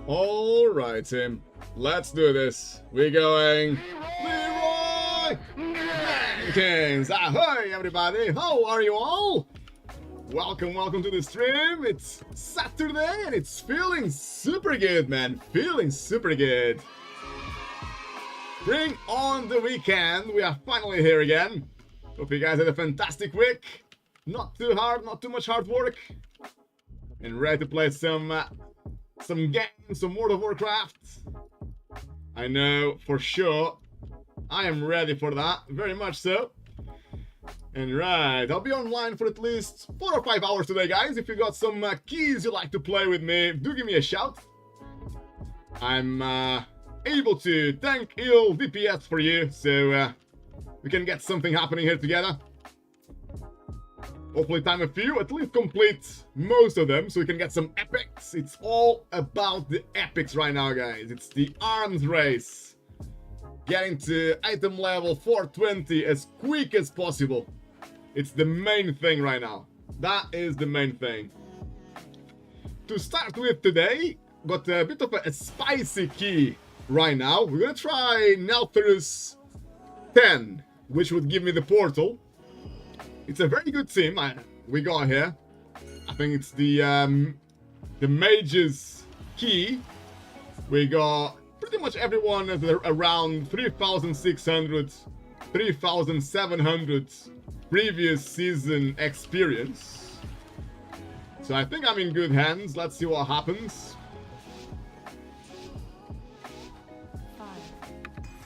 Alright, Tim. Let's do this. We're going... Leroy Jenkins! Ahoy, everybody! How are you all? Welcome to the stream. It's Saturday and it's feeling super good, man. Feeling super good. Bring on the weekend. We are finally here again. Hope you guys had a fantastic week. Not too hard, not too much hard work. And ready to play some games, some World of Warcraft. I know for sure I am ready for that, very much so. And right, I'll be online for at least 4 or 5 hours today, guys. If you got some keys you'd like to play with me, do give me a shout. I'm able to tank, heal, DPS for you, so we can get something happening here together. Hopefully time a few, at least complete most of them, so we can get some epics. It's all about the epics right now, guys. It's the arms race. Getting to item level 420 as quick as possible. It's the main thing right now. That is the main thing. To start with today, got a bit of a spicy key right now. We're gonna try Nelthurus 10, which would give me the portal. It's a very good team we got here. I think it's the mage's key. We got pretty much everyone at around 3,600, 3,700 previous season experience. So I think I'm in good hands. Let's see what happens. 5,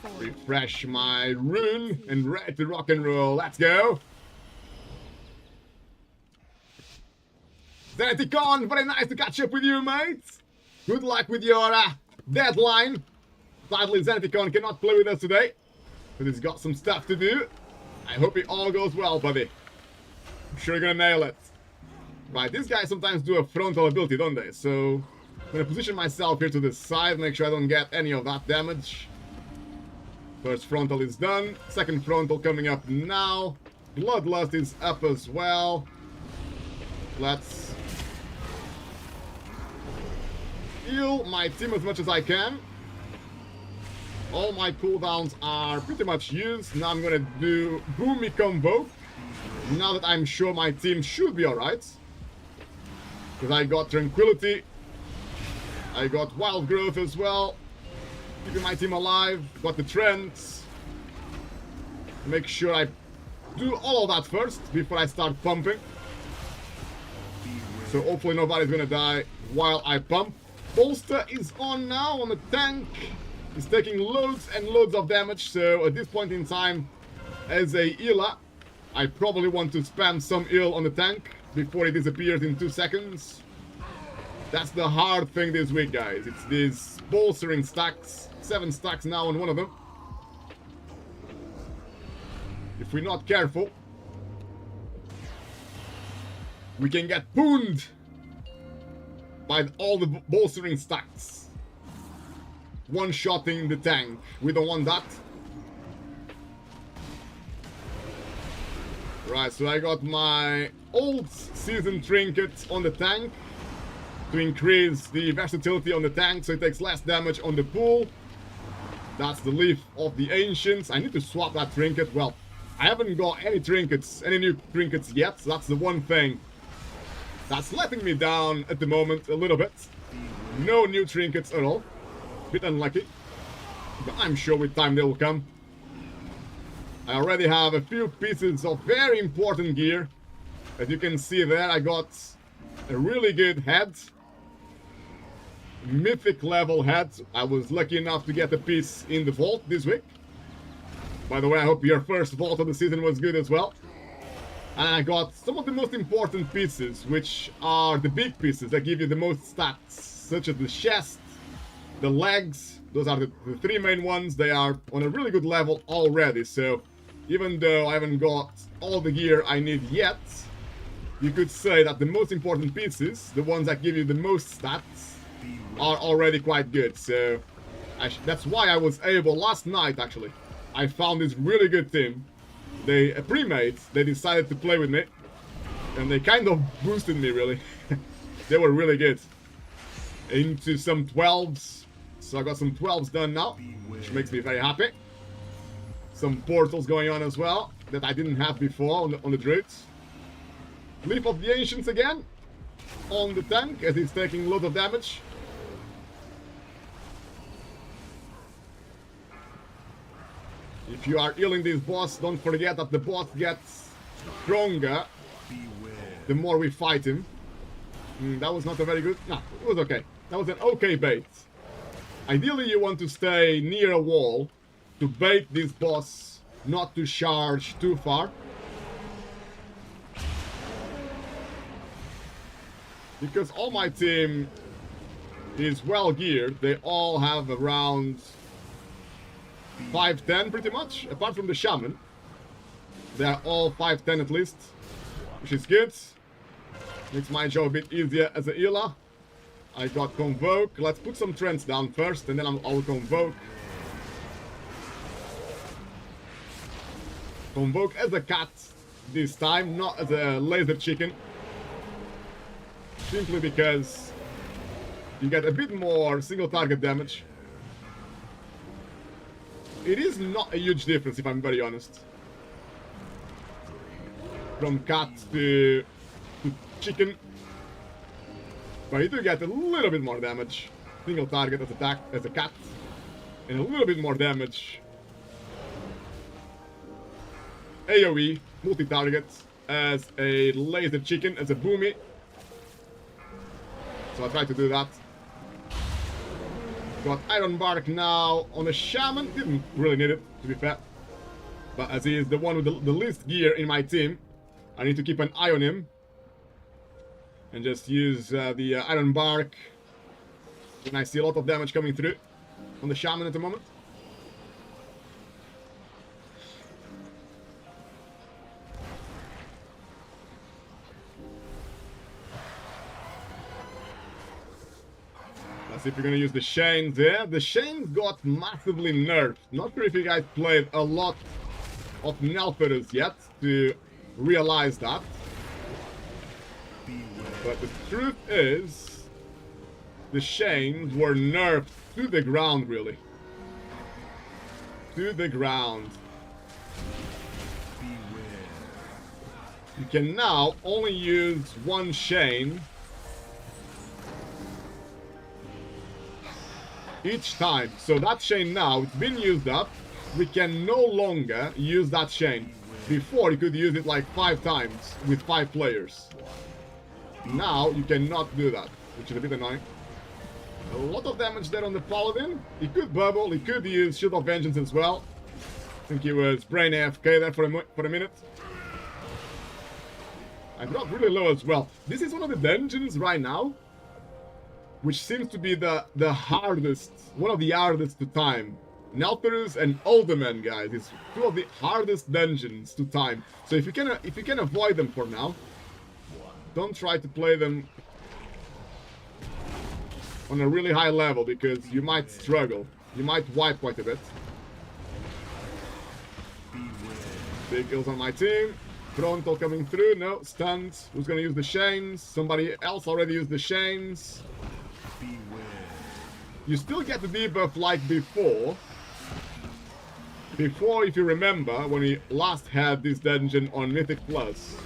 4, Refresh my rune and ready to rock and roll. Let's go. Zeneticon, very nice to catch up with you, mate. Good luck with your deadline. Sadly, Zeneticon cannot play with us today, but he's got some stuff to do. I hope it all goes well, buddy. I'm sure you're gonna nail it. Right, these guys sometimes do a frontal ability, don't they? So, I'm gonna position myself here to the side, make sure I don't get any of that damage. First frontal is done. Second frontal coming up now. Bloodlust is up as well. Let's heal my team as much as I can. All my cooldowns are pretty much used. Now I'm gonna do Boomy Convoke. Now that I'm sure my team should be alright. Because I got Tranquility. I got Wild Growth as well. Keeping my team alive. Got the Trends. Make sure I do all of that first before I start pumping. So hopefully nobody's gonna die while I pump. Bolster is on now on the tank. He's taking loads and loads of damage, so at this point in time, as a healer, I probably want to spam some heal on the tank before he disappears in 2 seconds. That's the hard thing this week, guys. It's these bolstering stacks. 7 stacks now on one of them. If we're not careful, we can get pooned by all the bolstering stacks. One-shotting the tank. We don't want that. Right, so I got my old season trinket on the tank to increase the versatility on the tank so it takes less damage on the pool. That's the Leaf of the Ancients. I need to swap that trinket. Well, I haven't got any trinkets, any new trinkets yet, so that's the one thing That's letting me down at the moment a little bit. No new trinkets at all. Bit unlucky. But I'm sure with time they will come. I already have a few pieces of very important gear. As you can see there, I got a really good head. Mythic level head. I was lucky enough to get a piece in the vault this week. By the way, I hope your first vault of the season was good as well. And I got some of the most important pieces, which are the big pieces that give you the most stats, such as the chest, the legs. Those are the three main ones. They are on a really good level already, so even though I haven't got all the gear I need yet, you could say that the most important pieces, the ones that give you the most stats, are already quite good. So that's why I was able last night, actually. I found this really good team. They pre-made, they decided to play with me, and they kind of boosted me, really. They were really good. Into some 12s, so I got some 12s done now, which makes me very happy. Some portals going on as well, that I didn't have before on the druids. Leap of the Ancients again, on the tank, as he's taking a lot of damage. If you are healing this boss, don't forget that the boss gets stronger the more we fight him. That was not a very good... No, it was okay. That was an okay bait. Ideally, you want to stay near a wall to bait this boss not to charge too far. Because all my team is well geared. They all have around 5'10" pretty much, apart from the shaman. They are all 5'10" at least, which is good. Makes my job a bit easier as a healer. I got Convoke. Let's put some trends down first, and then I'll Convoke. Convoke as a cat this time, not as a laser chicken. Simply because you get a bit more single target damage. It is not a huge difference, if I'm very honest. From cat to chicken. But you do get a little bit more damage. Single target as a cat. And a little bit more damage. AoE, multi-target, as a laser chicken, as a boomy. So I try to do that. Got Iron Bark now on a shaman. Didn't really need it, to be fair. But as he is the one with the least gear in my team, I need to keep an eye on him. And just use the Iron Bark when I see a lot of damage coming through on the shaman at the moment. Let's see if we're gonna use the chains there. The chains got massively nerfed. Not sure if you guys played a lot of Nelferus yet to realize that. But the truth is, the chains were nerfed to the ground, really. To the ground. You can now only use one chain each time. So that chain now, it's been used up. We can no longer use that chain. Before, you could use it like 5 times with 5 players. Now, you cannot do that, which is a bit annoying. A lot of damage there on the Paladin. He could bubble, he could use Shield of Vengeance as well. I think he was brain AFK there for a minute. I dropped really low as well. This is one of the dungeons right now, which seems to be the hardest, one of the hardest to time. Nelferus and Alderman, guys, it's 2 of the hardest dungeons to time. So if you can avoid them for now, don't try to play them on a really high level, because you might struggle. You might wipe quite a bit. Big kills on my team. Frontal coming through. No, stunned. Who's gonna use the chains? Somebody else already used the chains. You still get the debuff like before. Before, if you remember, when we last had this dungeon on Mythic Plus,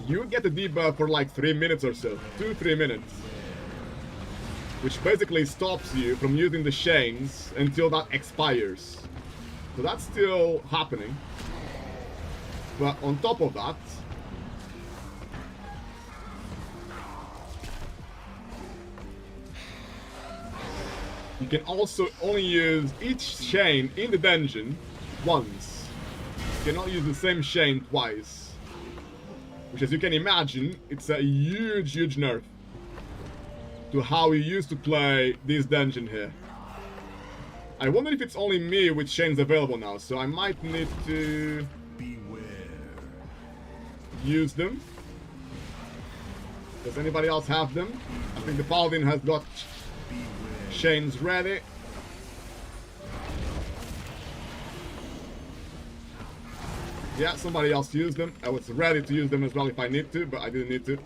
you get a debuff for like 3 minutes or so. 2-3 minutes. Which basically stops you from using the chains until that expires. So that's still happening. But on top of that, you can also only use each chain in the dungeon once. You cannot use the same chain twice. Which, as you can imagine, it's a huge nerf to how we used to play this dungeon here. I wonder if it's only me with chains available now, so I might need to use them. Does anybody else have them? I think the Paladin has got chains ready. Yeah, somebody else used them. I was ready to use them as well if I need to, but I didn't need to.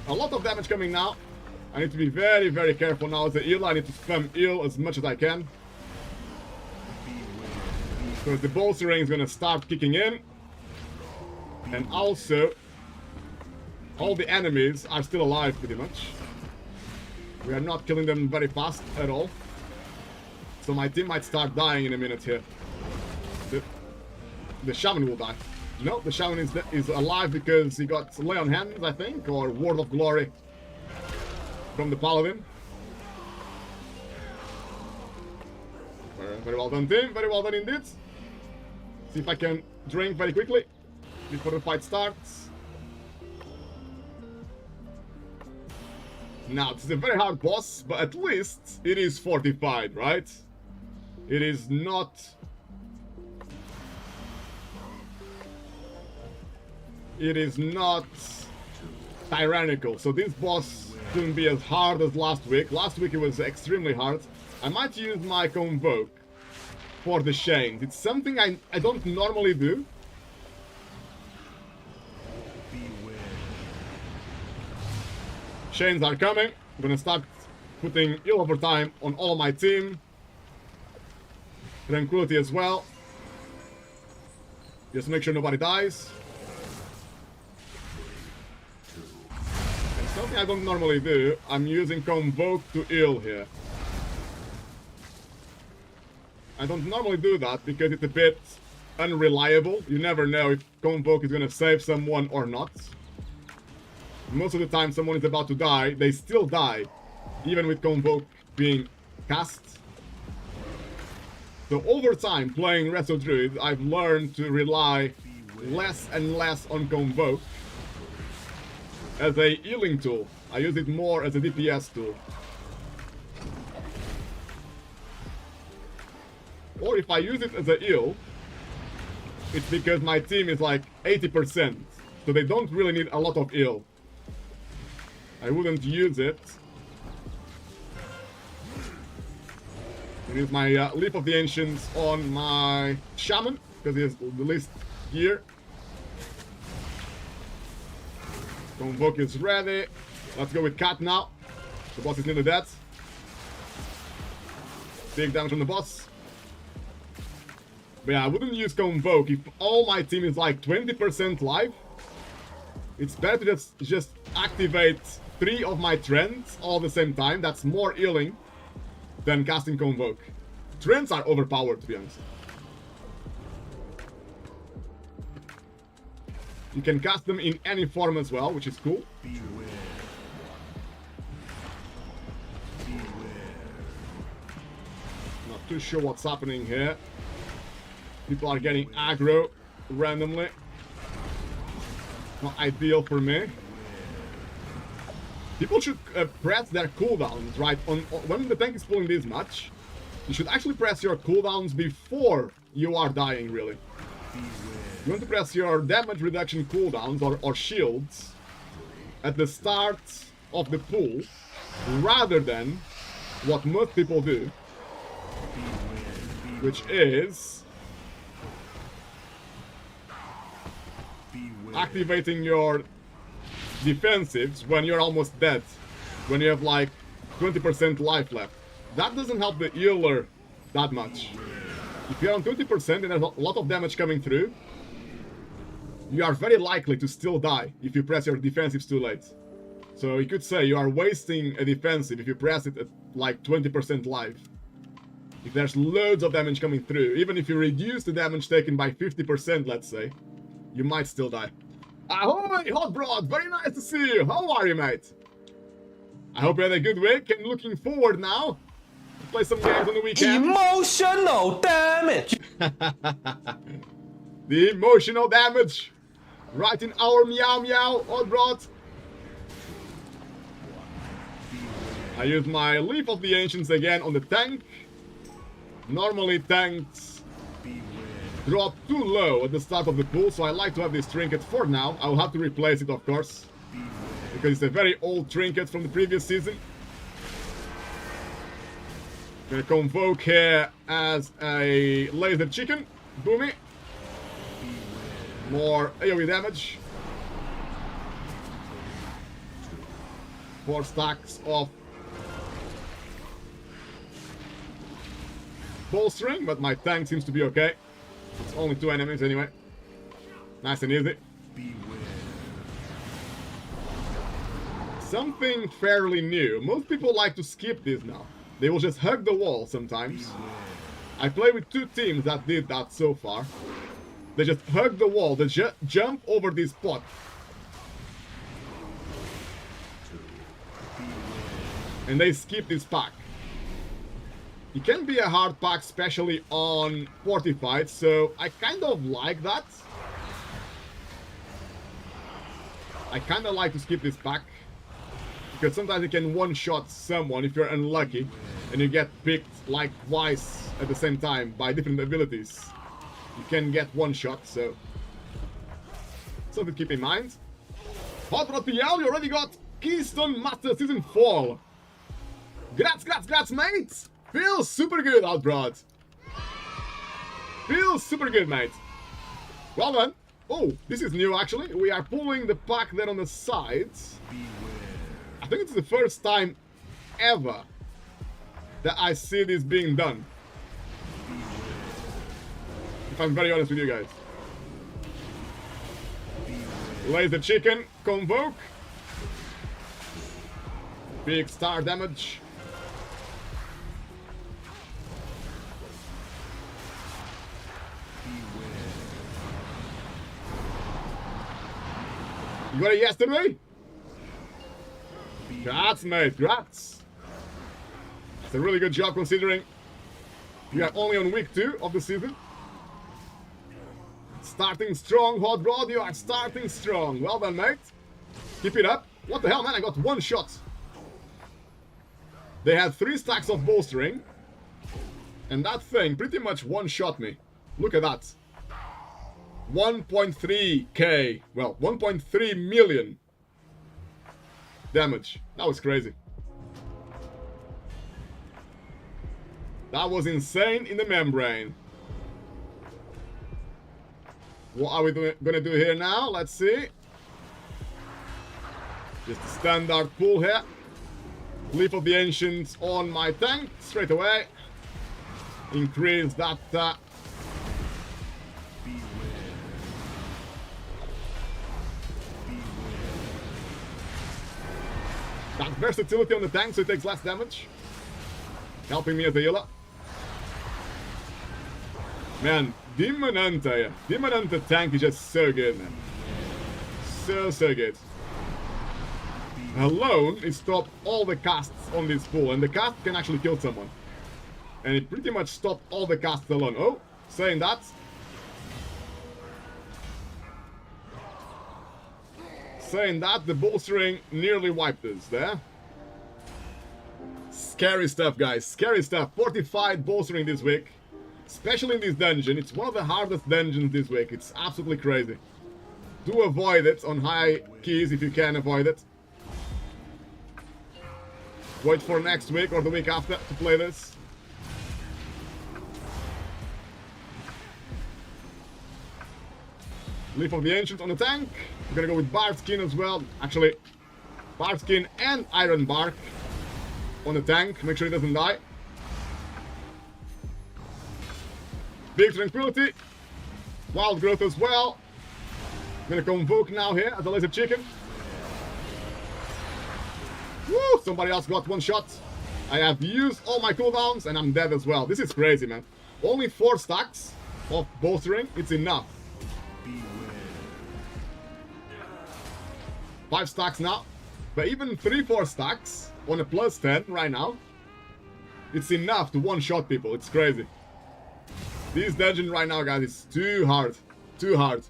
A lot of damage coming now. I need to be very careful now as a healer. I need to spam heal as much as I can. Because the bolstering is going to start kicking in. And also, all the enemies are still alive pretty much. We are not killing them very fast at all. So my team might start dying in a minute here. The Shaman will die. No, the Shaman is alive because he got Lay on Hands, I think, or Word of Glory from the Paladin. Very well done, team. Very well done indeed. See if I can drink very quickly before the fight starts. Now, this is a very hard boss, but at least it is fortified, right? It is not... It is not tyrannical, so this boss shouldn't be as hard as last week. Last week it was extremely hard. I might use my Convoke for the chains. It's something I don't normally do. Chains are coming. I'm gonna start putting heal over time on all of my team. Tranquility as well. Just make sure nobody dies. And something I don't normally do, I'm using Convoke to heal here. I don't normally do that because it's a bit unreliable. You never know if Convoke is gonna save someone or not. Most of the time someone is about to die, they still die, even with Convoke being cast. So over time, playing Resto Druid, I've learned to rely less and less on Convoke as a healing tool. I use it more as a DPS tool. Or if I use it as a heal, it's because my team is like 80%, so they don't really need a lot of heal. I wouldn't use it. I use my Leap of the Ancients on my Shaman, because he has the least gear. Convoke is ready. Let's go with Cat now. The boss is nearly dead. Big damage on the boss. But yeah, I wouldn't use Convoke if all my team is like 20% life. It's better to just activate 3 of my Trends all at the same time. That's more healing than casting Convoke. Trends are overpowered, to be honest. You can cast them in any form as well, which is cool. Not too sure what's happening here. People are getting aggro randomly. Not ideal for me. People should press their cooldowns, right? When the tank is pulling this much, you should actually press your cooldowns before you are dying, really. You want to press your damage reduction cooldowns or shields at the start of the pull, rather than what most people do, which is activating your defensives when you're almost dead, when you have like 20% life left. That doesn't help the healer that much. If you're on 20% and there's a lot of damage coming through, you are very likely to still die if you press your defensives too late. So you could say you are wasting a defensive if you press it at like 20% life. If there's loads of damage coming through, even if you reduce the damage taken by 50%, let's say, you might still die. Ahoy, Hot Broad! Very nice to see you! How are you, mate? I hope you had a good week and looking forward now to play some games on the weekend. Emotional damage! The emotional damage! Right in our meow meow, Hot Broad. I use my Leaf of the Ancients again on the tank. Normally tanks drop too low at the start of the pool, so I like to have this trinket for now. I'll have to replace it, of course, because it's a very old trinket from the previous season. Gonna convoke here as a laser chicken. Boomy. More AoE damage. 4 stacks of bolstering, but my tank seems to be okay. It's only 2 enemies anyway. Nice and easy. Something fairly new. Most people like to skip this now. They will just hug the wall sometimes. I play with 2 teams that did that so far. They just hug the wall. They jump over this pot. And they skip this pack. It can be a hard pack, especially on fortified, so I kind of like that. I kind of like to skip this pack, because sometimes you can one-shot someone if you're unlucky, and you get picked like twice at the same time by different abilities. You can get one shot, so something to keep in mind. Hot Rod PL, you already got Keystone Master Season 4. Grats, mates! Feels super good, Hot Rod. Feels super good, mate. Well done. Oh, this is new, actually. We are pulling the pack there on the sides. I think it's the first time ever that I see this being done. If I'm very honest with you guys. Laser chicken, convoke. Big star damage. You got it yesterday? Grats, mate, grats. It's a really good job considering you are only on week 2 of the season. Starting strong, Hot Rod, you are starting strong. Well done, mate. Keep it up. What the hell, man, I got 1 shot. They had 3 stacks of bolstering. And that thing pretty much one-shot me. Look at that. 1.3k. Well, 1.3 million damage. That was crazy. That was insane in the membrane. What are we gonna do here now? Let's see. Just a standard pull here. Leaf of the Ancients on my tank straight away. Increase that that versatility on the tank, so it takes less damage. Helping me as a healer. Man, Demonante tank is just so good, man. So good. Alone, it stopped all the casts on this pool, and the cast can actually kill someone. And it pretty much stopped all the casts alone. Oh, saying that. Saying that, the bolstering nearly wiped us there. Scary stuff, guys. Scary stuff. Fortified bolstering this week. Especially in this dungeon. It's one of the hardest dungeons this week. It's absolutely crazy. Do avoid it on high keys if you can avoid it. Wait for next week or the week after to play this. Leaf of the Ancient on the tank. I'm gonna go with Bard Skin as well. Actually, Bard Skin and Iron Bark on the tank. Make sure he doesn't die. Big Tranquility. Wild Growth as well. gonna convoke now here as a laser chicken. Woo! Somebody else got one shot. I have used all my cooldowns and I'm dead as well. This is crazy, man. Only 4 stacks of bolstering. It's enough. 5 stacks now. But even 3-4 stacks on a +10 right now. It's enough to one-shot people. It's crazy. This dungeon right now, guys, is too hard. Too hard.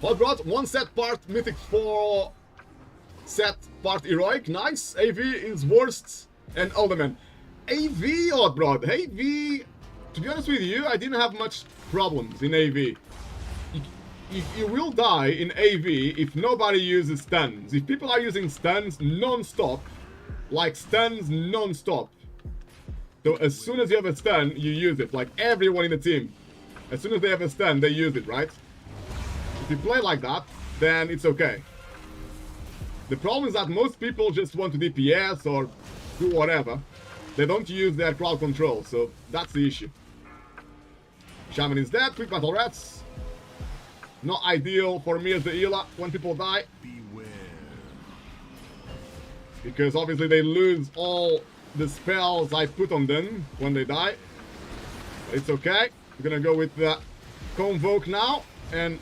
Hot Rod, 1 set part Mythic, 4 set part Heroic. Nice. AV is worst. And Ultimate. AV, Hot Rod. AV, to be honest with you, I didn't have much problems in AV. You will die in AV if nobody uses stuns. If people are using stuns non-stop, like stuns non-stop. So as soon as you have a stun, you use it. Like everyone in the team. As soon as they have a stun, they use it, right? If you play like that, then it's okay. The problem is that most people just want to DPS or do whatever. They don't use their crowd control, so that's the issue. Shaman is dead, quick battle rats. Not ideal for me as the healer when people die. Because obviously they lose all the spells I put on them when they die. But it's okay. I'm gonna go with the Convoke now. And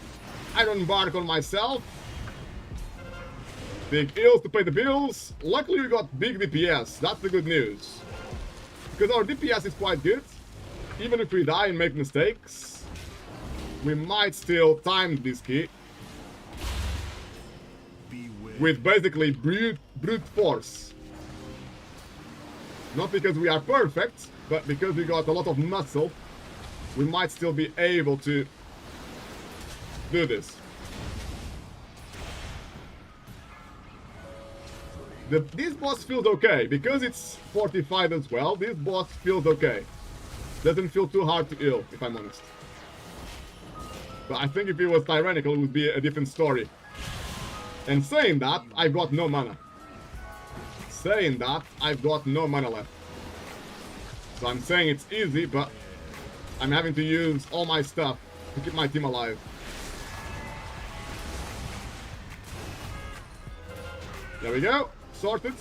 Iron Bark on myself. Big heals to pay the bills. Luckily we got big DPS. That's the good news. Because our DPS is quite good. Even if we die and make mistakes, we might still time this key. With basically brute force. Not because we are perfect, but because we got a lot of muscle, we might still be able to do this. This boss feels okay, because it's fortified as well, this boss feels okay. Doesn't feel too hard to heal, if I'm honest. But I think if it was tyrannical, it would be a different story. And saying that, I've got no mana. Saying that, I've got no mana left. So I'm saying it's easy, but I'm having to use all my stuff to keep my team alive. There we go. Sorted.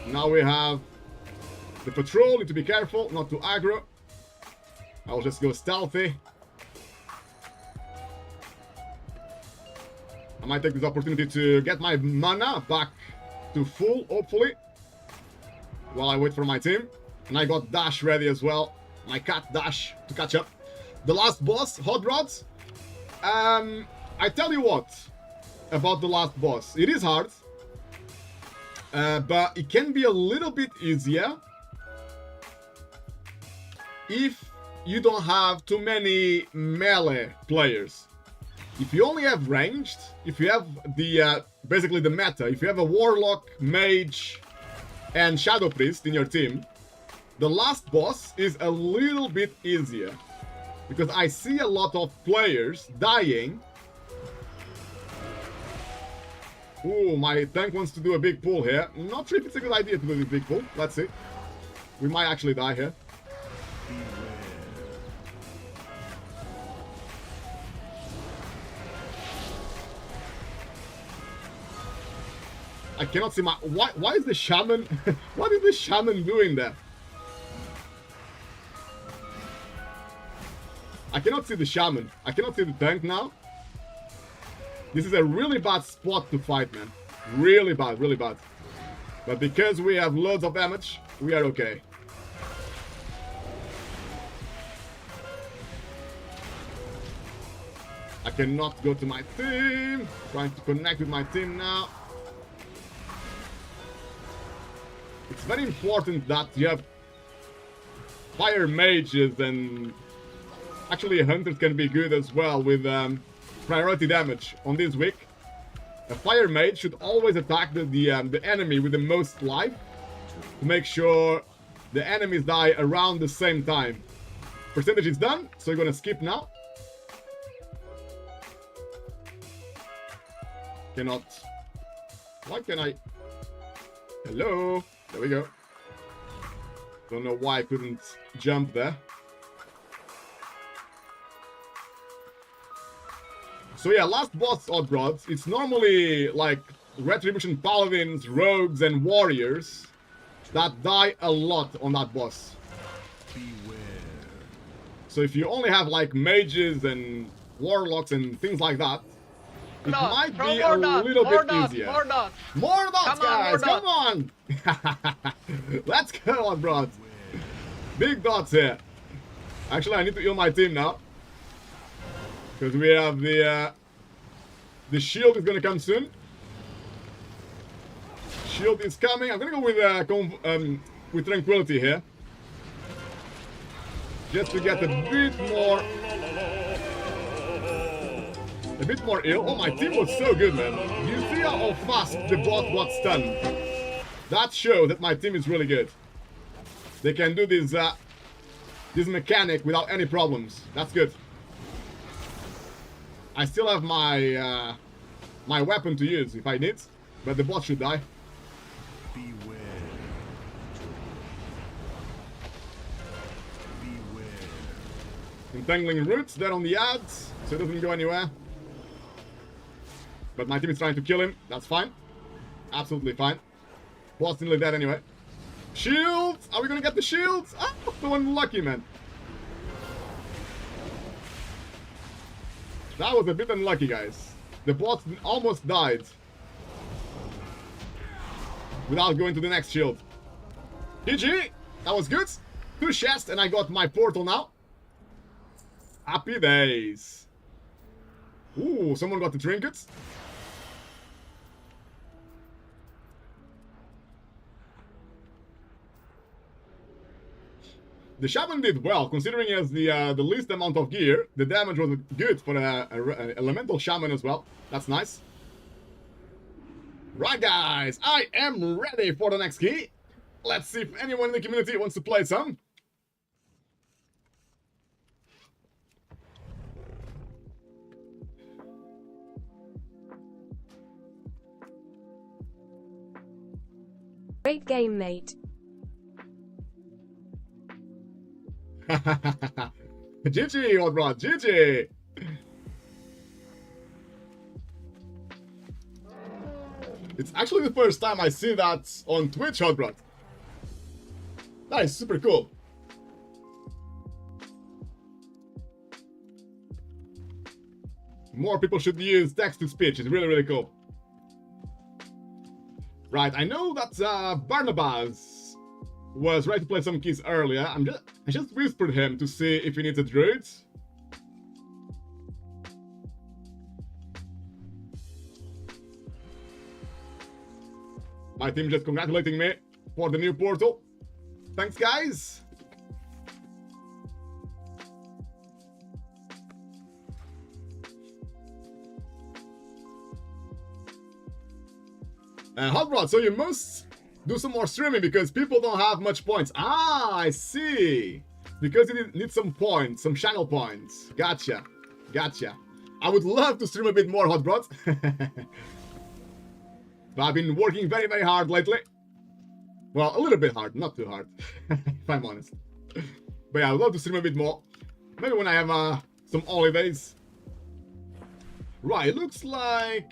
Now we have the patrol. Need to be careful not to aggro. I'll just go stealthy. I might take this opportunity to get my mana back to full, hopefully, while I wait for my team. And I got dash ready as well. My cat dash to catch up. The last boss, Hot Rods. I tell you what about the last boss. It is hard. But it can be a little bit easier if you don't have too many melee players. If you only have ranged, if you have the basically the meta, if you have a warlock, mage, and shadow priest in your team, the last boss is a little bit easier. Because I see a lot of players dying. Ooh, my tank wants to do a big pull here. Not sure if it's a good idea to do this big pull. Let's see. We might actually die here. I cannot see my... Why is the shaman... What is the shaman doing there? I cannot see the shaman. I cannot see the tank now. This is a really bad spot to fight, man. Really bad, really bad. But because we have loads of damage, we are okay. I cannot go to my team. Trying to connect with my team now. It's very important that you have fire mages, and actually hunters can be good as well with priority damage on this week. A fire mage should always attack the enemy with the most life to make sure the enemies die around the same time. Percentage is done, so you're gonna skip now. Cannot. Why can I? Hello. There we go. Don't know why I couldn't jump there. So yeah, last boss, Oddbrods, it's normally like Retribution Paladins, Rogues, and Warriors that die a lot on that boss. Beware. So if you only have like mages and warlocks and things like that, it Dot, might throw be a more dots, little more bit dots, easier. more dots. More dots, Come on, more guys! Come on! Let's go, Oddbrods. Big dots here. Actually, I need to heal my team now. Because we have the shield is gonna come soon. Shield is coming. I'm gonna go with tranquility here, just to get a bit more ill. Oh, my team was so good, man. Do you see how fast the bot got stunned? That shows that my team is really good. They can do this mechanic without any problems. That's good. I still have my my weapon to use if I need, but the bot should die. Beware. Beware. Entangling roots there on the ads, so it doesn't go anywhere. But my team is trying to kill him. That's fine. Absolutely fine. Boss nearly dead anyway. Shields! Are we gonna get the shields? Ah, so unlucky, man. That was a bit unlucky, guys. The boss almost died without going to the next shield. GG! That was good. 2 chests and I got my portal now. Happy days. Ooh, someone got the trinkets. The shaman did well, considering he has the least amount of gear. The damage was good for an elemental shaman as well. That's nice. Right, guys, I am ready for the next key. Let's see if anyone in the community wants to play some. Great game, mate. GG, old bro, GG. It's actually the first time I see that on Twitch, old bro. That is super cool. More people should use text-to-speech. It's really, really cool. Right, I know that Barnabas was ready to play some keys earlier. I just whispered him to see if he needs a druid. My team just congratulating me for the new portal. Thanks, guys. Hot Rod, so you must do some more streaming because people don't have much points. Ah, I see. Because you need some points, some channel points. Gotcha. Gotcha. I would love to stream a bit more, Hot Rod. But I've been working very, very hard lately. Well, a little bit hard, not too hard, if I'm honest. But yeah, I would love to stream a bit more. Maybe when I have some holidays. Right, looks like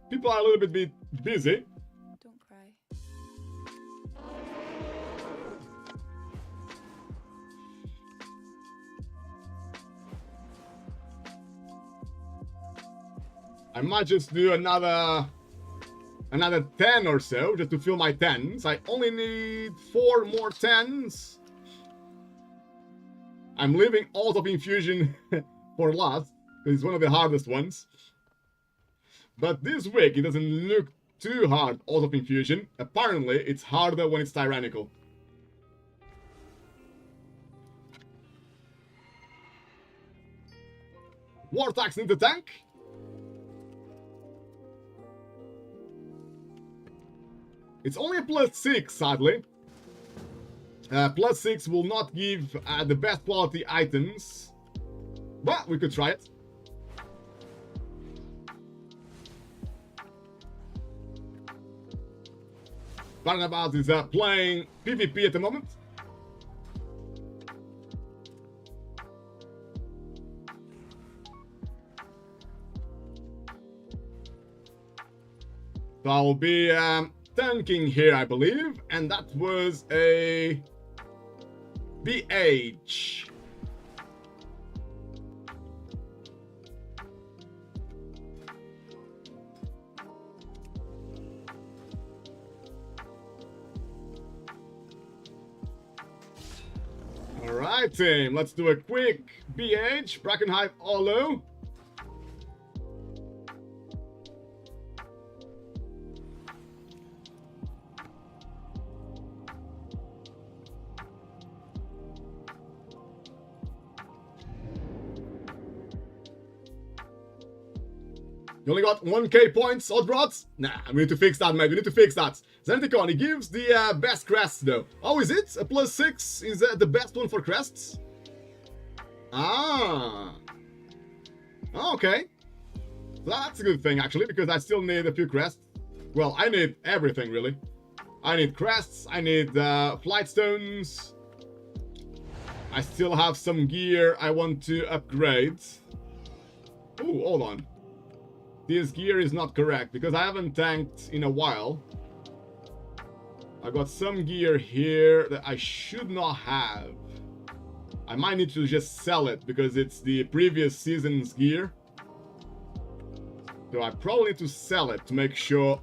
people are a little bit busy. Don't cry. I might just do another 10 or so just to fill my 10s. I only need 4 more 10s. I'm leaving Alt of Infusion for last because it's one of the hardest ones. But this week it doesn't look too hard, Alt of Infusion. Apparently it's harder when it's tyrannical. War tax need the tank. It's only a +6, sadly. +6 will not give the best quality items, but we could try it. Barnabas is playing PvP at the moment. So I will be tanking here, I believe. And that was a BH. Alright, team. Let's do a quick BH. Brackenhive Olo. You only got 1k points, Oddrods? Nah, we need to fix that, mate. We need to fix that. Xanticon, he gives the best crests, though. Oh, is it? A +6 is the best one for crests? Ah. Oh, okay. So that's a good thing, actually, because I still need a few crests. Well, I need everything, really. I need crests, I need flight stones. I still have some gear I want to upgrade. Oh, hold on. This gear is not correct, because I haven't tanked in a while. I got some gear here that I should not have. I might need to just sell it, because it's the previous season's gear. So I probably need to sell it to make sure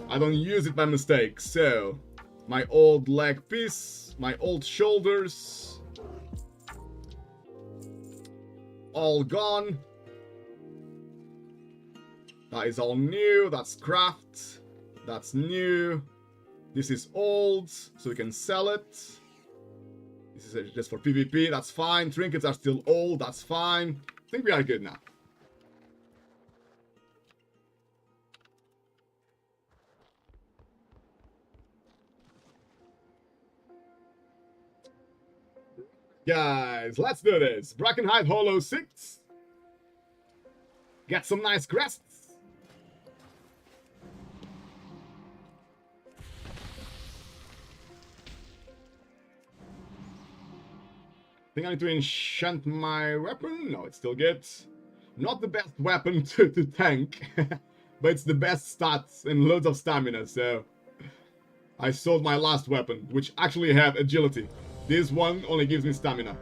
I don't use it by mistake. So, my old leg piece, my old shoulders, all gone. That is all new, that's craft, that's new, this is old, so we can sell it. This is just for PvP, that's fine. Trinkets are still old, that's fine. I think we are good now. Guys, let's do this. Brackenhive Holo 6. Get some nice crests. I think I need to enchant my weapon. No, it's still good. Not the best weapon to tank, but it's the best stats and loads of stamina, so I sold my last weapon, which actually had agility. This one only gives me stamina,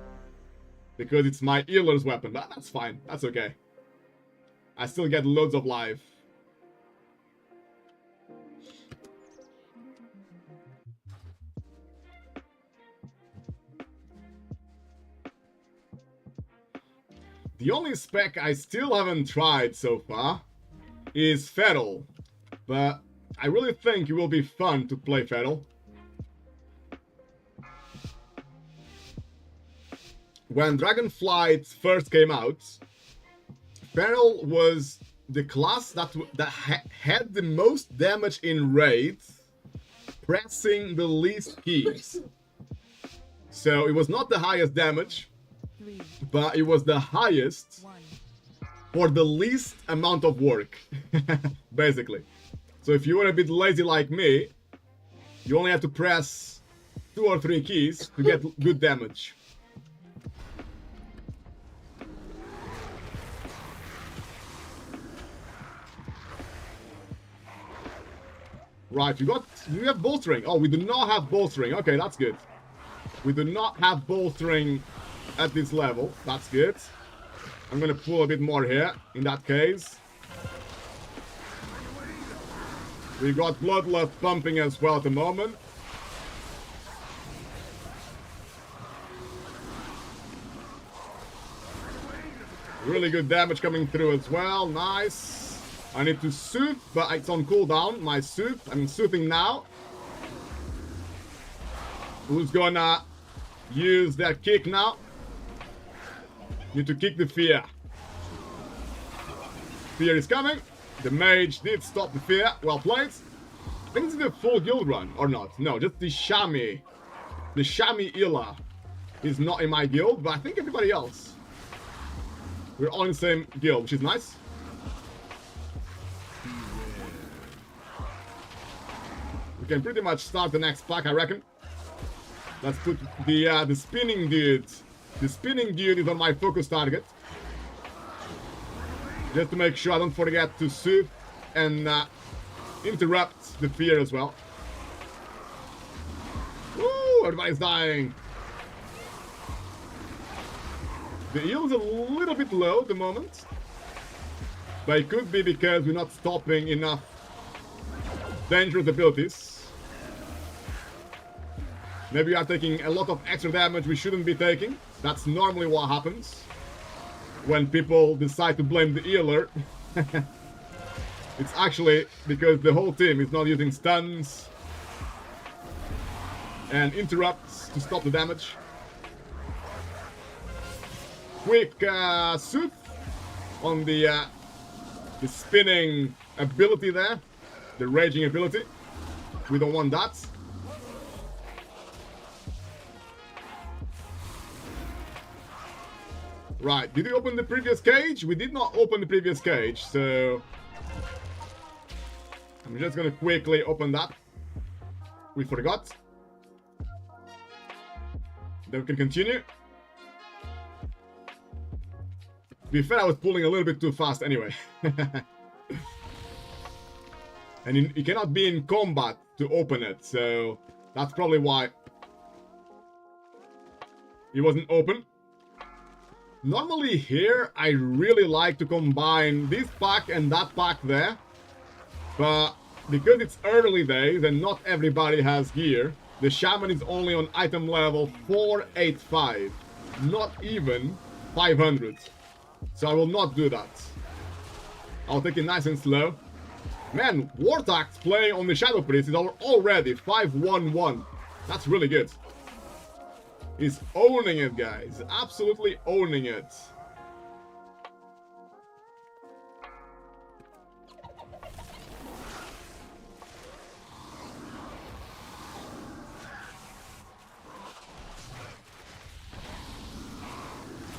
because it's my healer's weapon. That's fine, that's okay. I still get loads of life. The only spec I still haven't tried so far is Feral, but I really think it will be fun to play Feral. When Dragonflight first came out, Feral was the class that had the most damage in raids, pressing the least keys. So it was not the highest damage, but it was the highest for the least amount of work, basically. So if you were a bit lazy like me, you only have to press 2 or 3 keys to get good damage. Right, do we have bolstering? Oh, we do not have bolstering. Okay, that's good. We do not have bolstering at this level. That's good. I'm gonna pull a bit more here, in that case. We got Bloodlust pumping as well at the moment. Really good damage coming through as well. Nice. I need to soothe, but it's on cooldown. My soothe. I'm soothing now. Who's gonna use their kick now? Need to kick the fear. Fear is coming. The mage did stop the fear. Well played. I think it's the full guild run, or not. No, just the Shami. The Shami Ila is not in my guild, but I think everybody else. We're all in the same guild, which is nice. We can pretty much start the next pack, I reckon. Let's put the spinning dude. The spinning dude is on my focus target. Just to make sure I don't forget to soothe and interrupt the fear as well. Woo! Everybody's dying. The heal is a little bit low at the moment. But it could be because we're not stopping enough dangerous abilities. Maybe we are taking a lot of extra damage we shouldn't be taking. That's normally what happens when people decide to blame the healer. It's actually because the whole team is not using stuns and interrupts to stop the damage. Quick Sooth on the spinning ability there, the raging ability. We don't want that. Right, did we open the previous cage? We did not open the previous cage, so I'm just gonna quickly open that. We forgot. Then we can continue. To be fair, I was pulling a little bit too fast anyway. And you cannot be in combat to open it, so that's probably why it wasn't open. Normally here, I really like to combine this pack and that pack there. But because it's early days and not everybody has gear, the Shaman is only on item level 485. Not even 500. So I will not do that. I'll take it nice and slow. Man, Wartax playing on the Shadow Priest is already 511. That's really good. He's owning it, guys. Absolutely owning it.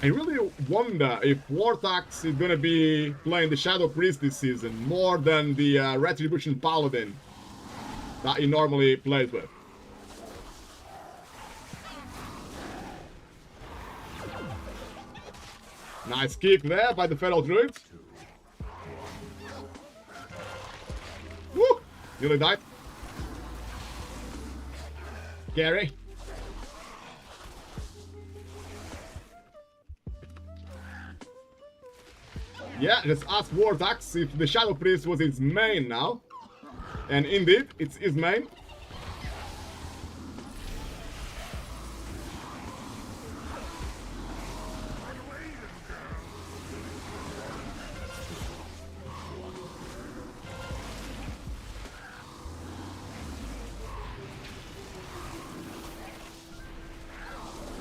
I really wonder if Wartax is gonna be playing the Shadow Priest this season more than the Retribution Paladin that he normally plays with. Nice kick there by the Feral Druid. Woo! Nearly died. Scary. Yeah, just ask Wartax if the Shadow Priest was his main now. And indeed, it's his main.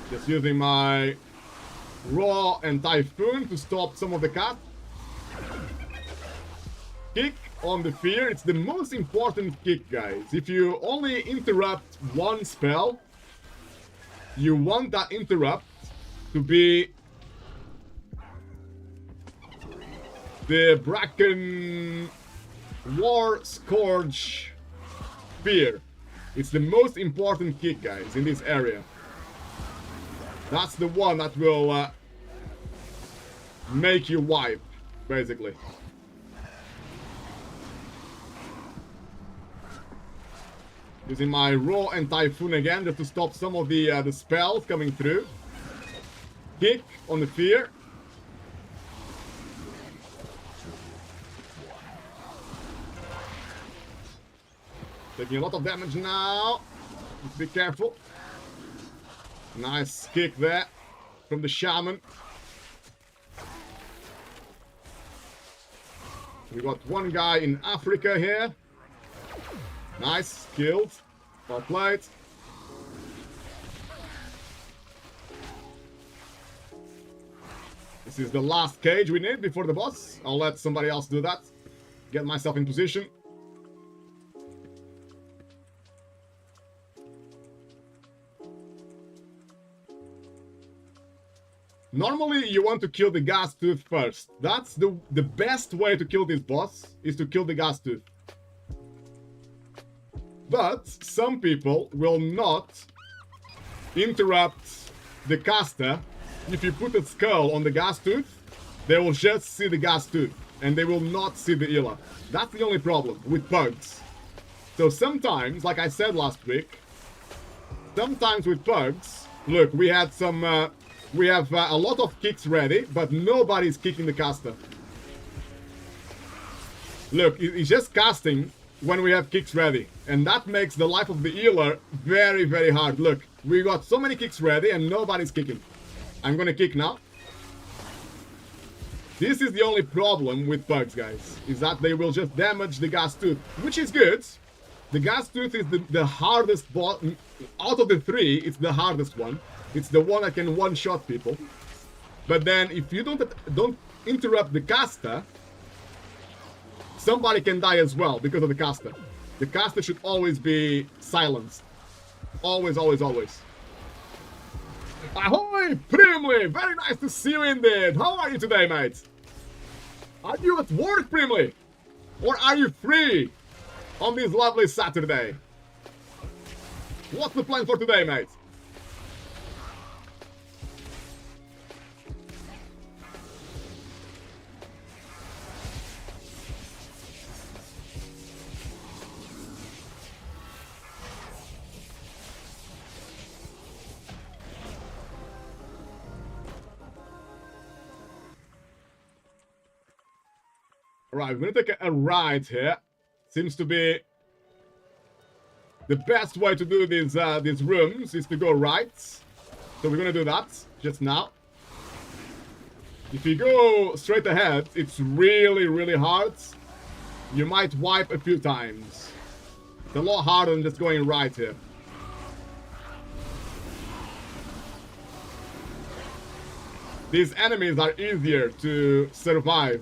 Just using my Raw and Typhoon to stop some of the cast. Kick on the fear, it's the most important kick, guys. If you only interrupt one spell, you want that interrupt to be the Bracken War Scourge Fear. It's the most important kick, guys, in this area. That's the one that will make you wipe, basically. Using my Raw and Typhoon again, just to stop some of the spells coming through. Kick on the fear. Taking a lot of damage now. Just be careful. Nice kick there from the Shaman. We got one guy in Africa here. Nice, killed. Well played. This is the last cage we need before the boss. I'll let somebody else do that. Get myself in position. Normally, you want to kill the gas tooth first. That's the best way to kill this boss, is to kill the gas tooth. But some people will not interrupt the caster. If you put a skull on the gas tooth, they will just see the gas tooth. and they will not see the healer. That's the only problem with bugs. So sometimes, like I said last week, sometimes with bugs, look, we had some, we have a lot of kicks ready, but nobody's kicking the caster. Look, he's just casting when we have kicks ready, and that makes the life of the healer very, very hard. Look, we got so many kicks ready and nobody's kicking. I'm gonna kick now. This is the only problem with bugs, guys, is that they will just damage the gas tooth, which is good. The gas tooth is the hardest boss out of the three. It's the hardest one. It's the one that can one-shot people. But then if you don't interrupt the caster, somebody can die as well because of the caster. The caster should always be silenced. Always, always, always. Ahoy, Primly! Very nice to see you indeed. How are you today, mate? Are you at work, Primly? Or are you free on this lovely Saturday? What's the plan for today, mate? Alright, we're gonna take a ride here. Seems to be the best way to do these rooms is to go right. So we're gonna do that just now. If you go straight ahead, it's really, really hard. You might wipe a few times. It's a lot harder than just going right here. These enemies are easier to survive.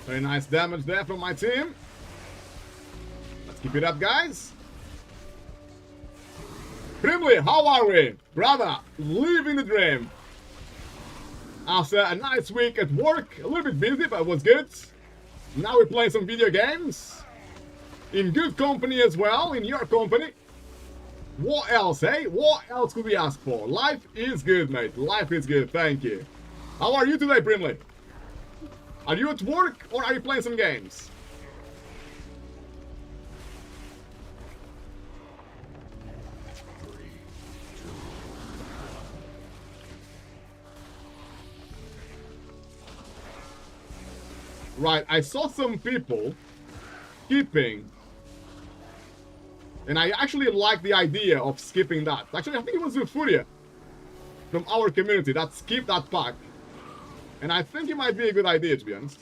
Very nice damage there from my team. Let's keep it up, guys. Primly, how are we? Brother, living the dream. After a nice week at work, a little bit busy, but it was good. Now we're playing some video games. In good company as well, in your company. What else, eh? What else could we ask for? Life is good, mate. Life is good, thank you. How are you today, Primly? Are you at work or are you playing some games? Right, I saw some people skipping. And I actually like the idea of skipping that. Actually, I think it was Furia from our community that skipped that pack. And I think it might be a good idea, to be honest.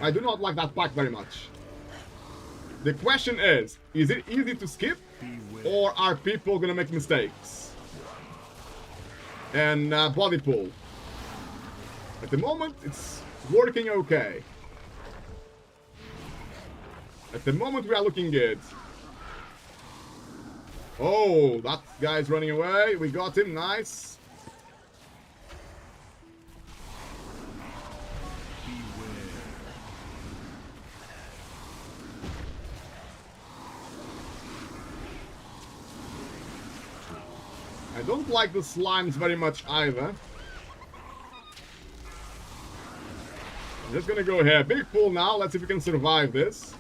I do not like that pack very much. The question is it easy to skip? Or are people gonna make mistakes? And body pull. At the moment, it's working okay. At the moment, we are looking good. Oh, that guy's running away. We got him, nice. I don't like the slimes very much either. I'm just gonna go here. Big pool now. Let's see if we can survive this.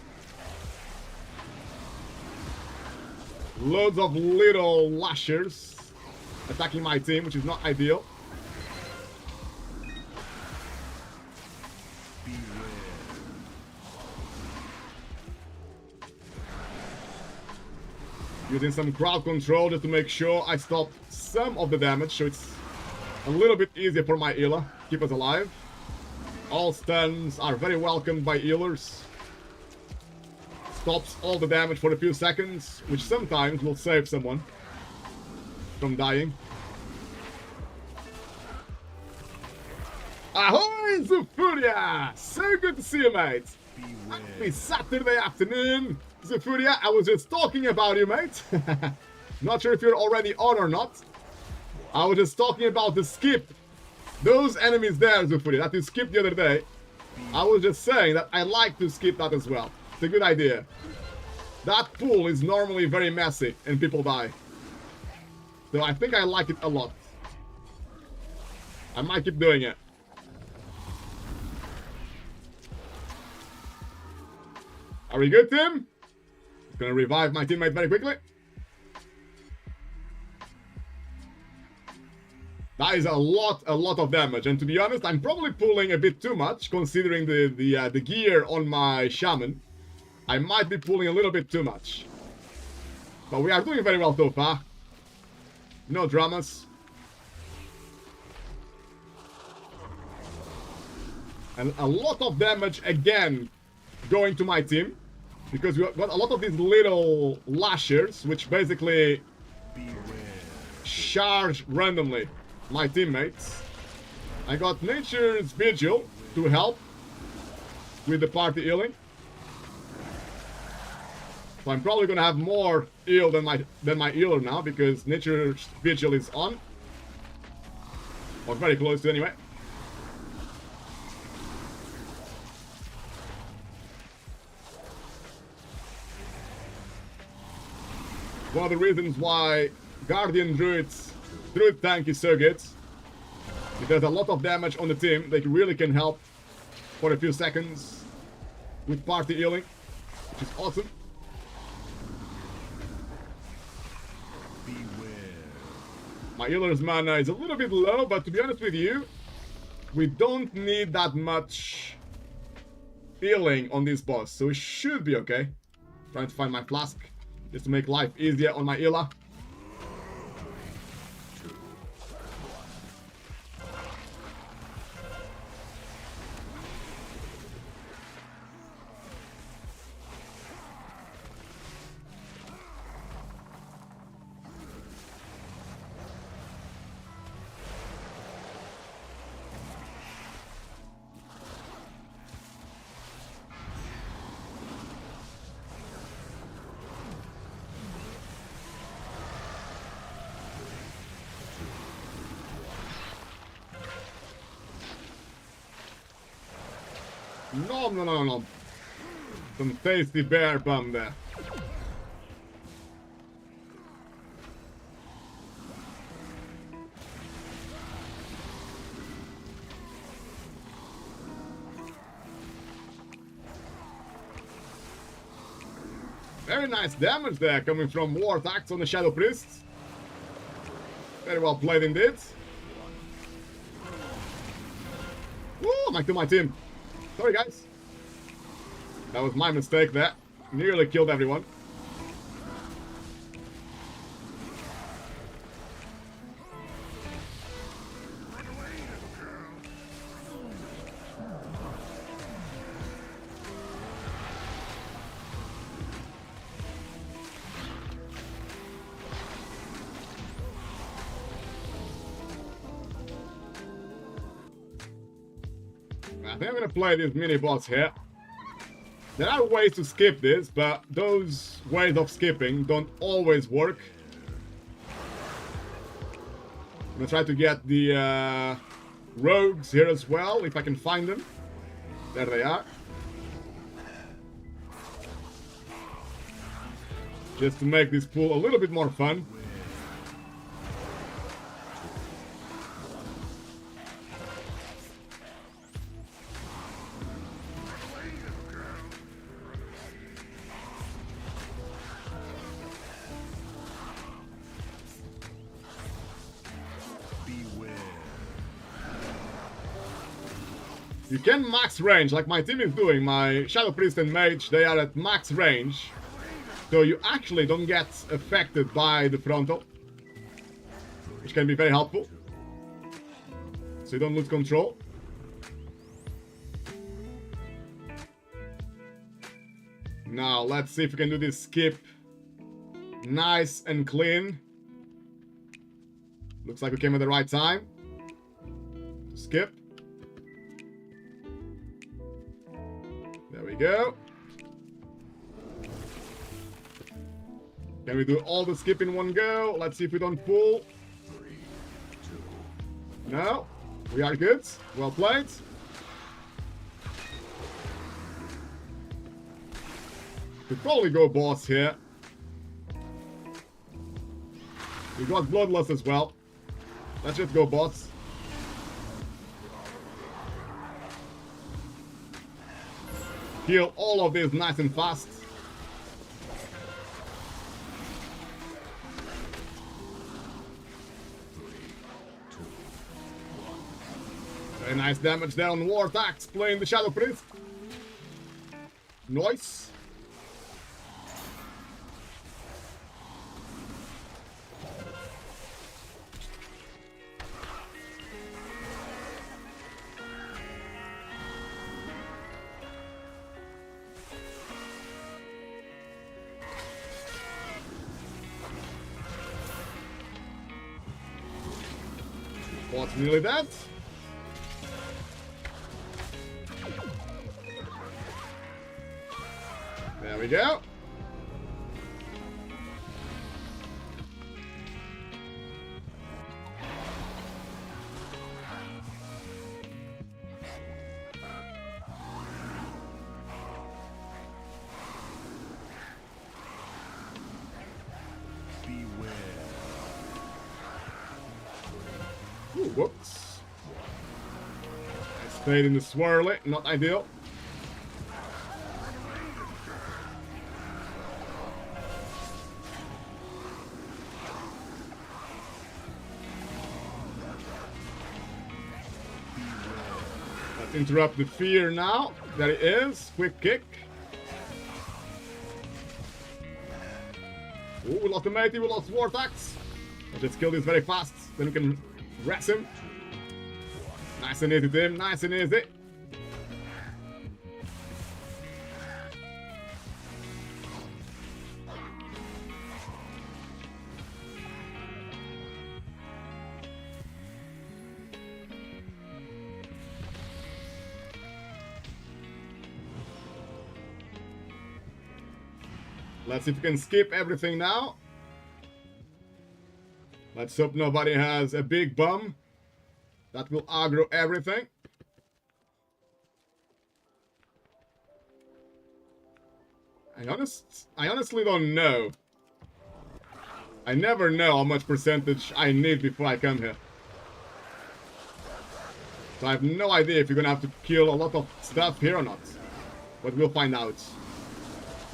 Loads of little lashers attacking my team, which is not ideal. Using some crowd control just to make sure I stop some of the damage, so it's a little bit easier for my healer. Keep us alive. All stuns are very welcomed by healers. Stops all the damage for a few seconds, which sometimes will save someone from dying. Ahoy, Zufuria! So good to see you, mate. Happy Saturday afternoon. Zufuria, I was just talking about you, mate. Not sure if you're already on or not. I was just talking about the skip. Those enemies there, Zufuria, that you skipped the other day. I was just saying that I like to skip that as well. It's a good idea. That pool is normally very messy and people die. So I think I like it a lot. I might keep doing it. Are we good, Tim? Gonna revive my teammate very quickly. That is a lot of damage, and to be honest, I'm probably pulling a bit too much, considering the gear on my shaman. I might be pulling a little bit too much. But we are doing very well so far. No dramas. And a lot of damage again going to my team. Because we got a lot of these little lashers, which basically charge randomly my teammates. I got Nature's Vigil to help with the party healing. So I'm probably gonna have more heal than my healer now, because Nature's Vigil is on. Or very close to anyway. One of the reasons why Guardian Druid tank is so good. It does a lot of damage on the team. They really can help for a few seconds with party healing, which is awesome. My healer's mana is a little bit low, but to be honest with you, we don't need that much healing on this boss, so it should be okay. Trying to find my flask just to make life easier on my healer. No. Some tasty bear bum there. Very nice damage there coming from war attacks on the Shadow Priests. Very well played indeed. Woo, back to my team. Sorry, guys. That was my mistake there. Nearly killed everyone. I think I'm gonna play this mini boss here. There are ways to skip this, but those ways of skipping don't always work. I'm gonna try to get the rogues here as well, if I can find them. There they are. Just to make this pool a little bit more fun. You can max range, like my team is doing. My Shadow Priest and Mage, they are at max range. So you actually don't get affected by the frontal, which can be very helpful. So you don't lose control. Now, let's see if we can do this skip nice and clean. Looks like we came at the right time. Skip. There we go. Can we do all the skip in one go? Let's see if we don't pull. No. We are good. Well played. Could probably go boss here. We got Bloodlust as well. Let's just go boss. Kill all of these nice and fast. Very nice damage there on War Attacks, playing the Shadow Priest. Nice. What's nearly dead? There we go. Beware. Ooh, whoops. I stayed in the swirly, not ideal. Let's interrupt the fear now. There it is. Quick kick. Ooh, we lost the matey, we lost war attacks. Let's just kill this very fast, then we can rest him. Nice and easy, Tim. Nice and easy. Let's see if we can skip everything now. Let's hope nobody has a big bum. That will aggro everything. I honestly don't know. I never know how much percentage I need before I come here. So I have no idea if you're gonna have to kill a lot of stuff here or not. But we'll find out.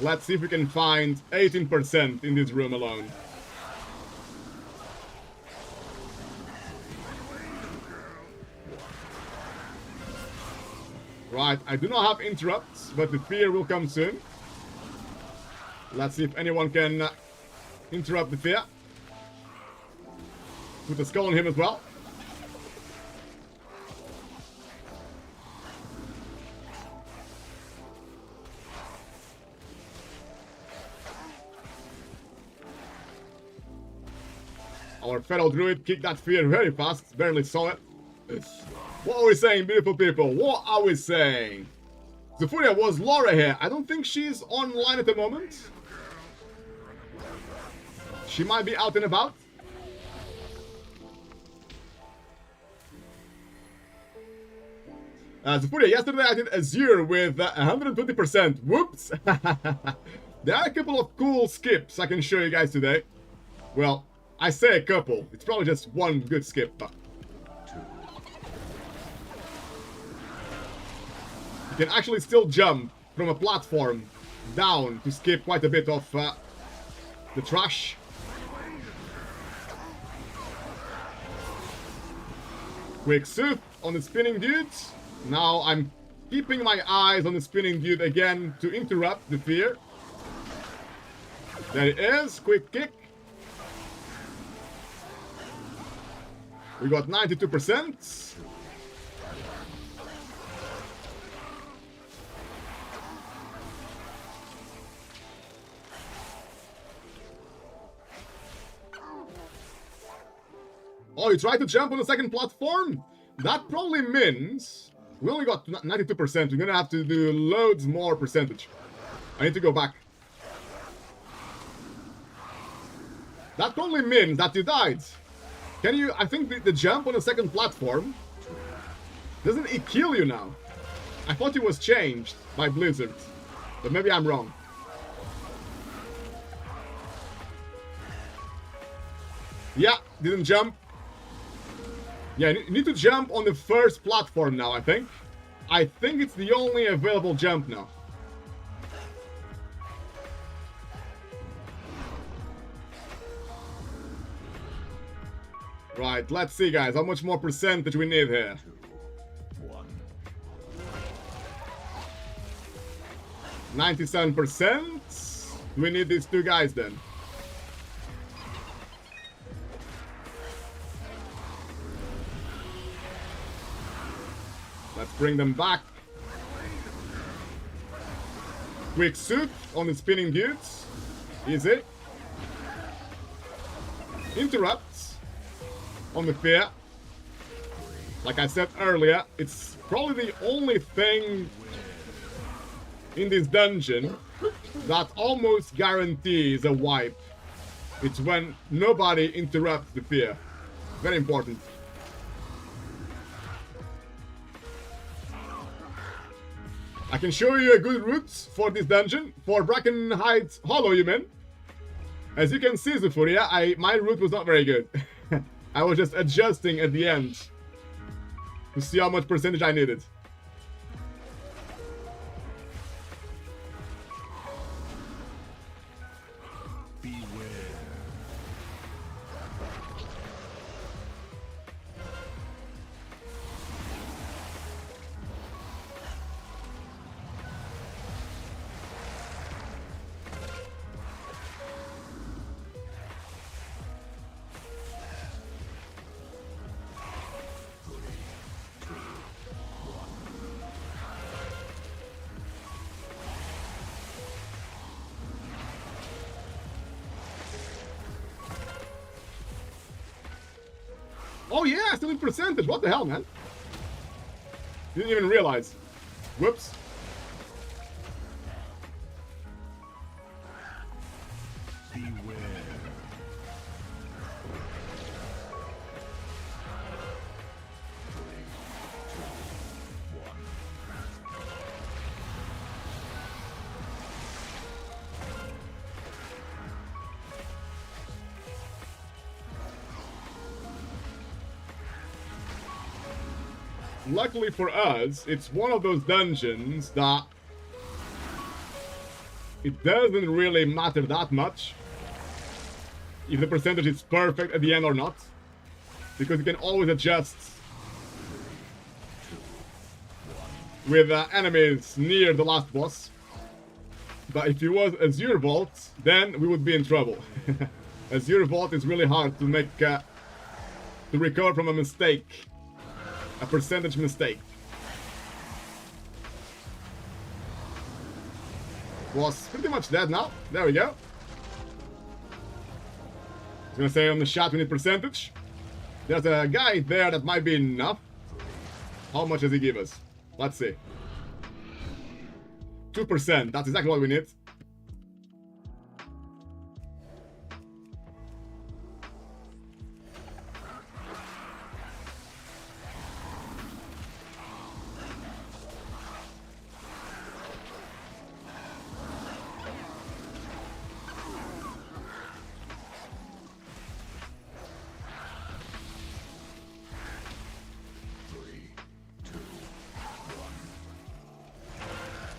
Let's see if we can find 18% in this room alone. Right, I do not have interrupts, but the fear will come soon. Let's see if anyone can interrupt the fear. Put a skull on him as well. Our Feral Druid kicked that fear very fast, barely saw it. What are we saying, beautiful people? What are we saying? Zufuria, was Laura here? I don't think she's online at the moment. She might be out and about. Zufuria, yesterday I did Azure with 120%. Whoops! There are a couple of cool skips I can show you guys today. Well, I say a couple. It's probably just one good skip, but you can actually still jump from a platform down to skip quite a bit of the trash. Quick soup on the spinning dude. Now I'm keeping my eyes on the spinning dude again to interrupt the fear. There it is. Quick kick. We got 92%. Oh, you tried to jump on the second platform? That probably means we only got 92%. We're gonna have to do loads more percentage. I need to go back. That only means that you died. Can you... I think the jump on the second platform... Doesn't it kill you now? I thought it was changed by Blizzard. But maybe I'm wrong. Yeah, didn't jump. Yeah, you need to jump on the first platform now, I think. I think it's the only available jump now. Right, let's see, guys, how much more percentage we need here. 97%. We need these two guys then. Let's bring them back. Quick suit on the spinning dudes. Easy. Interrupts on the fear. Like I said earlier, it's probably the only thing in this dungeon that almost guarantees a wipe. It's when nobody interrupts the fear. Very important. I can show you a good route for this dungeon, for Brackenhide Hollow, you mean? As you can see, Zufuria, my route was not very good. I was just adjusting at the end to see how much percentage I needed. Oh yeah, still in percentage. What the hell, man? Didn't even realize. Whoops. Beware. Luckily for us, it's one of those dungeons that it doesn't really matter that much if the percentage is perfect at the end or not, because you can always adjust with enemies near the last boss. But if it was Azure Vault, then we would be in trouble. Azure Vault is really hard to make to recover from a mistake. A percentage mistake. Was pretty much dead now. There we go. I was gonna say on the shot we need percentage. There's a guy there that might be enough. How much does he give us? Let's see. 2%. That's exactly what we need.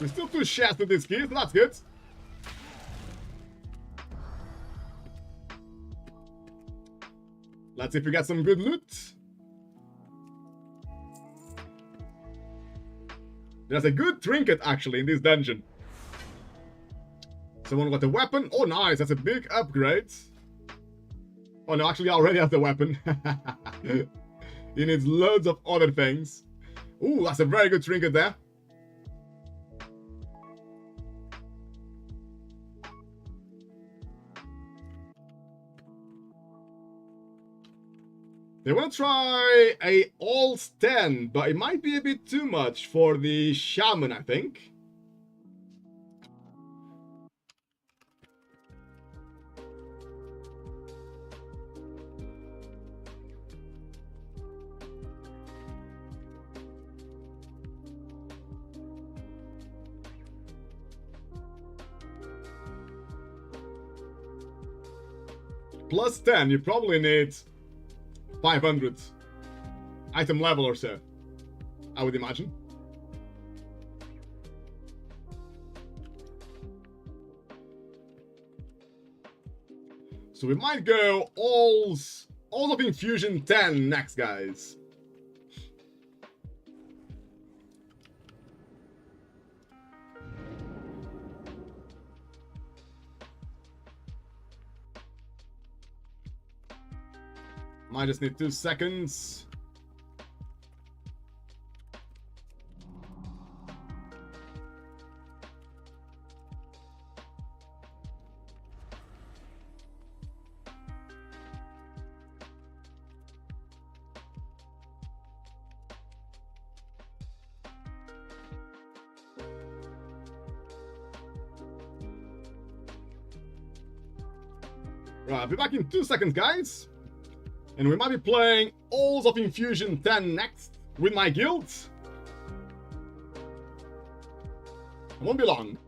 We're still 2 shots with this key, so that's good. Let's see if we got some good loot. There's a good trinket, actually, in this dungeon. Someone got a weapon. Oh, nice. That's a big upgrade. Oh, no, actually, I already have the weapon. He needs loads of other things. Ooh, that's a very good trinket there. They want to try a all-stand, but it might be a bit too much for the shaman, I think. plus 10, you probably need 500 item level or so, I would imagine. So we might go all of Infusion 10 next, guys. Might just need 2 seconds. Right, I'll be back in 2 seconds, guys. And we might be playing Halls of Infusion 10 next with my guild. It won't be long.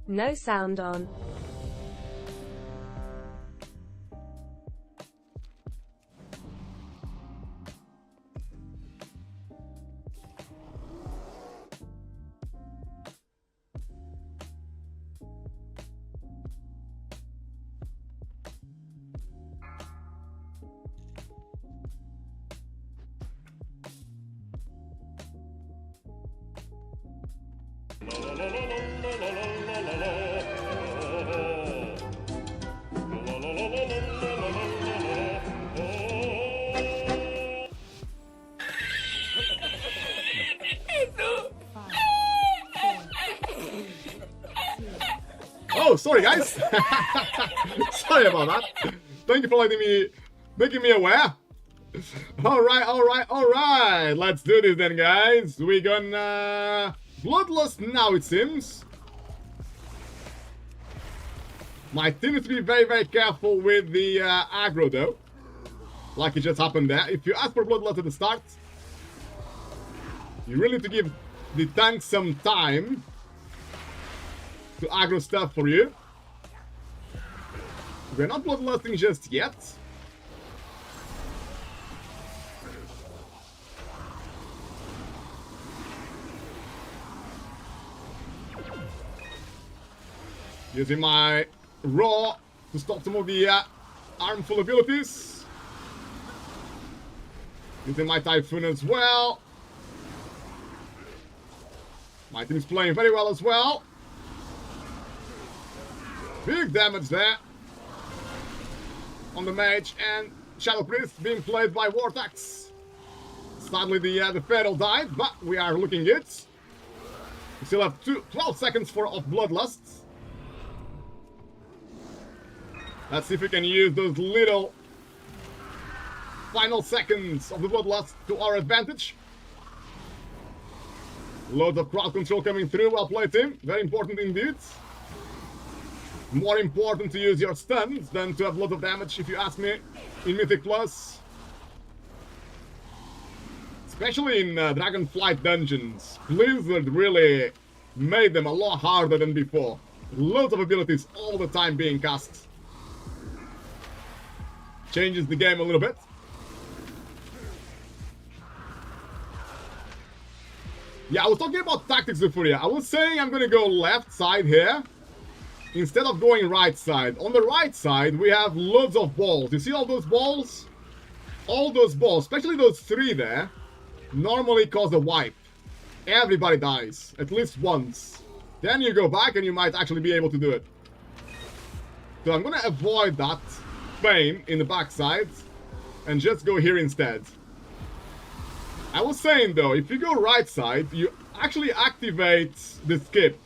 No sound on. Oh, sorry guys. Sorry about that. Thank you for making me aware. Alright. Let's do this then, guys. We're gonna Bloodlust now, it seems. My team needs to be very, very careful with the aggro, though. Like it just happened there. If you ask for Bloodlust at the start, you really need to give the tank some time to aggro stuff for you. We're not Bloodlusting just yet. Using my Raw to stop some of the armful abilities. Using my Typhoon as well. My team's playing very well as well. Big damage there on the mage, and Shadow Priest being played by Vortex. Sadly the Feral died, but we are looking good. We still have 12 seconds of Bloodlust. Let's see if we can use those little final seconds of the Bloodlust to our advantage. Loads of crowd control coming through. Well played, team. Very important indeed. More important to use your stuns than to have loads of damage, if you ask me, in Mythic Plus. Especially in Dragonflight dungeons. Blizzard really made them a lot harder than before. Loads of abilities all the time being cast. Changes the game a little bit. Yeah, I was talking about tactics before. I was saying I'm gonna go left side here instead of going right side. On the right side, we have loads of balls. You see all those balls? All those balls, especially those 3 there, normally cause a wipe. Everybody dies, at least once. Then you go back and you might actually be able to do it. So I'm gonna avoid that pain in the backside and just go here instead. I was saying though, if you go right side, you actually activate the skip.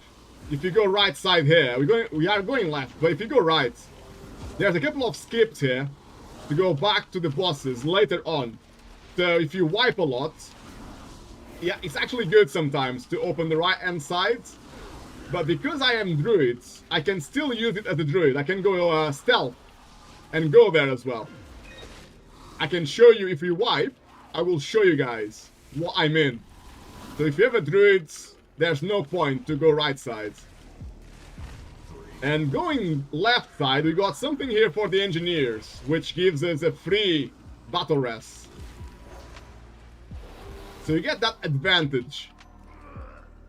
If you go right side here, we are going left, but if you go right, there's a couple of skips here to go back to the bosses later on. So if you wipe a lot, yeah, it's actually good sometimes to open the right hand side. But because I am druid, I can still use it as a druid. I can go stealth and go there as well. I can show you if you wipe. I will show you guys what I mean. So if you have a druid, there's no point to go right side. And going left side, we got something here for the engineers, which gives us a free battle rest. So you get that advantage.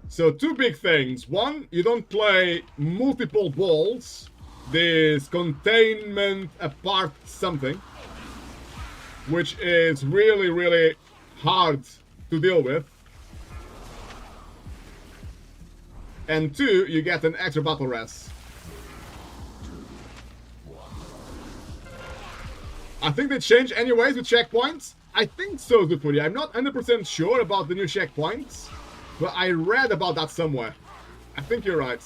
So 2 big things. One, you don't play multiple balls. This containment apart something, which is really, really hard to deal with. And 2, you get an extra battle rest. I think they changed anyways with checkpoints. I think so, Zufuri. I'm not 100% sure about the new checkpoints, but I read about that somewhere. I think you're right.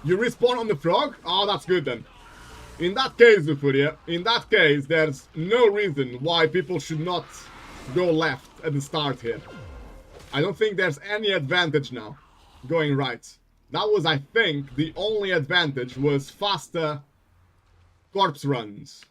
You respawn on the frog? Oh, that's good then. In that case, Zufuria, in that case, there's no reason why people should not go left at the start here. I don't think there's any advantage now going right. That was, I think, the only advantage was faster corpse runs.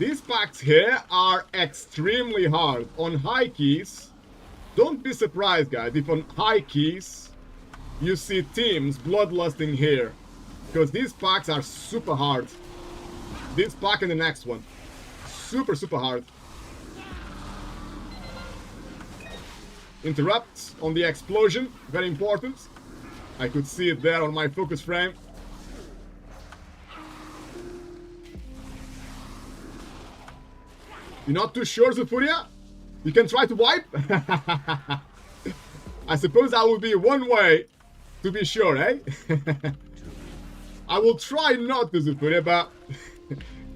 These packs here are extremely hard. On high keys, don't be surprised, guys, if on high keys you see teams bloodlusting here. Because these packs are super hard. This pack and the next one. Super, super hard. Interrupt on the explosion. Very important. I could see it there on my focus frame. You're not too sure, Zufuria? You can try to wipe? I suppose that would be one way to be sure, eh? I will try not to, Zufuria, but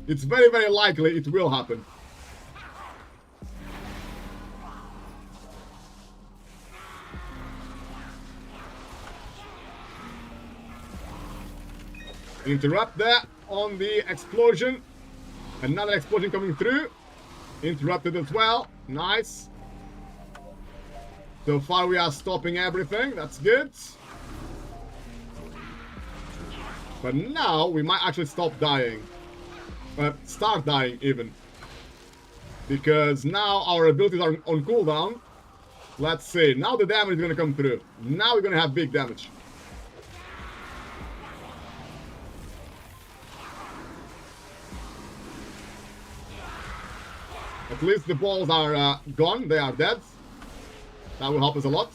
it's very, very likely it will happen. Interrupt there on the explosion. Another explosion coming through. Interrupted as well. Nice. So far we are stopping everything. That's good. But now we might actually stop dying. Start dying even. Because now our abilities are on cooldown. Let's see. Now the damage is going to come through. Now we're going to have big damage. At least the balls are gone. They are dead. That will help us a lot.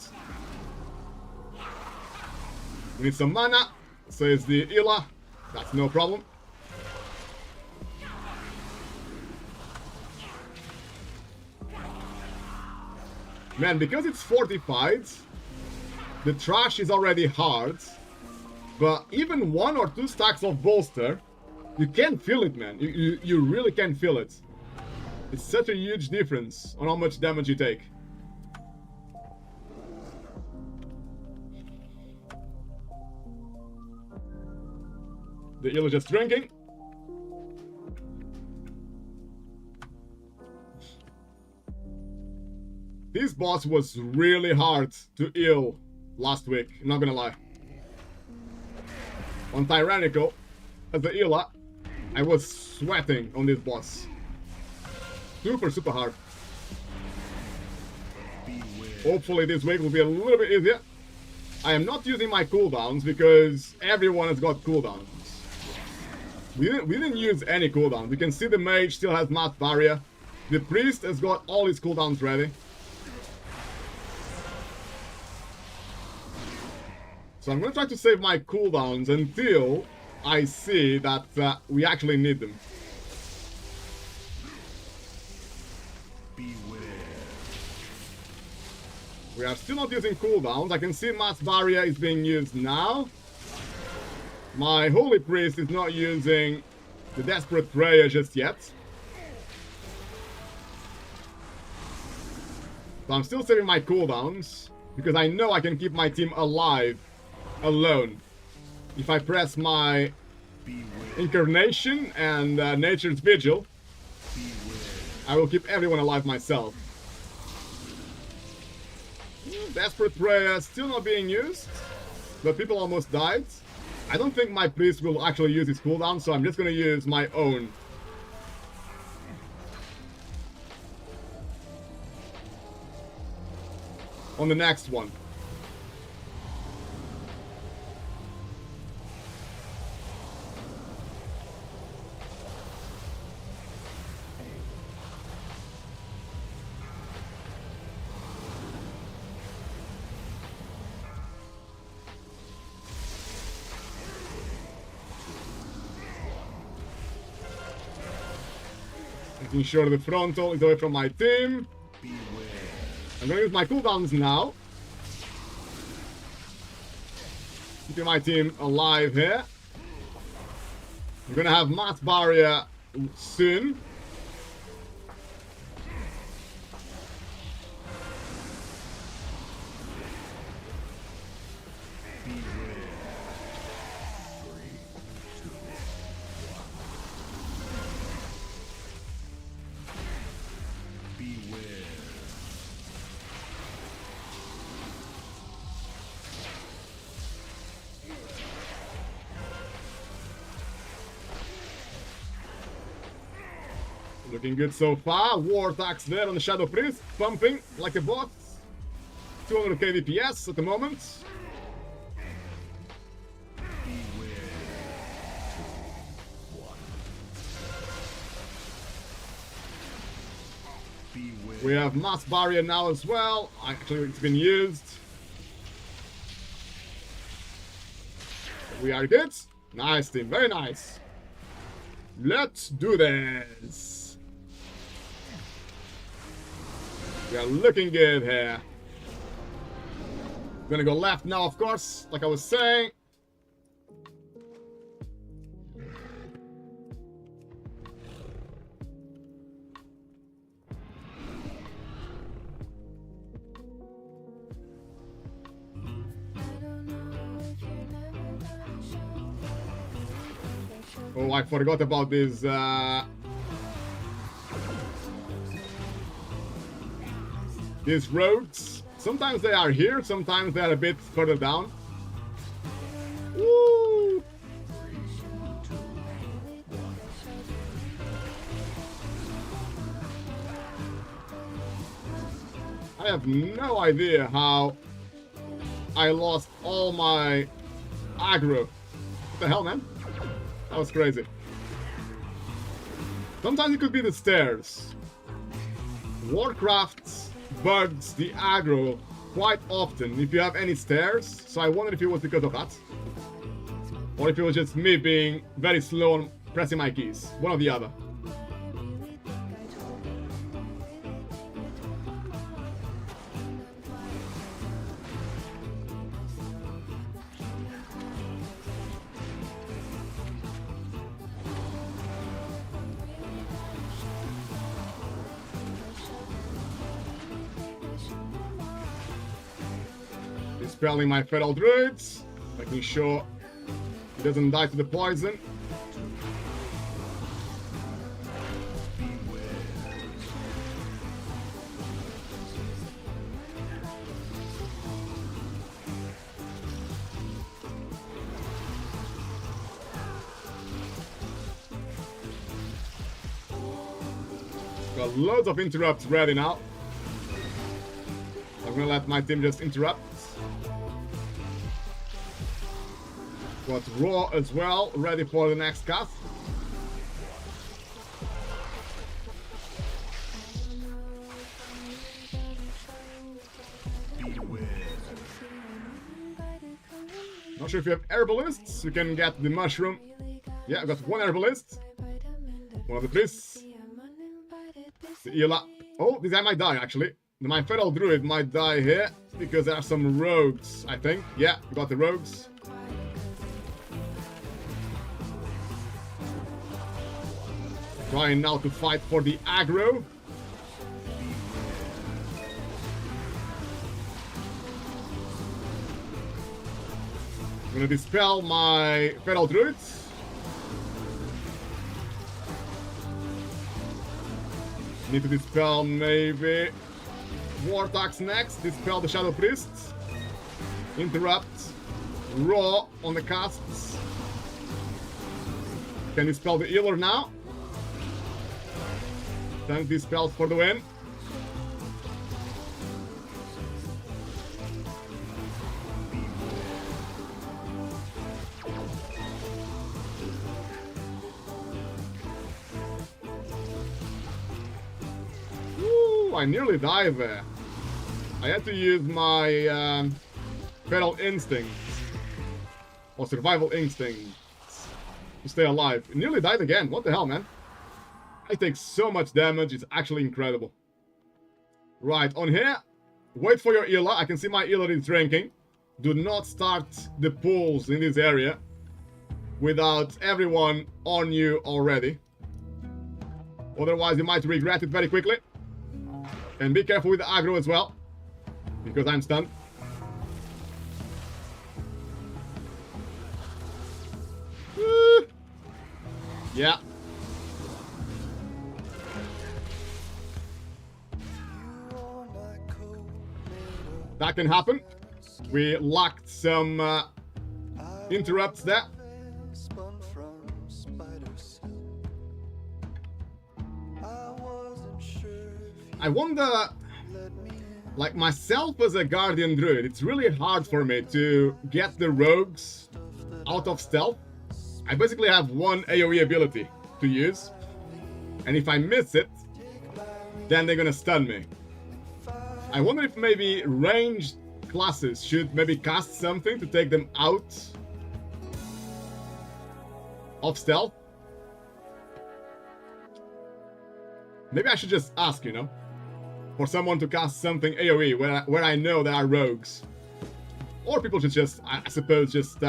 We need some mana. Says the Ila. That's no problem. Man, because it's fortified, the trash is already hard. But even 1 or 2 stacks of bolster, you can feel it, man. You really can feel it. It's such a huge difference on how much damage you take. The eel is just drinking. This boss was really hard to heal last week, I'm not gonna lie. On Tyrannical, as the healer, I was sweating on this boss. Super, super hard. Hopefully this week will be a little bit easier. I am not using my cooldowns because everyone has got cooldowns. We didn't use any cooldowns. You can see the mage still has mass barrier. The priest has got all his cooldowns ready. So I'm going to try to save my cooldowns until I see that we actually need them. We are still not using cooldowns. I can see mass barrier is being used now. My holy priest is not using the desperate prayer just yet. So I'm still saving my cooldowns because I know I can keep my team alive alone. If I press my incarnation and nature's vigil, I will keep everyone alive myself. Desperate prayer still not being used, but people almost died. I don't think my priest will actually use his cooldown, so I'm just gonna use my own. On the next one. Making sure the frontal is away from my team. I'm gonna use my cooldowns now. Keeping my team alive here. I'm gonna have mass barrier soon. Looking good so far. War attacks there on the Shadow Priest, pumping like a boss. 200k DPS at the moment. We have Mass Barrier now as well. Actually, it's been used. We are good. Nice team, very nice. Let's do this. We are looking good here. Gonna go left now, of course, like I was saying. Oh, I forgot about these, these roads. Sometimes they are here, sometimes they are a bit further down. Woo! I have no idea how I lost all my aggro. What the hell, man? That was crazy. Sometimes it could be the stairs. Warcraft bugs the aggro quite often if you have any stairs, so I wondered if it was because of that. Or if it was just me being very slow on pressing my keys. One or the other. Dispelling my feral druids, making sure he doesn't die to the poison. Got loads of interrupts ready now. I'm gonna let my team just interrupt. Got Raw as well, ready for the next cast. Not sure if you have herbalists, you can get the mushroom. Yeah, I got one herbalist. One of the priests. The Ela. Oh, this guy might die actually. My feral druid might die here because there are some rogues, I think. Yeah, we got the rogues. Trying now to fight for the aggro. I'm gonna dispel my feral druids. Need to dispel maybe war attacks next. Dispel the Shadow Priests. Interrupt. Raw on the casts. Can dispel the healer now. Tank these spells for the win. Ooh, I nearly died there. I had to use my feral instincts or survival instincts to stay alive. Nearly died again. What the hell, man? I take so much damage, it's actually incredible. Right, on here, wait for your healer. I can see my healer is drinking. Do not start the pools in this area without everyone on you already. Otherwise, you might regret it very quickly. And be careful with the aggro as well, because I'm stunned. Woo! Yeah. That can happen. We lacked some interrupts there. I wonder, like myself as a guardian druid, it's really hard for me to get the rogues out of stealth. I basically have one AoE ability to use, and if I miss it, then they're gonna stun me. I wonder if maybe ranged classes should maybe cast something to take them out of stealth. Maybe I should just ask, you know, for someone to cast something AoE where I know there are rogues. Or people should just, I suppose, just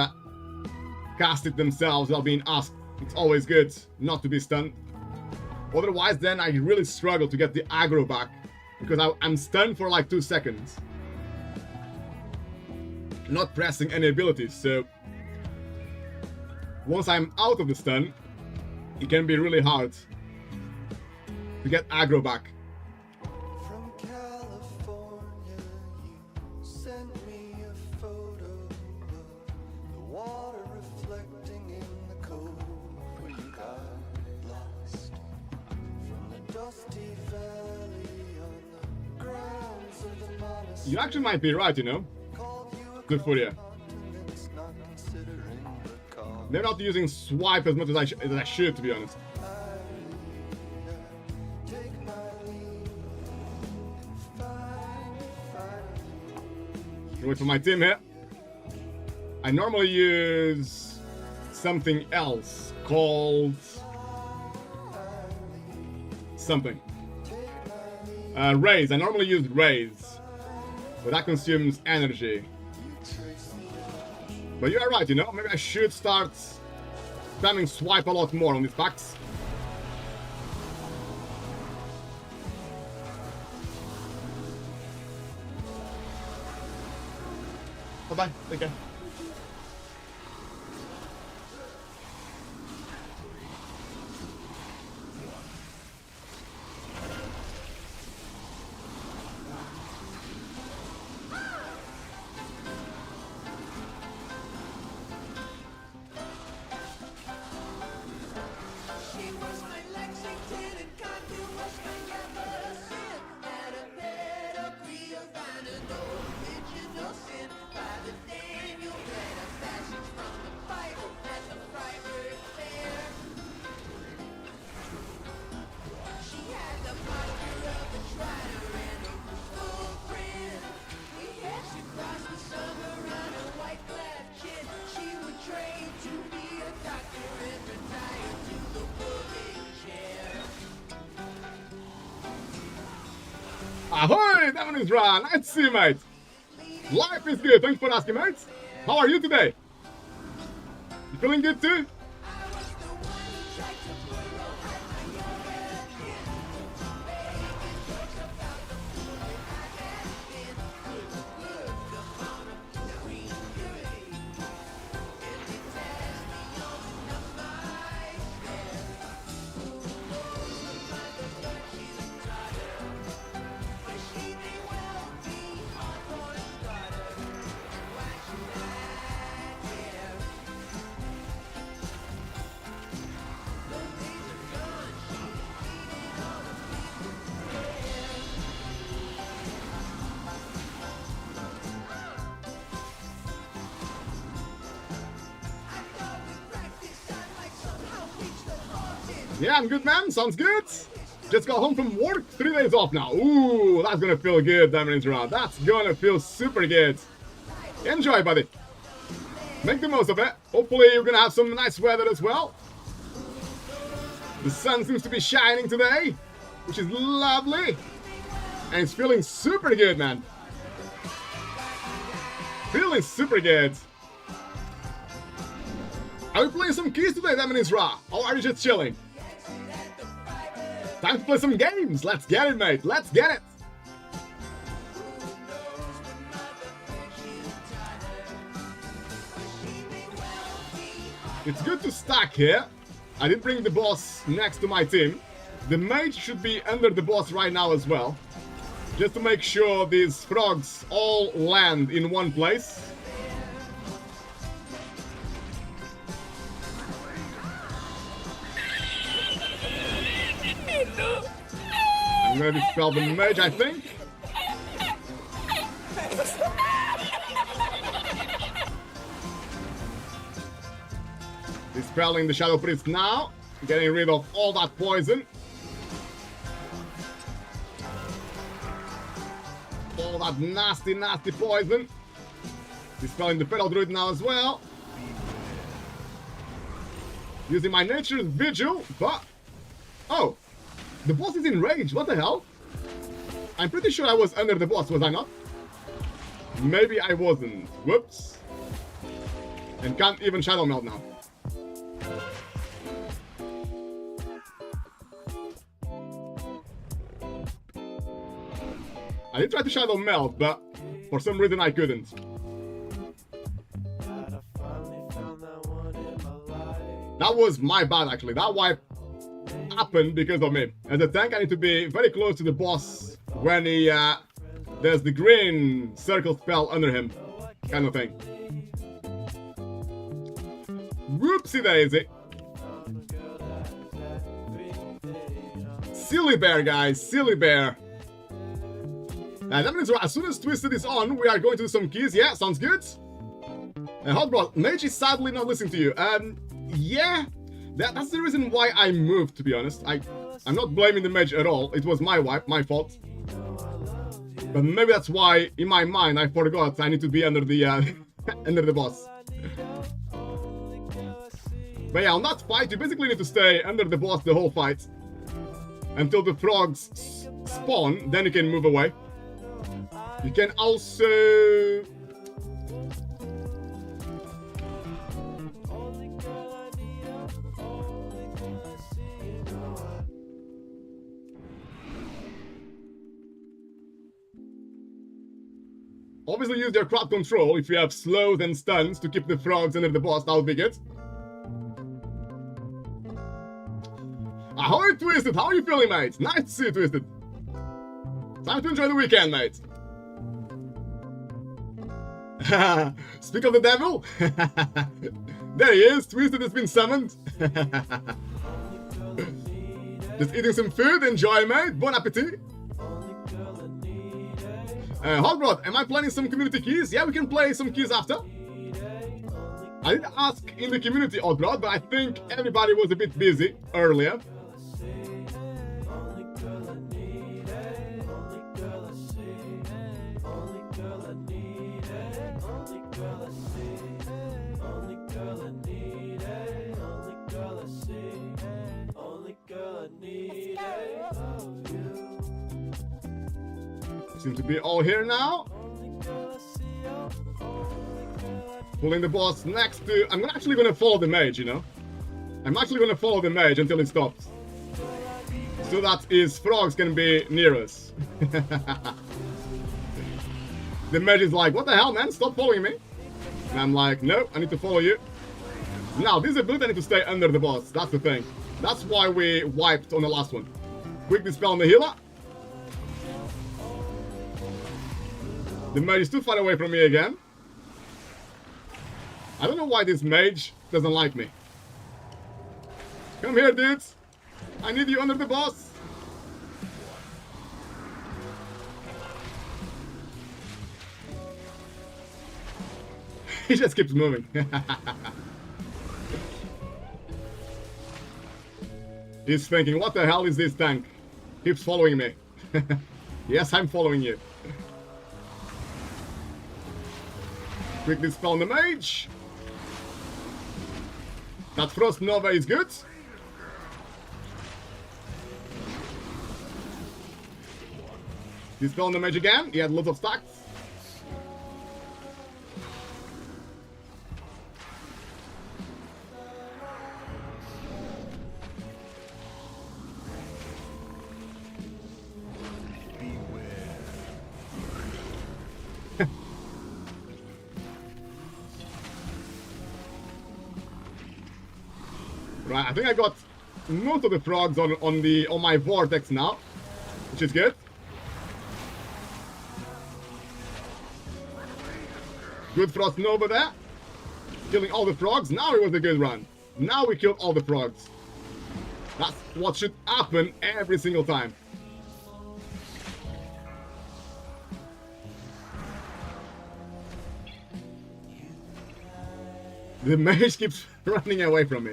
cast it themselves without being asked. It's always good not to be stunned. Otherwise, then I really struggle to get the aggro back, because I'm stunned for like 2 seconds. Not pressing any abilities, so once I'm out of the stun, it can be really hard to get aggro back. From California, you sent me a photo of the water reflecting in the cove where you got lost. From the dusty valley on the grounds of the monastery. You actually might be right, you know. Good for you. They're not using swipe as much as I should, to be honest. Wait for my team here. I normally use something else called something. Raise. I normally use raise, but that consumes energy. But you're right, you know, maybe I should start spamming swipe a lot more on these packs. Bye-bye, take care. Ahoy! That one is Ra. Nice to see you, mate. Life is good. Thanks for asking, mate. How are you today? You feeling good too? Yeah, I'm good, man. Sounds good. Just got home from work. 3 days off now. Ooh, that's gonna feel good, Diamond Round. That's gonna feel super good. Enjoy, buddy. Make the most of it. Hopefully, you're gonna have some nice weather as well. The sun seems to be shining today, which is lovely. And it's feeling super good, man. Feeling super good. Are we playing some keys today, Diamond Ra? Or are you just chilling? Time to play some games. Let's get it, mate. Let's get it. It's good to stack here. I did bring the boss next to my team. The mage should be under the boss right now as well. Just to make sure these frogs all land in one place. I'm I'm gonna dispel the mage, I think. Dispelling the Shadow Priest now. Getting rid of all that poison. All that nasty, nasty poison. Dispelling the Feral Druid now as well. Using my Nature's Vigil, but... Oh! The boss is in rage, what the hell? I'm pretty sure I was under the boss, was I not? Maybe I wasn't. Whoops. And can't even Shadow Melt now. I did try to Shadow Melt, but for some reason I couldn't. That was my bad, actually. That wipe happened because of me. As a tank, I need to be very close to the boss when he there's the green circle spell under him, kind of thing. Whoopsie daisy. Silly bear, guys, silly bear. That means as soon as Twisted is on, we are going to do some keys. Yeah, sounds good. Hot Rod, Mage is sadly not listening to you. Yeah, that's the reason why I moved, to be honest. I'm not blaming the Mage at all. It was my wipe, my fault. But maybe that's why, in my mind, I forgot I need to be under the under the boss. But yeah, on that fight, you basically need to stay under the boss the whole fight until the frogs spawn. Then you can move away. You can also... obviously use your crowd control if you have slows and stuns to keep the frogs under the boss. That would be good. Ahoy, Twisted! How are you feeling, mate? Nice to see you, Twisted. Time to enjoy the weekend, mate. Speak of the devil. There he is. Twisted has been summoned. Just eating some food. Enjoy, mate. Bon appetit. Hot Rod, am I planning some community keys? Yeah, we can play some keys after. I did ask in the community, Hot Rod, but I think everybody was a bit busy earlier. Seem to be all here now. Pulling the boss next to... I'm actually gonna follow the mage, you know. I'm actually gonna follow the mage until it stops. So that his frogs can be near us. The mage is like, what the hell, man? Stop following me. And I'm like, no, I need to follow you. Now, this ability I need to stay under the boss. That's the thing. That's why we wiped on the last one. Quick dispel on the healer. The mage is too far away from me again. I don't know why this mage doesn't like me. Come here, dudes. I need you under the boss. He just keeps moving. He's thinking, what the hell is this tank? Keeps following me. Yes, I'm following you. Quick dispel on the mage. That Frost Nova is good. Dispel on the mage again. He had lots of stacks. Right, I think I got most of the frogs on my vortex now, which is good. Good Frost Nova there. Killing all the frogs. Now it was a good run. Now we killed all the frogs. That's what should happen every single time. The mage keeps running away from me.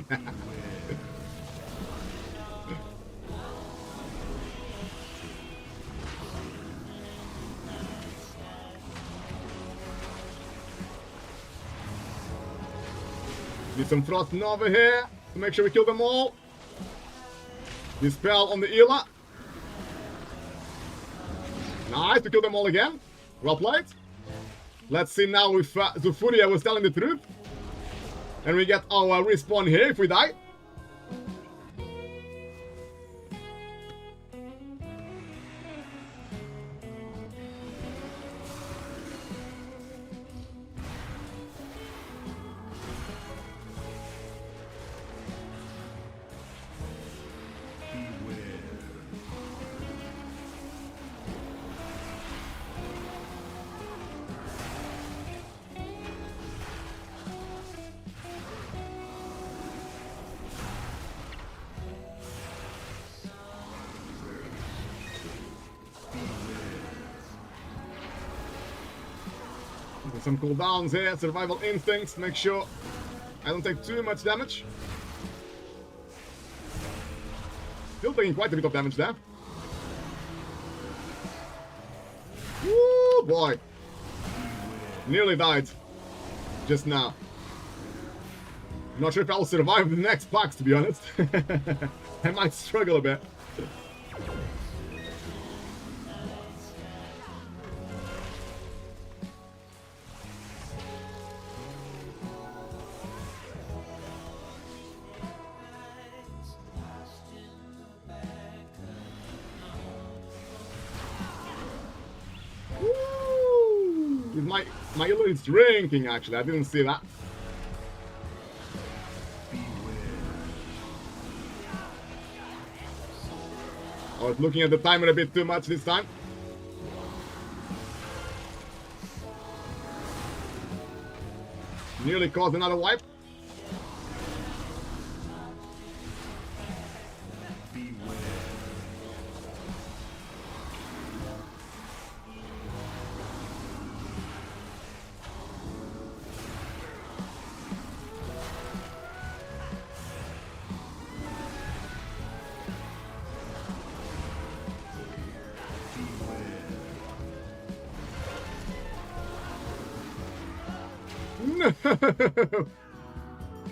Need some Frost Nova here to make sure we kill them all. Dispel on the Ela. Nice, to kill them all again. Well played. Let's see now if Zufuria was telling the truth. And we get our respawn here if we die. Some cooldowns here, survival instincts, make sure I don't take too much damage. Still taking quite a bit of damage there. Woo, boy. Nearly died just now. Not sure if I'll survive the next packs, to be honest. I might struggle a bit. My Elo is drinking, actually. I didn't see that. I was looking at the timer a bit too much this time. Nearly caused another wipe.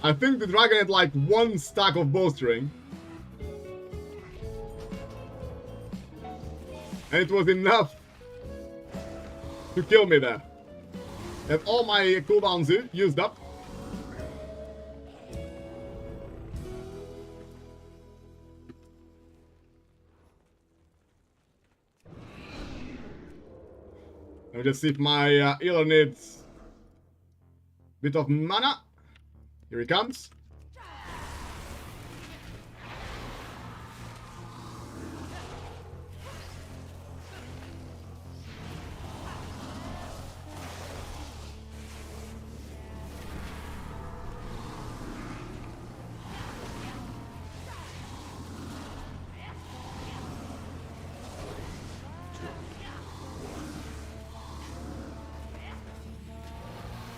I think the dragon had like one stack of bowstring. And it was enough to kill me there. And all my cooldowns used up. Let me just see if my healer needs a bit of mana. Here he comes.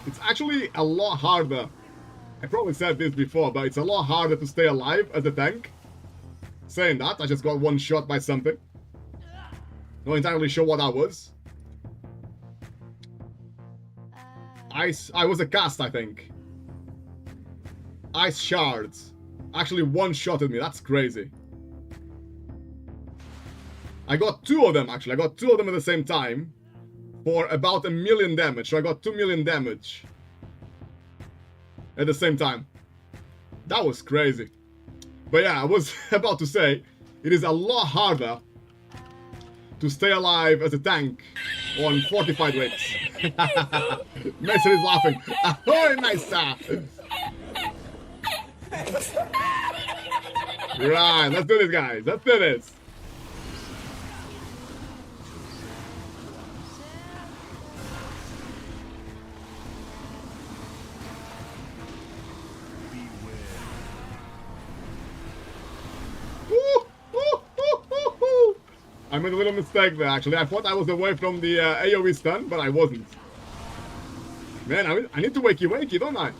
It's actually a lot harder. I probably said this before, but it's a lot harder to stay alive as a tank. Saying that, I just got one shot by something. Not entirely sure what that was. I was a cast, I think. Ice shards. Actually one-shotted me, that's crazy. I got two of them, actually. I got two of them at the same time. For about 1 million damage. So I got 2 million damage. At the same time. That was crazy. But yeah, I was about to say, it is a lot harder to stay alive as a tank on fortified lakes. Mason is laughing. Ahoy, Mesa! Right, let's do this, guys. Let's do this. I made a little mistake there, actually. I thought I was away from the AoE stun, but I wasn't. Man, I need to wakey, don't I?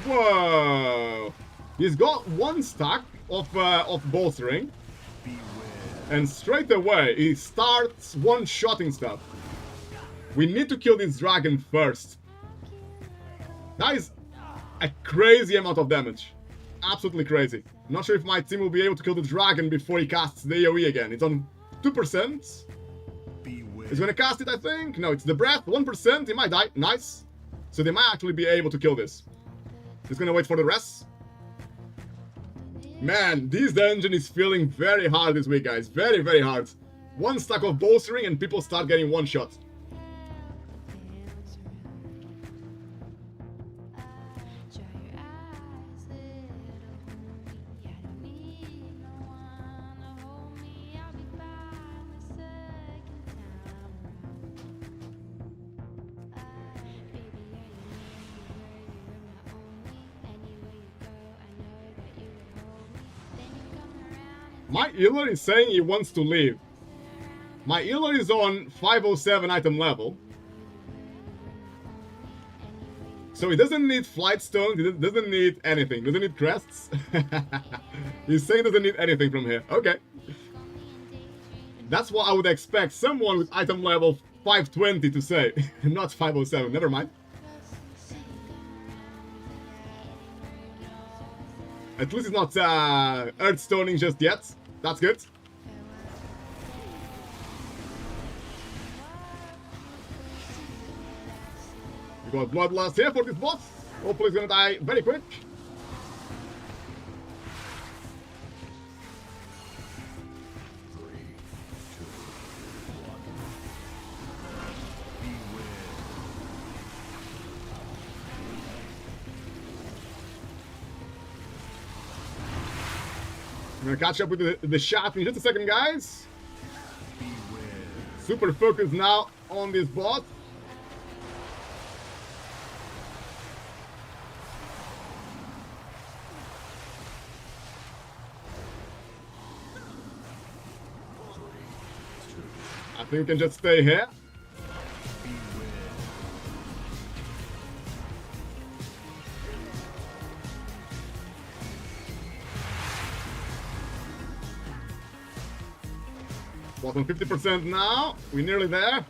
Whoa! He's got one stack of bolstering, and straight away he starts one-shotting stuff. We need to kill this dragon first. That is a crazy amount of damage. Absolutely crazy. I'm not sure if my team will be able to kill the dragon before he casts the AoE again. It's on 2%. He's gonna cast it, I think. No, it's the breath. 1%. He might die. Nice. So they might actually be able to kill this. He's gonna wait for the rest. Man, this dungeon is feeling very hard this week, guys. Very, very hard. One stack of bolstering and people start getting one shot. My healer is saying he wants to leave. My healer is on 507 item level. So he doesn't need flight stone, he doesn't need anything, doesn't need crests. He's saying he doesn't need anything from here. Okay. That's what I would expect someone with item level 520 to say. Not 507, never mind. At least it's not earthstoning just yet. That's good. We got bloodlust here for this boss. Hopefully he's gonna die very quick. I'm gonna catch up with the shot in just a second, guys. Super focused now on this boss. I think we can just stay here. Bottom 50% now. We're nearly there.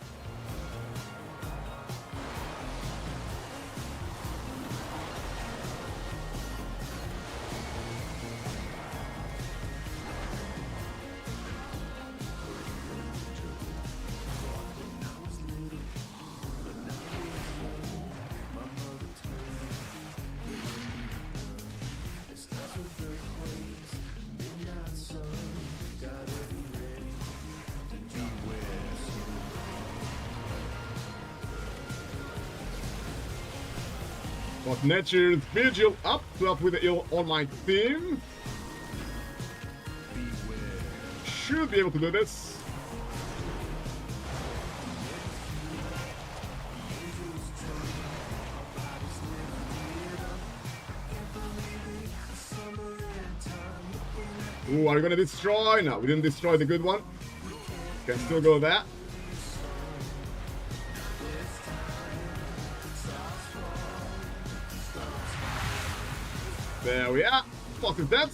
Got Nature's Vigil up to help with the heal on my team. Should be able to do this. Ooh, are we gonna destroy? No, we didn't destroy the good one. Can still go there. There we are. Fuck is that?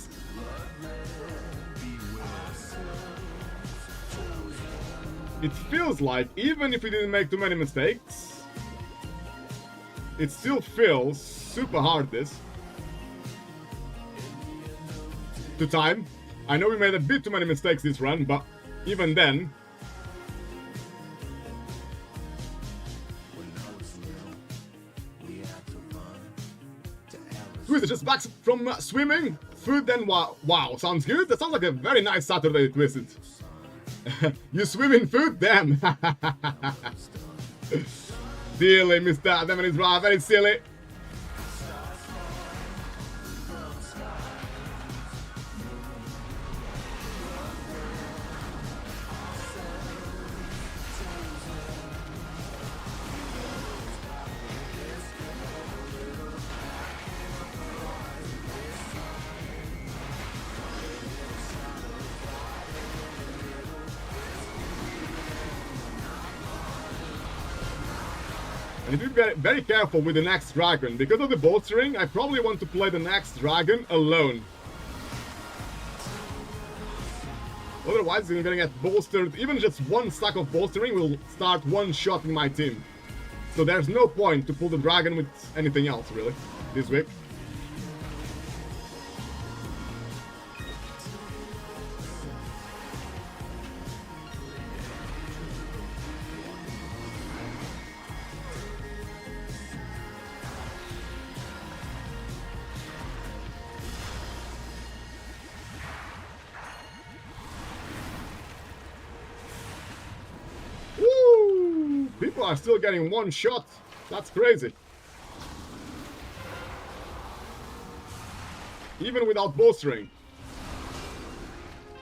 It feels like, even if we didn't make too many mistakes, it still feels super hard this. To time. I know we made a bit too many mistakes this run, but even then, Squeeze just back from swimming. Food then wow. Wow, sounds good. That sounds like a very nice Saturday Twisted. You swim in food? Damn. Silly, Mr. Demon is right. Very silly. I need to be very, very careful with the next dragon. Because of the bolstering, I probably want to play the next dragon alone. Otherwise, you're gonna get bolstered. Even just one stack of bolstering will start one-shotting my team. So there's no point to pull the dragon with anything else, really, this week. People are still getting one shot. That's crazy. Even without bolstering.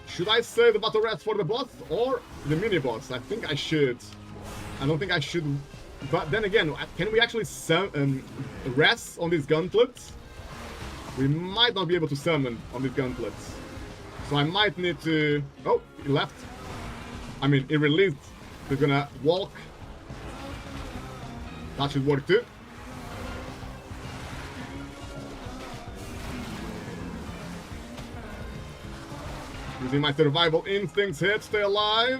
Should I save the battle rats for the boss or the mini boss? I think I should. I don't think I should. But then again, can we actually rest on these gauntlets? We might not be able to summon on these gauntlets. So I might need to... Oh, he left. I mean, he released. He's gonna walk. That should work too. Using my survival instincts here to stay alive.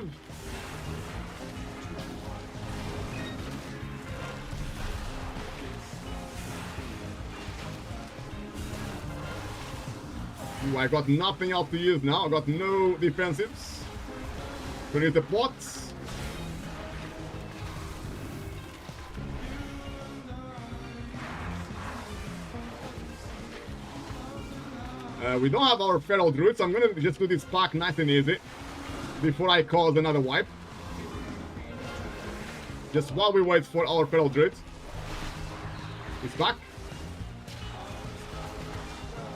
Ooh, I got nothing else to use now. I got no defensives. Gonna use the pots. We don't have our feral druid, so I'm gonna just do this pack nice and easy before I cause another wipe. Just while we wait for our feral druid. He's back.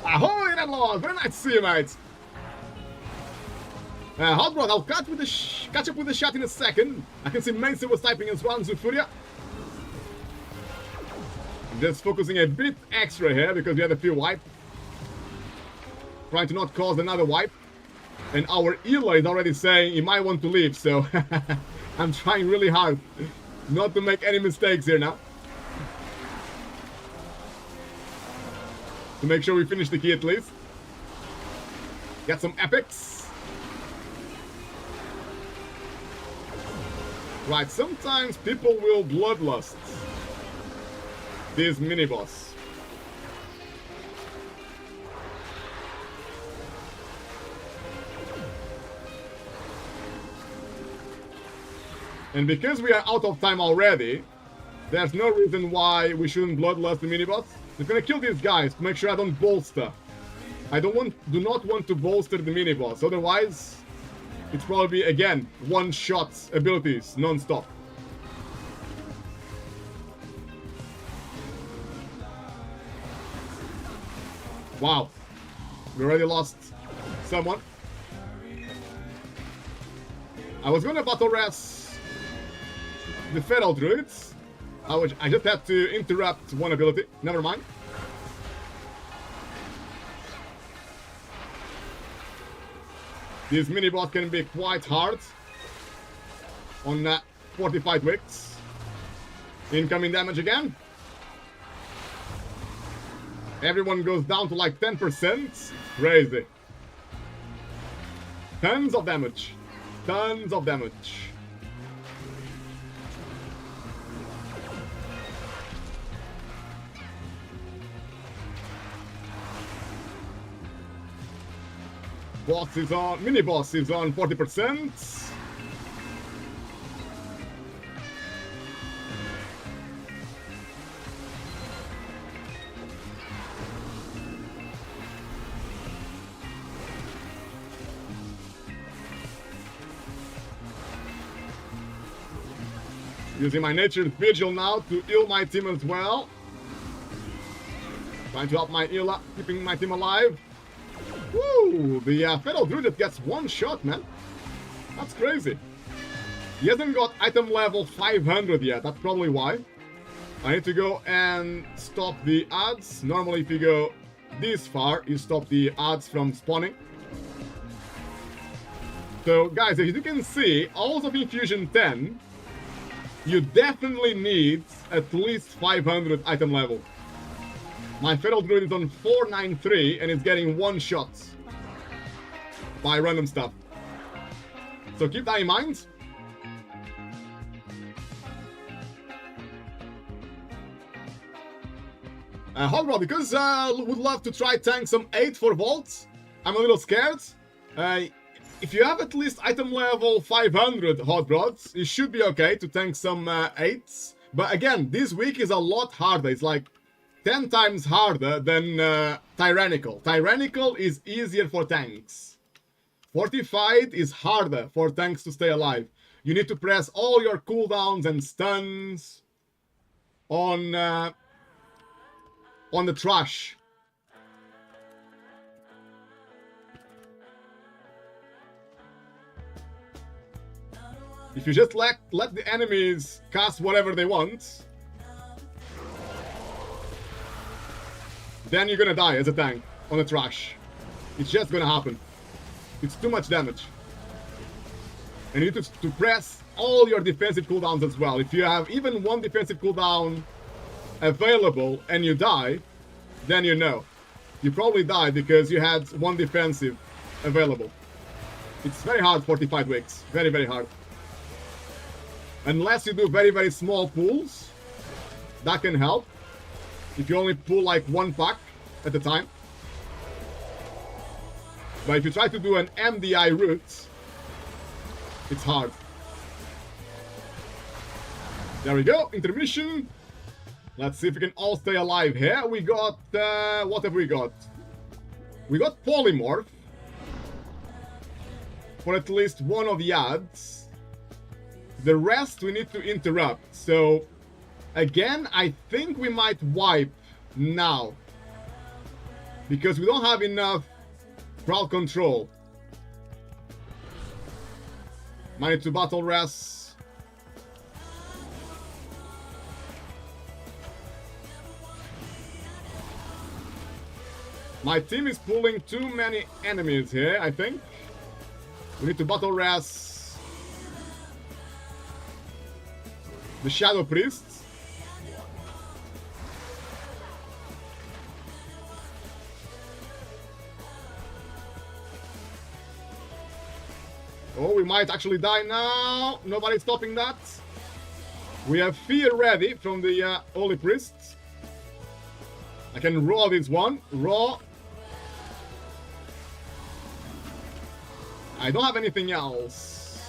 Ahoy, Redlaw! Very nice to see you, mate. Hot Rod, I'll catch up with the chat in a second. I can see Mason was typing as well, Zufuria. I'm just focusing a bit extra here because we had a few wipe. Trying to not cause another wipe. And our healer is already saying he might want to leave, so I'm trying really hard not to make any mistakes here now. To make sure we finish the key at least. Get some epics. Right, sometimes people will bloodlust this mini-boss. And because we are out of time already, there's no reason why we shouldn't bloodlust the mini-boss. I'm gonna kill these guys to make sure I don't bolster. I do not want to bolster the mini-boss, otherwise it's probably, again, one-shot abilities, non-stop. Wow. We already lost someone. I was gonna battle rest the feral druids. I just had to interrupt one ability. Never mind. This mini-boss can be quite hard on 45 wicks. Incoming damage again. Everyone goes down to like 10%. Crazy. Tons of damage. Tons of damage. Boss is on, mini boss is on 40%. Using my nature's vigil now to heal my team as well. Trying to help my healer, keeping my team alive. Woo! The feral druid gets one shot, man. That's crazy. He hasn't got item level 500 yet. That's probably why. I need to go and stop the ads. Normally, if you go this far, you stop the ads from spawning. So, guys, as you can see, Halls of Infusion 10 you definitely need at least 500 item level. My Feral Druid is on 493 and it's getting one shot by random stuff. So keep that in mind. Hot Rod, because would love to try tank some 8 for Vault. I'm a little scared. If you have at least item level 500 Hot Rods, it should be okay to tank some 8s. But again, this week is a lot harder. It's like 10 times harder than Tyrannical. Tyrannical is easier for tanks. Fortified is harder for tanks to stay alive. You need to press all your cooldowns and stuns on the trash. If you just let the enemies cast whatever they want, then you're gonna die as a tank on the trash. It's just gonna happen. It's too much damage. And you need to press all your defensive cooldowns as well. If you have even one defensive cooldown available and you die, then you know. You probably died because you had one defensive available. It's very hard fortified wicks. Very, very hard. Unless you do very, very small pulls, that can help. If you only pull like one pack at a time. But if you try to do an MDI route, it's hard. There we go, intermission. Let's see if we can all stay alive here. We got, what have we got? We got Polymorph for at least one of the ads. The rest we need to interrupt. So, again, I think we might wipe now. Because we don't have enough crowd control. Might need to battle res. My team is pulling too many enemies here, I think. We need to battle res the Shadow Priests. Oh, we might actually die now. Nobody's stopping that. We have Fear ready from the Holy Priests. I can raw this one. Raw. I don't have anything else.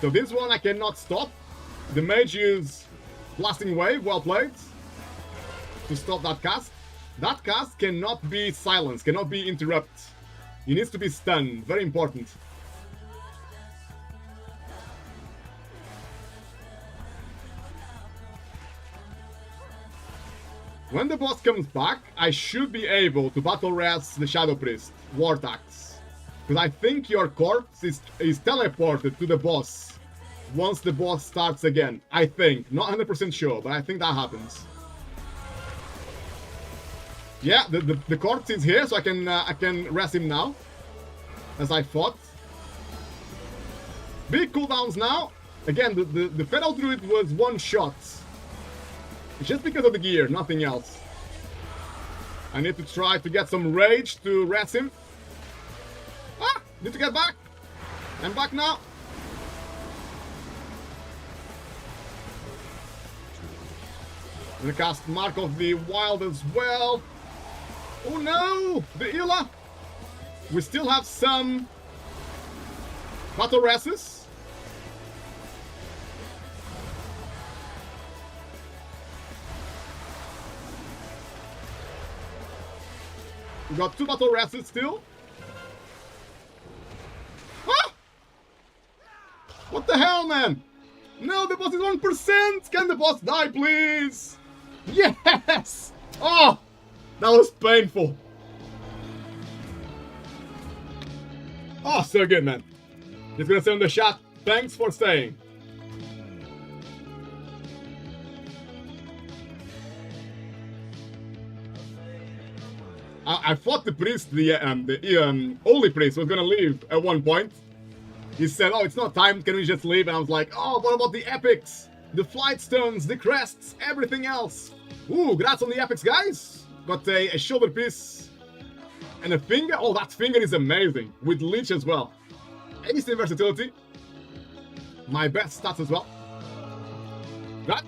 So this one I cannot stop. The mage used Blasting Wave, well played, to stop that cast. That cast cannot be silenced, cannot be interrupted. He needs to be stunned, very important. When the boss comes back, I should be able to battle res the Shadow Priest, War Tax. Because I think your corpse is teleported to the boss once the boss starts again. I think. Not 100% sure, but I think that happens. Yeah, the corpse is here, so I can rest him now. As I thought. Big cooldowns now. Again, the Feral Druid was one shot. It's just because of the gear, nothing else. I need to try to get some rage to rest him. Ah! Need to get back. I'm back now. I'm gonna cast Mark of the Wild as well. Oh no! The Ila! We still have some battle reses. We got 2 battle reses still. Ah! What the hell, man? No, the boss is 1%! Can the boss die, please? Yes! Oh! That was painful. Oh, so good, man. He's gonna say in the chat, thanks for staying. I thought the priest, the holy priest, was gonna leave at one point. He said, oh, it's not time, can we just leave? And I was like, oh, what about the epics? the flight stones, the crests, everything else. Ooh, congrats on the epics, guys. Got a shoulder piece and a finger. Oh, that finger is amazing. With leech as well. Ace in versatility. My best stats as well. That.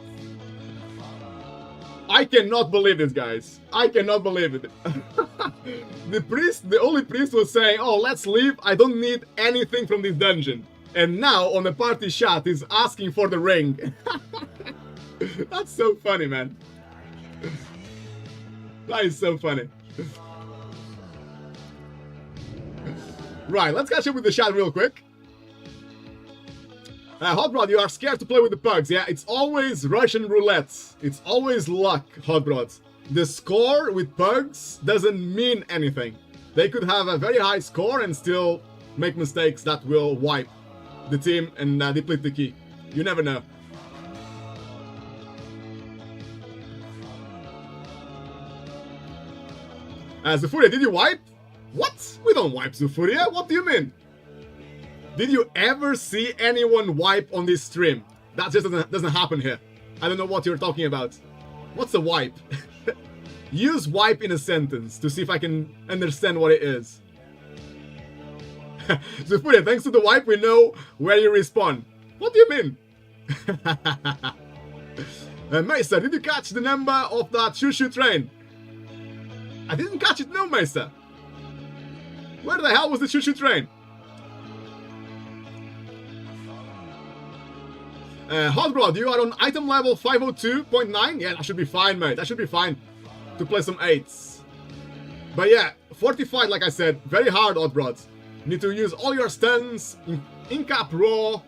I cannot believe this, guys. I cannot believe it. The only priest was saying, oh, let's leave. I don't need anything from this dungeon. And now, on the party chat, he's asking for the ring. That's so funny, man. That is so funny. Right, let's catch up with the chat real quick. Hot Rod, you are scared to play with the pugs. Yeah, it's always Russian roulette. It's always luck, Hot Rod. The score with pugs doesn't mean anything. They could have a very high score and still make mistakes that will wipe the team and deplete the key. You never know. Zufuria, did you wipe? What? We don't wipe, Zufuria. What do you mean? Did you ever see anyone wipe on this stream? That just doesn't happen here. I don't know what you're talking about. What's a wipe? Use wipe in a sentence to see if I can understand what it is. Zufuria, thanks to the wipe, we know where you respawn. What do you mean? Meister, did you catch the number of that choo-choo train? I didn't catch it, no, Meister. Where the hell was the choo-choo train? Hot Rod, you are on item level 502.9? Yeah, that should be fine, mate. That should be fine to play some 8s. But yeah, fortified, like I said, very hard, Hot Rod. You need to use all your stuns, in-cap raw,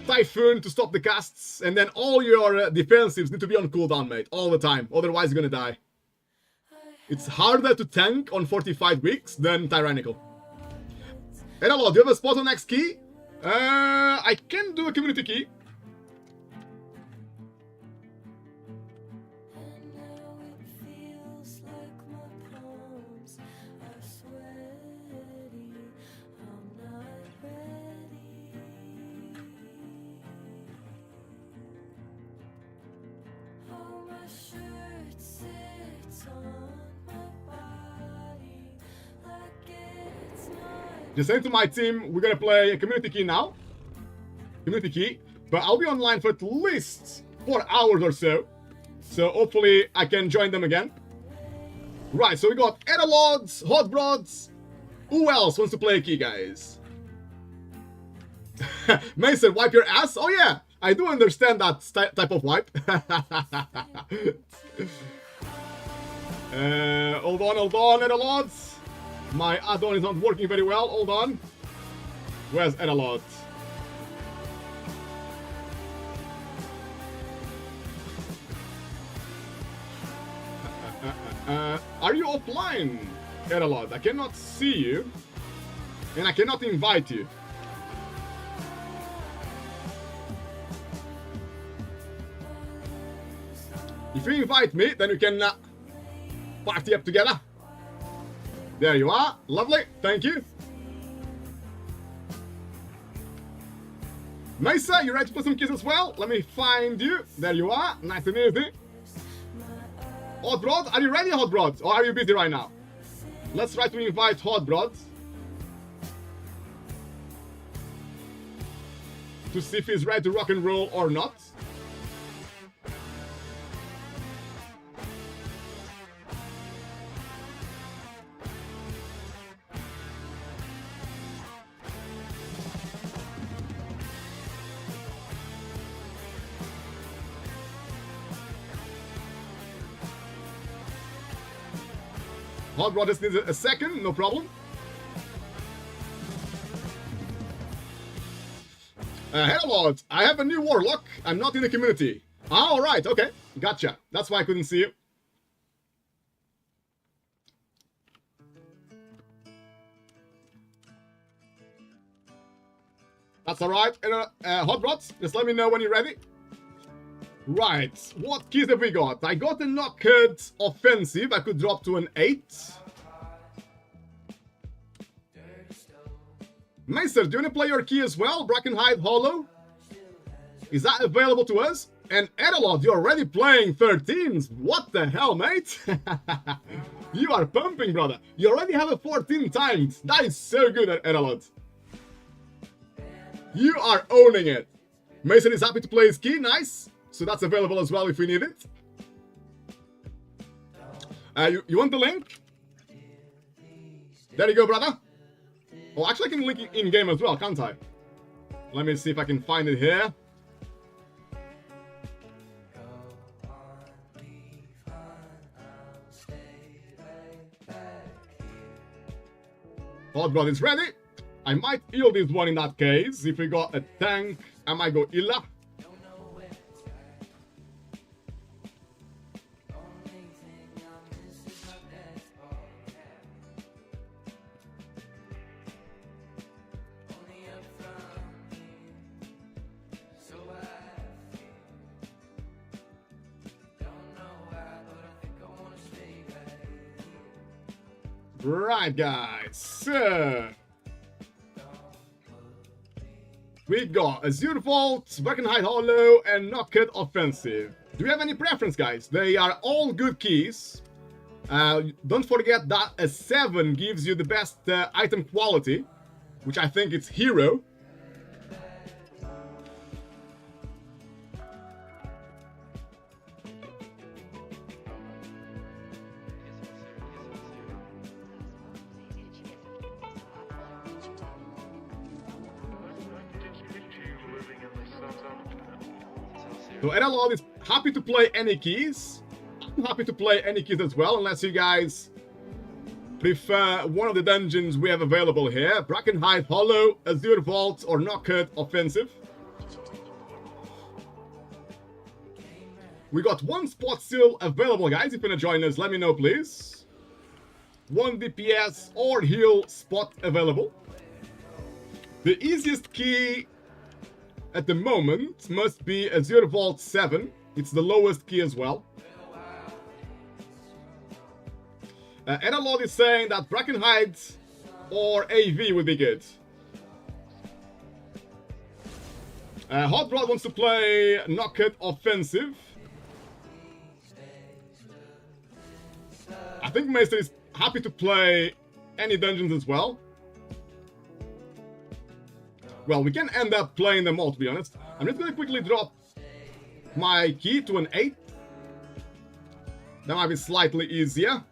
Typhoon to stop the casts, and then all your defensives need to be on cooldown, mate, all the time. Otherwise, you're gonna die. It's harder to tank on fortified weeks than tyrannical. Hello, do you have a spot on next key? I can do a community key. Just saying to my team, we're gonna play a community key now. Community key. But I'll be online for at least 4 hours or so. So hopefully I can join them again. Right, so we got Etalods, Hot Brods. Who else wants to play a key, guys? Mason, wipe your ass? Oh yeah, I do understand that type of wipe. Hold on, Etalods. My add-on is not working very well. Hold on. Where's Etalot? Are you offline, Etalot? I cannot see you. And I cannot invite you. If you invite me, then we can party up together. There you are. Lovely. Thank you. Mesa, you ready to play some keys as well? Let me find you. There you are. Nice and easy. Hot Rod, are you ready, Hot Rod? Or are you busy right now? Let's try to invite Hot Rod. To see if he's ready to rock and roll or not. Hot Rod just needs a second, no problem. Hello, Lord. I have a new warlock. I'm not in the community. Ah, alright, okay. Gotcha. That's why I couldn't see you. That's alright. Hot Rod, just let me know when you're ready. Right, what keys have we got? I got a knockout offensive. I could drop to an 8. Meister, do you want to play your key as well? Brackenhide Hollow? Is that available to us? And Edelot, you're already playing 13s. What the hell, mate? You are pumping, brother. You already have a 14 times. That is so good at Edelot. You are owning it. Mason is happy to play his key. Nice. So that's available as well if we need it. You want the link? There you go, brother. Oh, actually I can link it in-game as well, can't I? Let me see if I can find it here. Hot Blood is ready. I might heal this one in that case. If we got a tank, I might go Illa. Right, guys, so we got Azure Vault, Brackenhide Hollow, and Knockhead Offensive. Do you have any preference, guys? They are all good keys. Don't forget that a 7 gives you the best item quality, which I think it's Hero. So Edelot is happy to play any keys. I'm happy to play any keys as well, unless you guys prefer one of the dungeons we have available here. Brackenhide Hollow, Azure Vault, or Knockhead Offensive. We got one spot still available, guys. If you want to join us, let me know, please. One DPS or heal spot available. The easiest key at the moment must be Azure Vault 7. It's the lowest key as well. Edelot is saying that Brackenhide or AV would be good. Hot Rod wants to play Knockhead Offensive. I think Maester is happy to play any dungeons as well. Well, we can end up playing them all, to be honest. I'm just going to quickly drop my key to an 8. That might be slightly easier.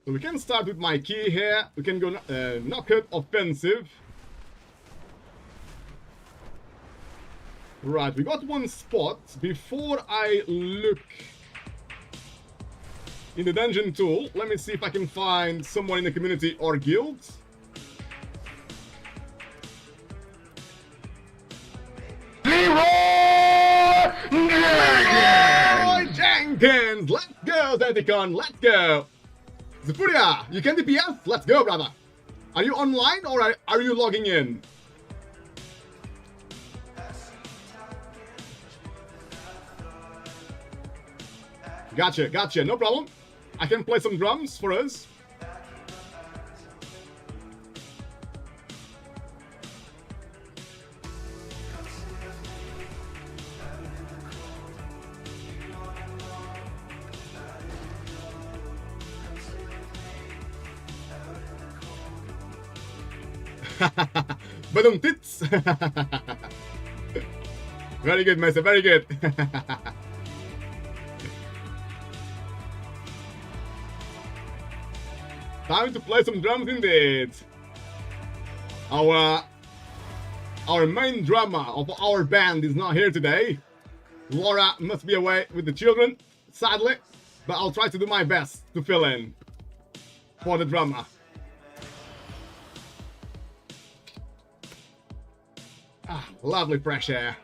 So we can start with my key here. We can go Knockhead Offensive. Right, we got one spot. Before I look in the dungeon tool, let me see if I can find someone in the community or guild. Leroy Jenkins! Let's go, Zanticon, let's go! Zafuria, you can DPS? Let's go, brother. Are you online or are you logging in? Gotcha, no problem. I can play some drums for us. Badum tits. Very good, Master, very good. Time to play some drums indeed. Our main drummer of our band is not here today. Laura must be away with the children, sadly, but I'll try to do my best to fill in for the drummer. Ah, lovely fresh air.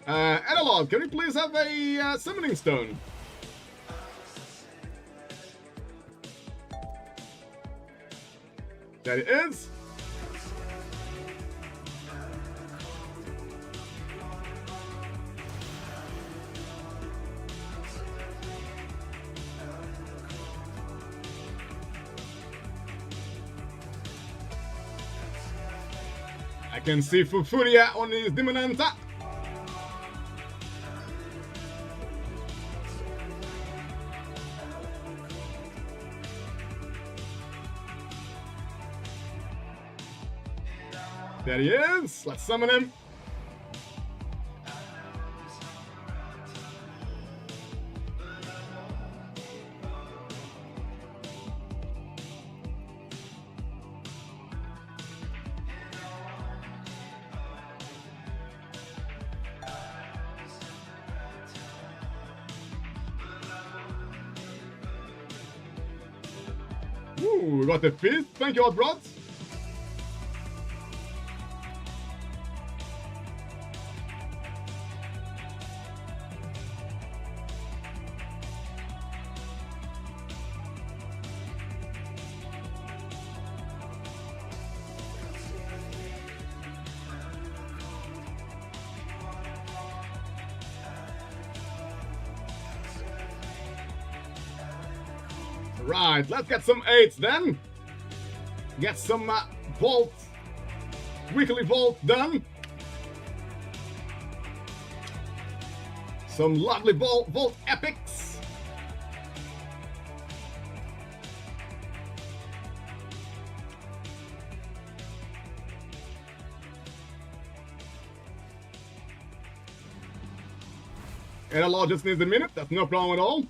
Edelot, can we please have a summoning stone? There it is. I can see Fufuria on his Demonanta. There he is. Let's summon him. Ooh, we got the fifth. Thank you, Odd Rods. Right, let's get some 8s then. Get some vault, weekly vault done. Some lovely vault epics. And a lot just needs a minute, that's no problem at all.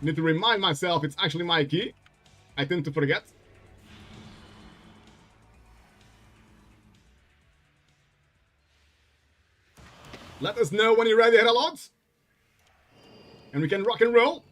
Need to remind myself it's actually my key. I tend to forget. Let us know when you're ready, Heralogs. And we can rock and roll.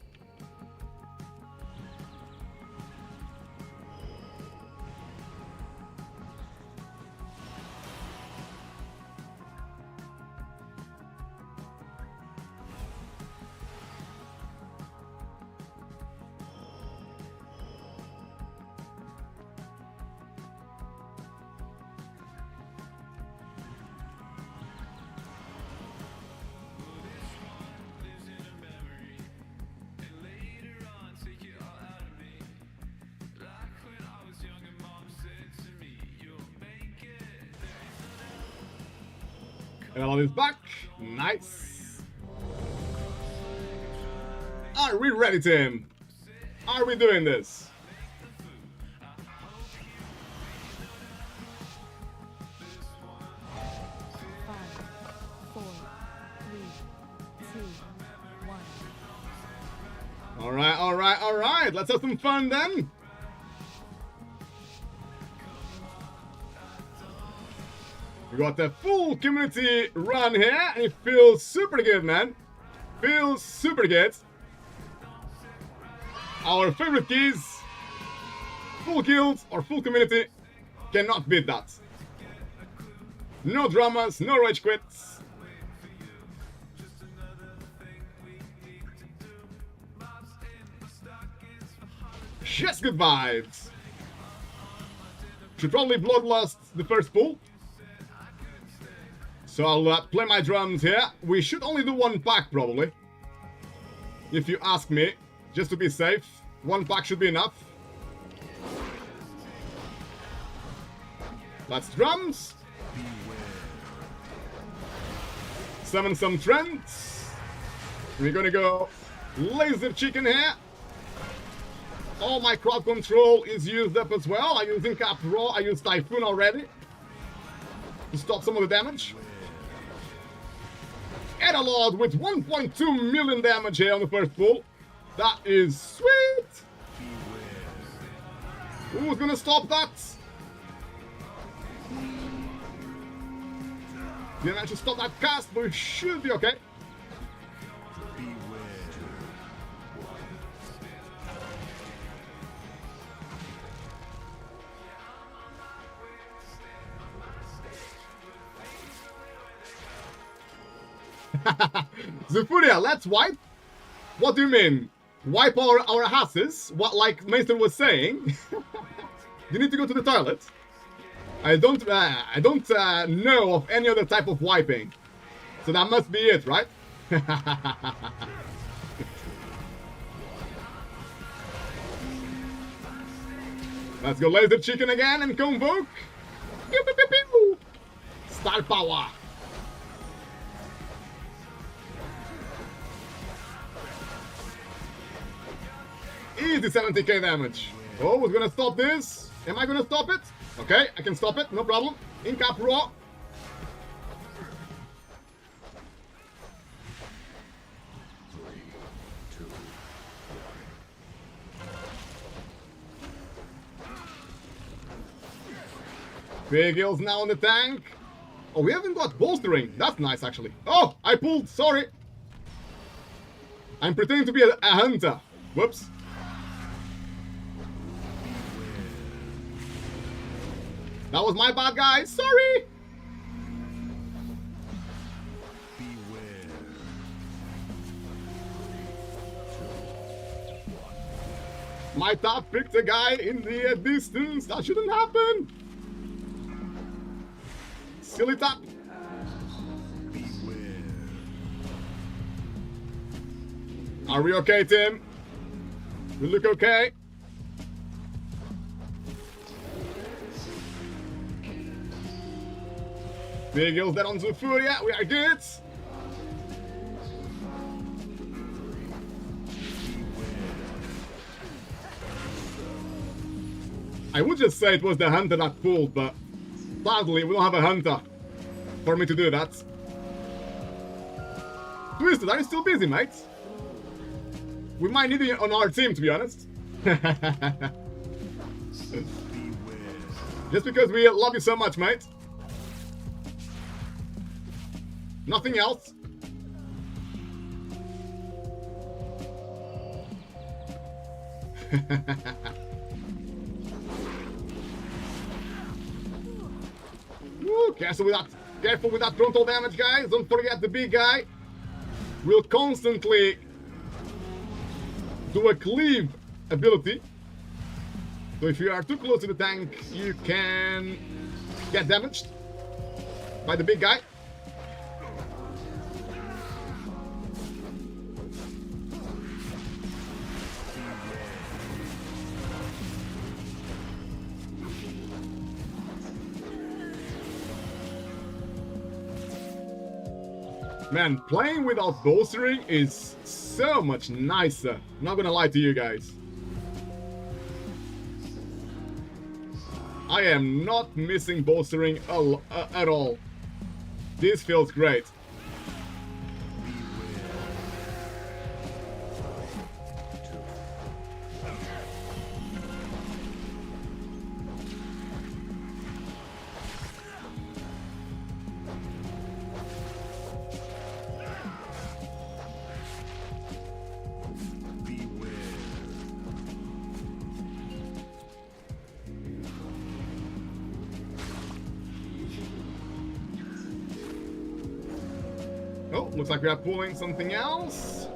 Herald is back. Nice. Are we ready, Tim? Are we doing this? Five, four, three, two, one. All right. Let's have some fun then. We got the full community run here, and it feels super good, man. Feels super good. Our favorite keys, full guild or full community, cannot beat that. No dramas, no rage quits. Just good vibes. Should probably bloodlust the first pool. So I'll play my drums here. We should only do one pack, probably. If you ask me, just to be safe. One pack should be enough. That's drums. Summon some trends. We're gonna go laser chicken here. All my crowd control is used up as well. I'm using Cap Raw. I used Typhoon already to stop some of the damage. Herald with 1.2 million damage here on the first pull. That is sweet. Who's gonna stop that? Didn't actually stop that cast, but it should be okay. Zufuria, let's wipe? What do you mean? Wipe our asses? What, like Maester was saying? You need to go to the toilet? I don't know of any other type of wiping. So that must be it, right? Let's go laser chicken again and convoke. Pew, pew, pew, pew. Star power. Easy 70k damage. Oh, we're gonna stop this. Am I gonna stop it? Okay, I can stop it, no problem. In cap raw. Big heals now on the tank. Oh, we haven't got bolstering. That's nice, actually. Oh, I pulled. Sorry. I'm pretending to be a hunter. Whoops. That was my bad, guys. Sorry. My top picked a guy in the distance. That shouldn't happen. Silly top. Are we okay, Tim? We look okay. Big heals that on Zufuria. We are good. I would just say it was the hunter that pulled, but sadly we don't have a hunter for me to do that. Twisted, are you still busy, mate? We might need you on our team, to be honest. Just because we love you so much, mate. Nothing else. Woo, careful with that frontal damage, guys. Don't forget the big guy will constantly do a cleave ability. So if you are too close to the tank, you can get damaged by the big guy. Man, playing without bolstering is so much nicer. Not gonna lie to you guys. I am not missing bolstering at all. This feels great. Oh, looks like we are pulling something else.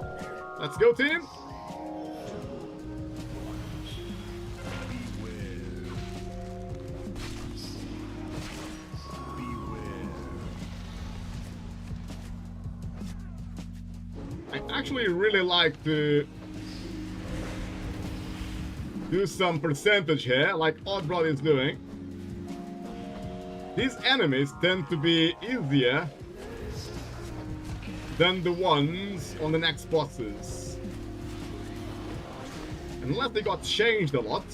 Let's go, team. I actually really like to do some percentage here, like Oddrod is doing. These enemies tend to be easier than the ones on the next bosses. Unless they got changed a lot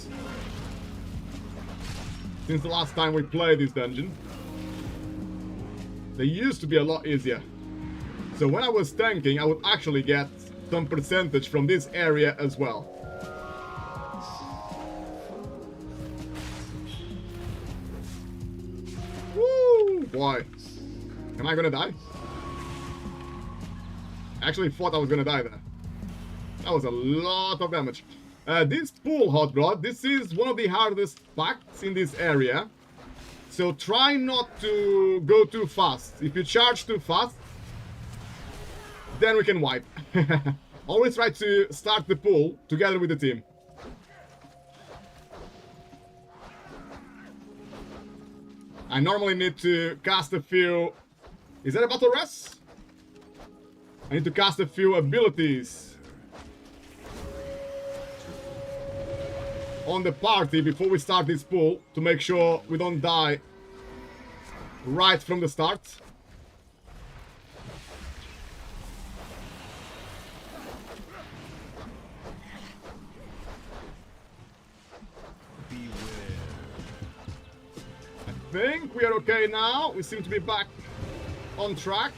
since the last time we played this dungeon. They used to be a lot easier. So when I was tanking, I would actually get some percentage from this area as well. Woo! Boy. Am I gonna die? Actually thought I was gonna die there. That was a lot of damage. This pool hot rod, this is one of the hardest packs in this area. So try not to go too fast. If you charge too fast, then we can wipe. Always try to start the pool together with the team. I normally need to cast a few... Is that a battle rest? I need to cast a few abilities on the party before we start this pool to make sure we don't die right from the start. I think we are okay now. We seem to be back on track.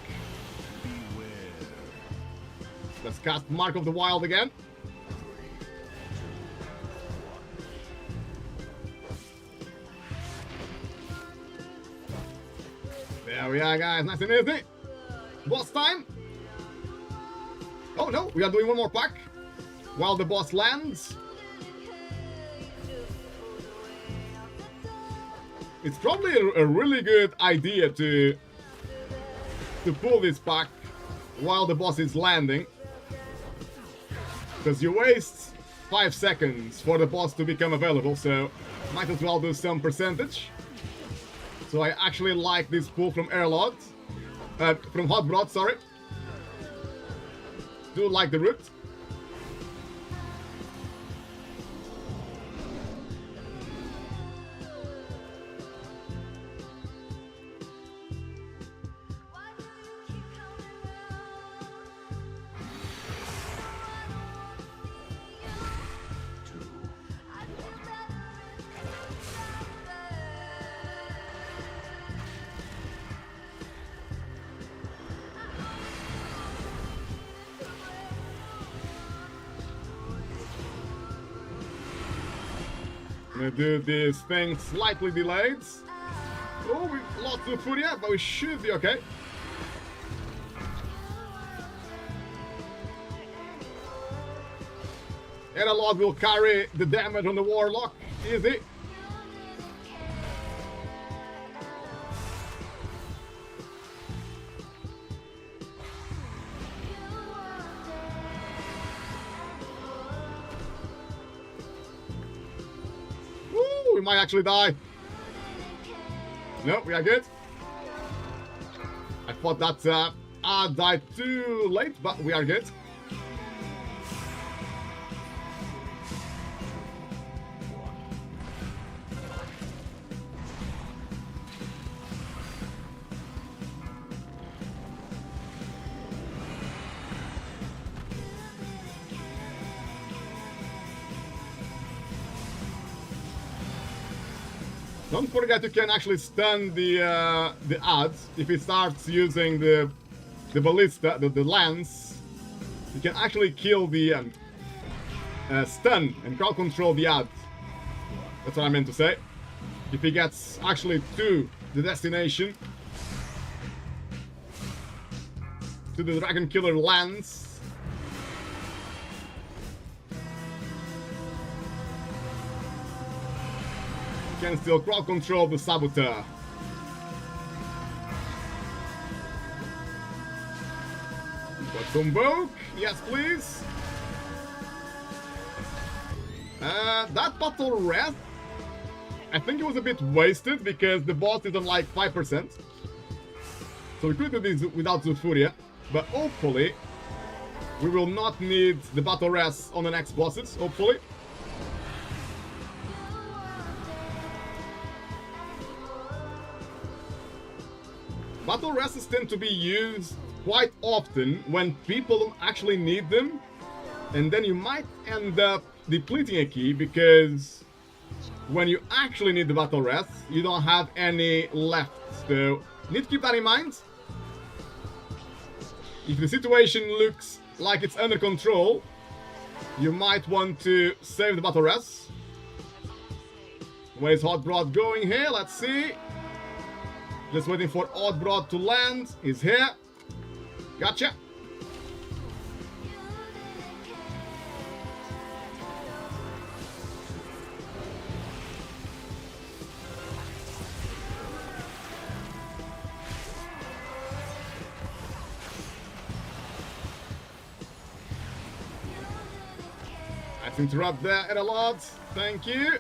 Let's cast Mark of the Wild again. There we are, guys. Nice and easy. Boss time. Oh no, we are doing one more pack while the boss lands. It's probably a really good idea to pull this pack while the boss is landing, because you waste 5 seconds for the boss to become available, so might as well do some percentage. So I actually like this pull from Airlord, from Hot Rod, sorry. Do like the route. Gonna do this thing slightly delayed. Oh, we lost the Furia, but we should be okay. Analog will carry the damage on the Warlock. Easy. We might actually die. No, we are good. I thought that I died too late, but we are good. Don't forget you can actually stun the ads if it starts using the ballista, the lance. You can actually kill the stun and crowd control the ad. That's what I meant to say. If he gets actually to the destination, to the Dragon Killer lance. Can still crowd control the Saboteur. Got some Vogue. Yes, please. That battle rest, I think it was a bit wasted because the boss is on like 5%. So we could do this without Zufuria, but hopefully we will not need the battle rest on the next bosses, hopefully. Battle rests tend to be used quite often when people don't actually need them, and then you might end up depleting a key because when you actually need the battle rest, you don't have any left. So need to keep that in mind. If the situation looks like it's under control, you might want to save the battle rest. Where's Hot Rod going here? Let's see. Just waiting for Odd Rod to land. He's here. Gotcha. Let's interrupt there at a lot. Thank you.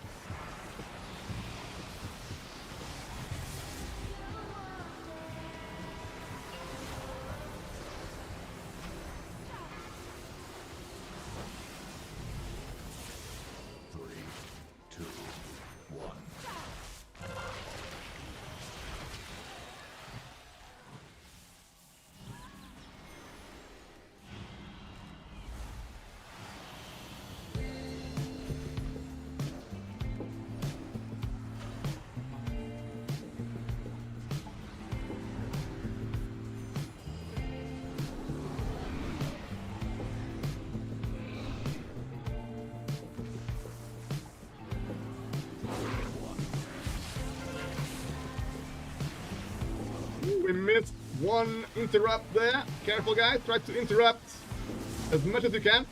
we missed one interrupt there. Careful, guys. Try to interrupt as much as you can.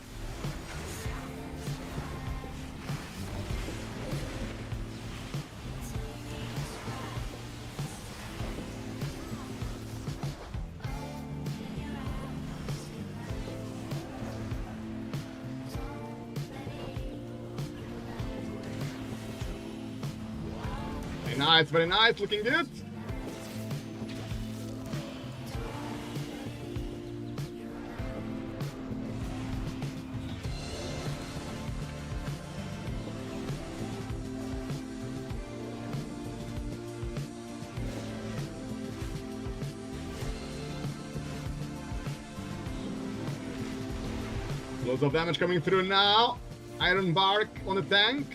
Very nice, very nice. Looking good. Loads of damage coming through now. Iron bark on the tank.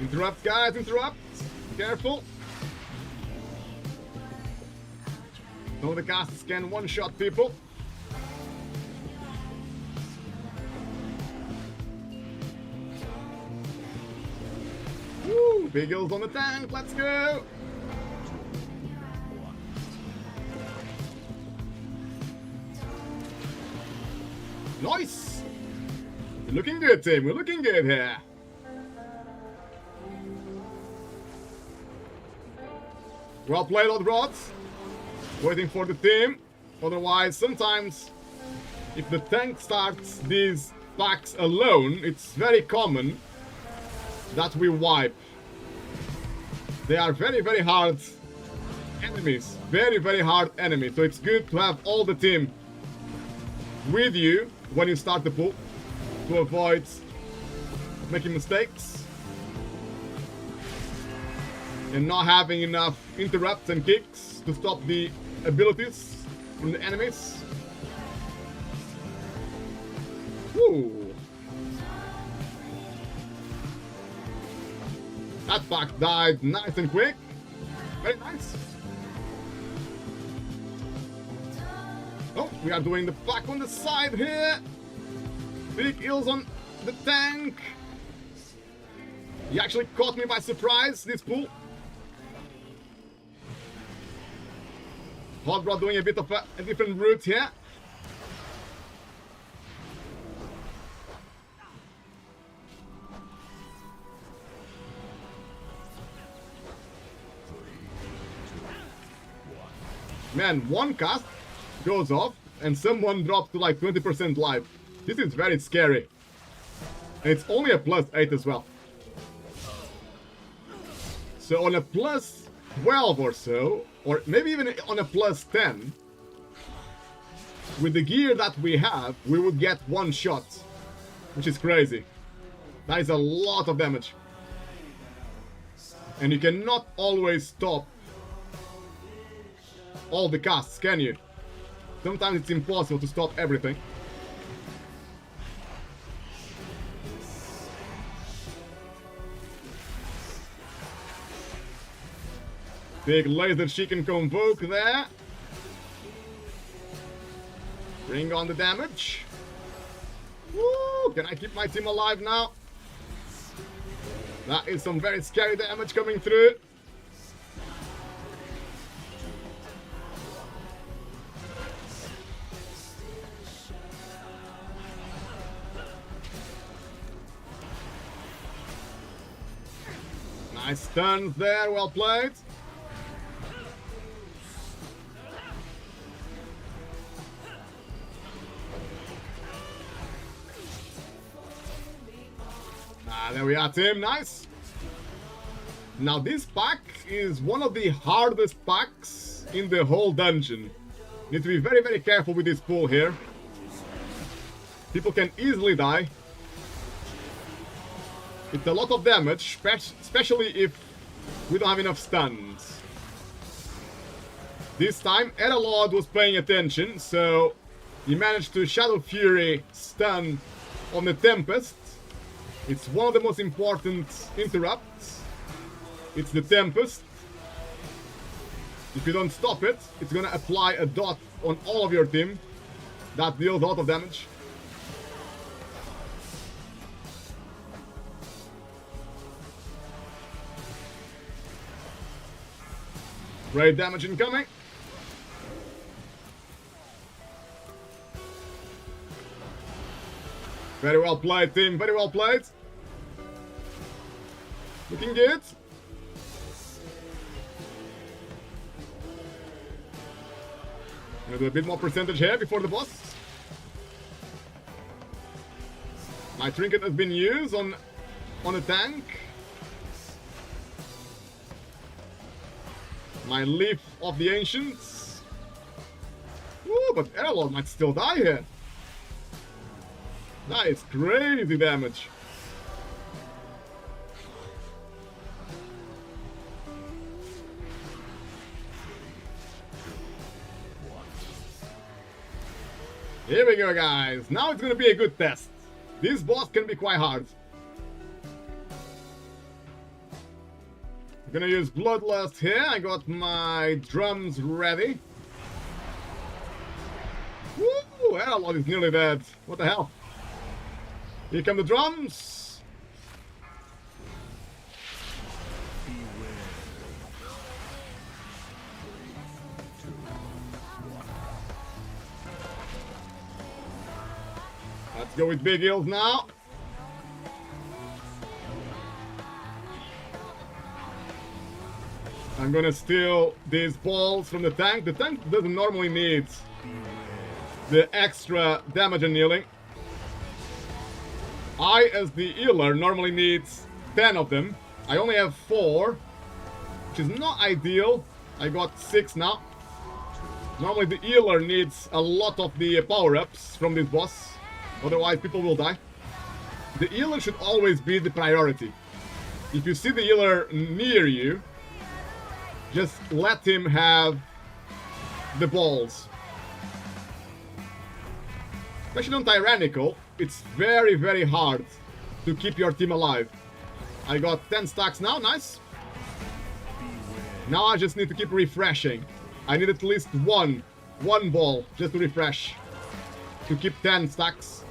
Interrupt, guys, interrupt. Careful. Some of the casts can one-shot people. Woo! Big heals on the tank, let's go! Nice! We're looking good, team, we're looking good here. Well played, Odd Rods. Waiting for the team. Otherwise, sometimes, if the tank starts these packs alone, it's very common that we wipe. They are very, very hard enemies. Very, very hard enemies. So it's good to have all the team with you when you start the pool to avoid making mistakes and not having enough interrupts and kicks to stop the abilities from the enemies. Woo! That pack died nice and quick. Very nice. Oh, we are doing the pack on the side here. Big heals on the tank. He actually caught me by surprise, this pool. Hot Rod doing a bit of a different route here. Man, one cast goes off and someone drops to like 20% life. This is very scary. And it's only a +8 as well. So on a +12 or so, or maybe even on a +10, with the gear that we have, we would get one shot, which is crazy. That is a lot of damage. And you cannot always stop all the casts, can you? Sometimes it's impossible to stop everything. Big laser she can convoke there. Bring on the damage. Woo! Can I keep my team alive now? That is some very scary damage coming through. Nice stuns there, well played. There we are, team. Nice. Now this pack is one of the hardest packs in the whole dungeon. Need to be very, very careful with this pool here. People can easily die. It's a lot of damage, especially if we don't have enough stuns. This time, Eralod was paying attention, so he managed to Shadow Fury stun on the Tempest. It's one of the most important interrupts. It's the Tempest. If you don't stop it, it's gonna apply a dot on all of your team. That deals a lot of damage. Great damage incoming. Very well played, team. Very well played. Looking good. Gonna do a bit more percentage here before the boss. My trinket has been used on a tank. My leaf of the ancients. Ooh, but Airlord might still die here. That is crazy damage. Here we go, guys. Now it's gonna be a good test. This boss can be quite hard. I'm gonna use Bloodlust here. I got my drums ready. Woo! Airlord is nearly dead. What the hell? Here come the drums. Let's go with big heals now. I'm gonna steal these balls from the tank. The tank doesn't normally need the extra damage and healing. I, as the healer, normally needs 10 of them. I only have 4, which is not ideal. I got 6 now. Normally the healer needs a lot of the power-ups from this boss. Otherwise people will die. The healer should always be the priority. If you see the healer near you, just let him have the balls. Especially on Tyrannical, it's very, very hard to keep your team alive. I got 10 stacks now, nice. Now I just need to keep refreshing. I need at least one ball just to refresh. To keep 10 stacks.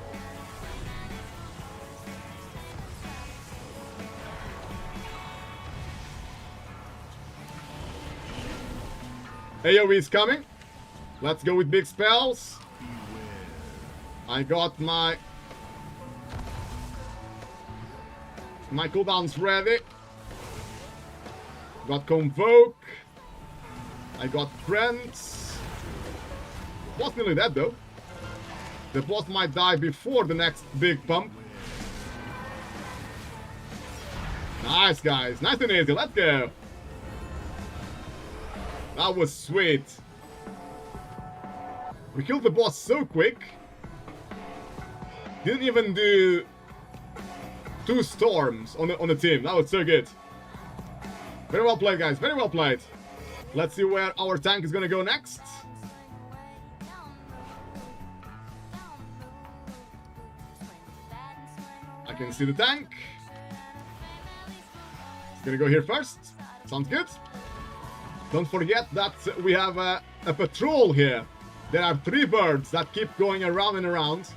AoE is coming. Let's go with big spells. I got my cooldowns ready. Got Convoke. I got Friends. Boss nearly dead though. The boss might die before the next big pump. Nice, guys. Nice and easy. Let's go. That was sweet. We killed the boss so quick. Didn't even do 2 storms on the team. That was so good. Very well played, guys. Very well played. Let's see where our tank is gonna go next. I can see the tank. It's gonna go here first. Sounds good. Don't forget that we have a patrol here. There are 3 birds that keep going around and around.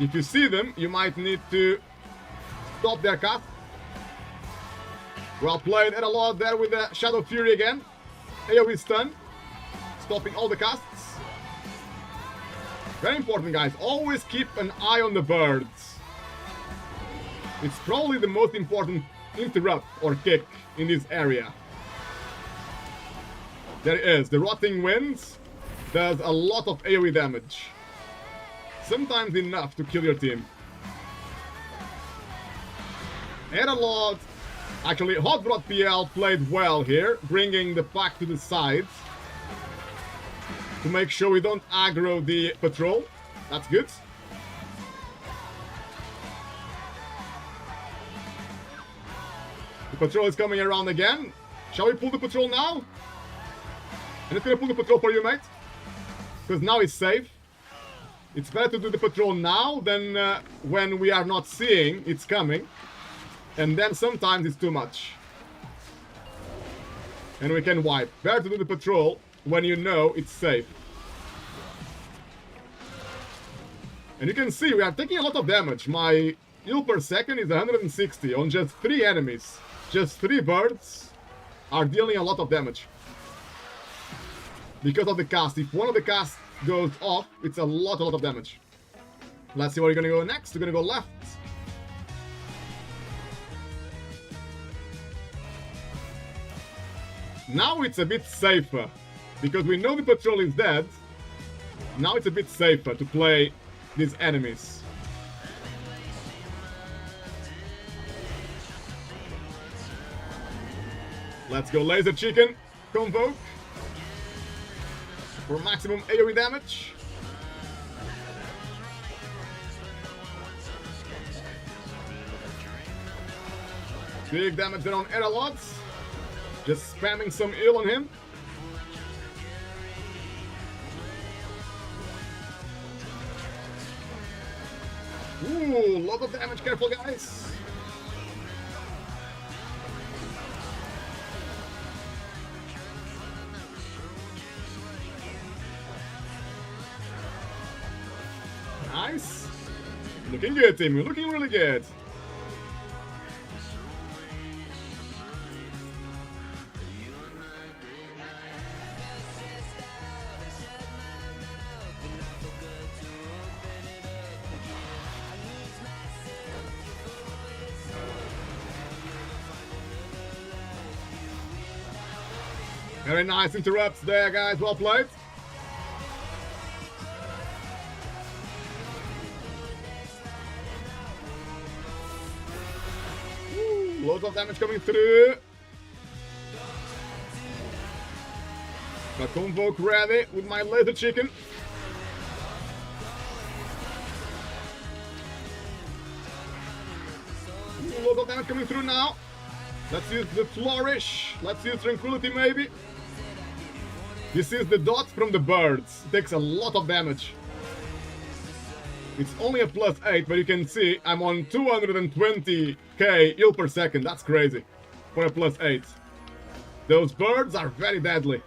If you see them, you might need to stop their cast. Well played, Airlord there with the Shadow Fury again. AoE stun. Stopping all the casts. Very important, guys. Always keep an eye on the birds. It's probably the most important interrupt or kick in this area. There it is. The Rotting Winds does a lot of AoE damage. Sometimes enough to kill your team. Airlord, actually Hot Rod PL played well here, bringing the pack to the sides to make sure we don't aggro the patrol. That's good. The patrol is coming around again. Shall we pull the patrol now? And it's gonna pull the patrol for you, mate. Because now it's safe. It's better to do the patrol now than when we are not seeing it's coming. And then sometimes it's too much. And we can wipe. Better to do the patrol when you know it's safe. And you can see we are taking a lot of damage. My heal per second is 160 on just 3 enemies. Just 3 birds are dealing a lot of damage. Because of the cast. If one of the casts goes off, it's a lot of damage. Let's see where we're gonna go next. We're gonna go left. Now it's a bit safer. Because we know the patrol is dead. Now it's a bit safer to play these enemies. Let's go laser chicken. Convoke. For maximum AoE damage. Big damage there on Eralots. Just spamming some heal on him. Ooh, lot of damage. Careful, guys. Nice. Looking good, team. Looking really good. Very nice interrupts there, guys. Well played. Ooh, loads of damage coming through. Got Convoke ready with my laser chicken. Ooh, loads of damage coming through now. Let's use the Flourish. Let's use Tranquility maybe. This is the dot from the birds. It takes a lot of damage. It's only a +8, but you can see I'm on 220k heal per second. That's crazy for a +8. Those birds are very deadly.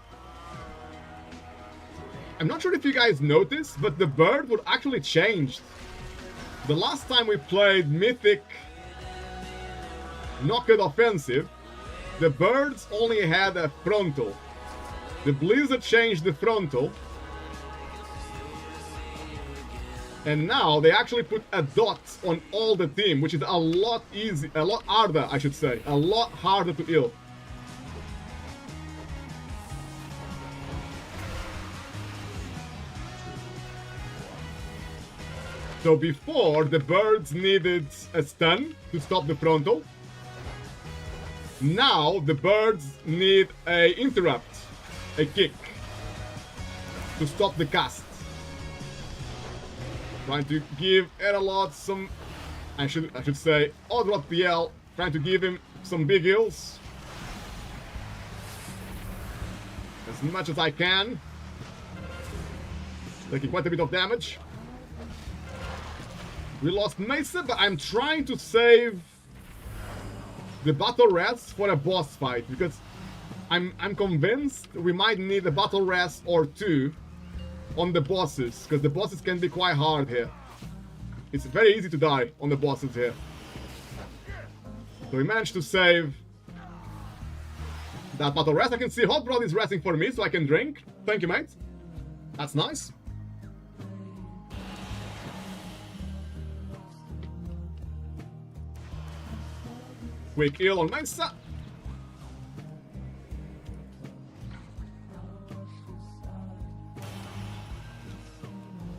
I'm not sure if you guys noticed, but the bird would actually change. The last time we played Mythic Knocked Offensive, the birds only had a frontal. The Blizzard changed the frontal. And now they actually put a dot on all the team, which is a lot harder, I should say. A lot harder to heal. So before, the birds needed a stun to stop the frontal. Now the birds need a interrupt, a kick, to stop the cast. Trying to give Eralot some, I should say, Odrot PL, trying to give him some big heals. As much as I can. Taking quite a bit of damage. We lost Mesa, but I'm trying to save the battle rest for a boss fight, because I'm convinced we might need a battle rest or two on the bosses, because the bosses can be quite hard here. It's very easy to die on the bosses here. So we managed to save that battle rest. I can see Hot Rod is resting for me, so I can drink. Thank you, mate. That's nice. Quick heal on Mesa.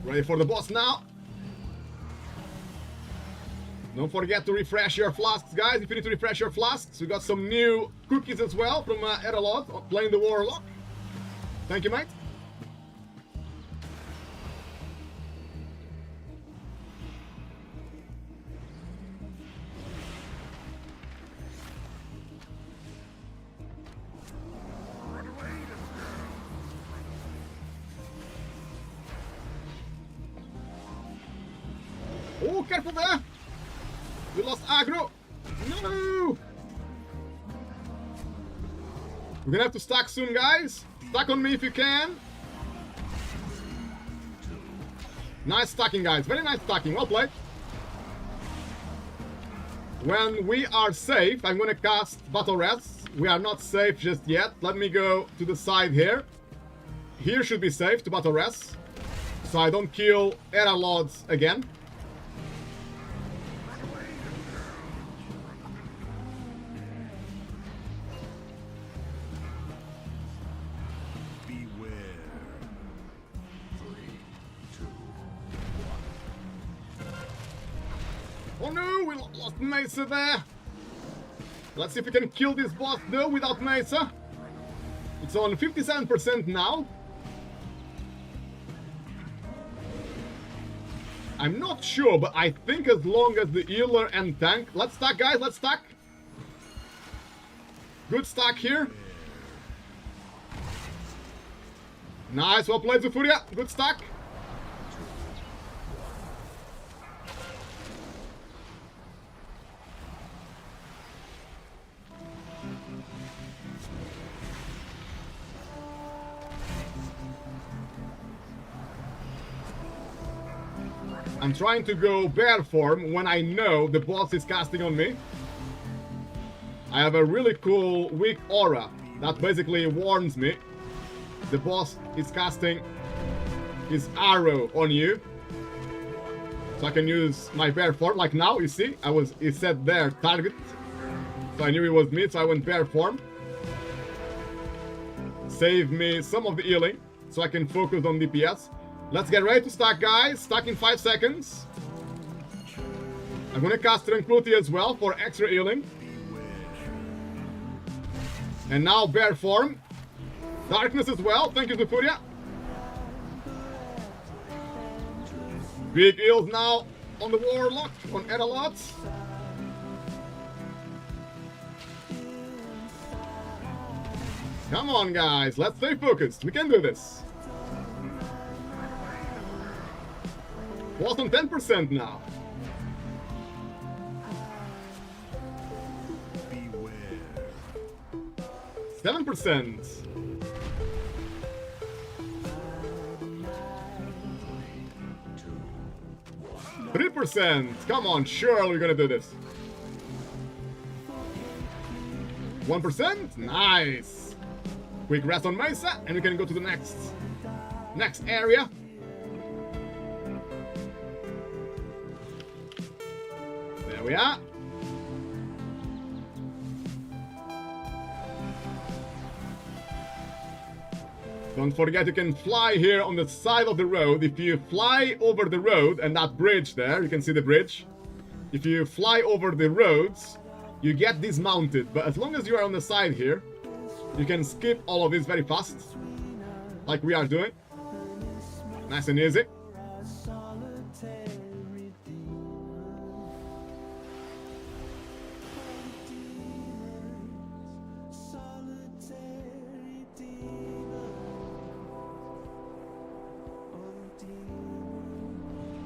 Ready for the boss now. Don't forget to refresh your flasks, guys. If you need to refresh your flasks, we got some new cookies as well from Eralot playing the Warlock. Thank you, mate. Oh, careful there! We lost aggro! No! We're gonna have to stack soon, guys. Stack on me if you can. Nice stacking, guys. Very nice stacking. Well played. When we are safe, I'm gonna cast Battle Res. We are not safe just yet. Let me go to the side here. Here should be safe to Battle Res, so I don't kill Era Lords again. Beware. 3, 2, Oh no, we lost Mesa there. Let's see if we can kill this boss though without Mesa. It's on 57% now. I'm not sure, but I think as long as the healer and tank... Let's stack, guys, let's stack. Good stack here. Nice, well played, Zufuria. Good stack. I'm trying to go bear form when I know the boss is casting on me. I have a really cool weak aura that basically warns me the boss is casting his arrow on you. So I can use my bear form, like now, you see? It said there, target. So I knew it was me, so I went bear form. Save me some of the healing, so I can focus on DPS. Let's get ready to stack, guys. Stack in 5 seconds. I'm gonna cast Tranquility as well for extra healing. And now bear form. Darkness as well. Thank you, Zufuria. Big heals now on the Warlock, on Edalots. Come on, guys. Let's stay focused. We can do this. Boss on 10% now. beware. 7%. 3%. Come on, sure we're gonna do this. 1%. Nice. Quick rest on Mesa, and we can go to the next area. There we are. Don't forget you can fly here on the side of the road. If you fly over the road and that bridge there, you can see the bridge. If you fly over the roads, you get dismounted. But as long as you are on the side here, you can skip all of this very fast. Like we are doing. Nice and easy.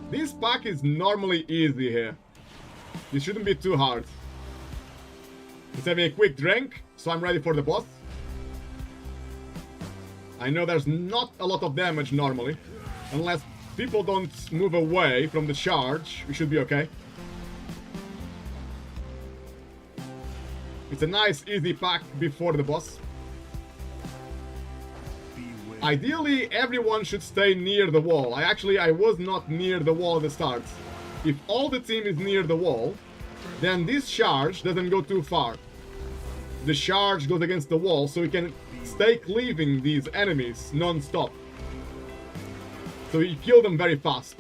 This pack is normally easy here. This shouldn't be too hard. Let's have a quick drink, so I'm ready for the boss. I know there's not a lot of damage normally. Unless people don't move away from the charge, we should be okay. It's a nice, easy pack before the boss. Ideally, everyone should stay near the wall. I was not near the wall at the start. If all the team is near the wall, then this charge doesn't go too far. The charge goes against the wall, so we can stay cleaving these enemies non-stop. So you kill them very fast.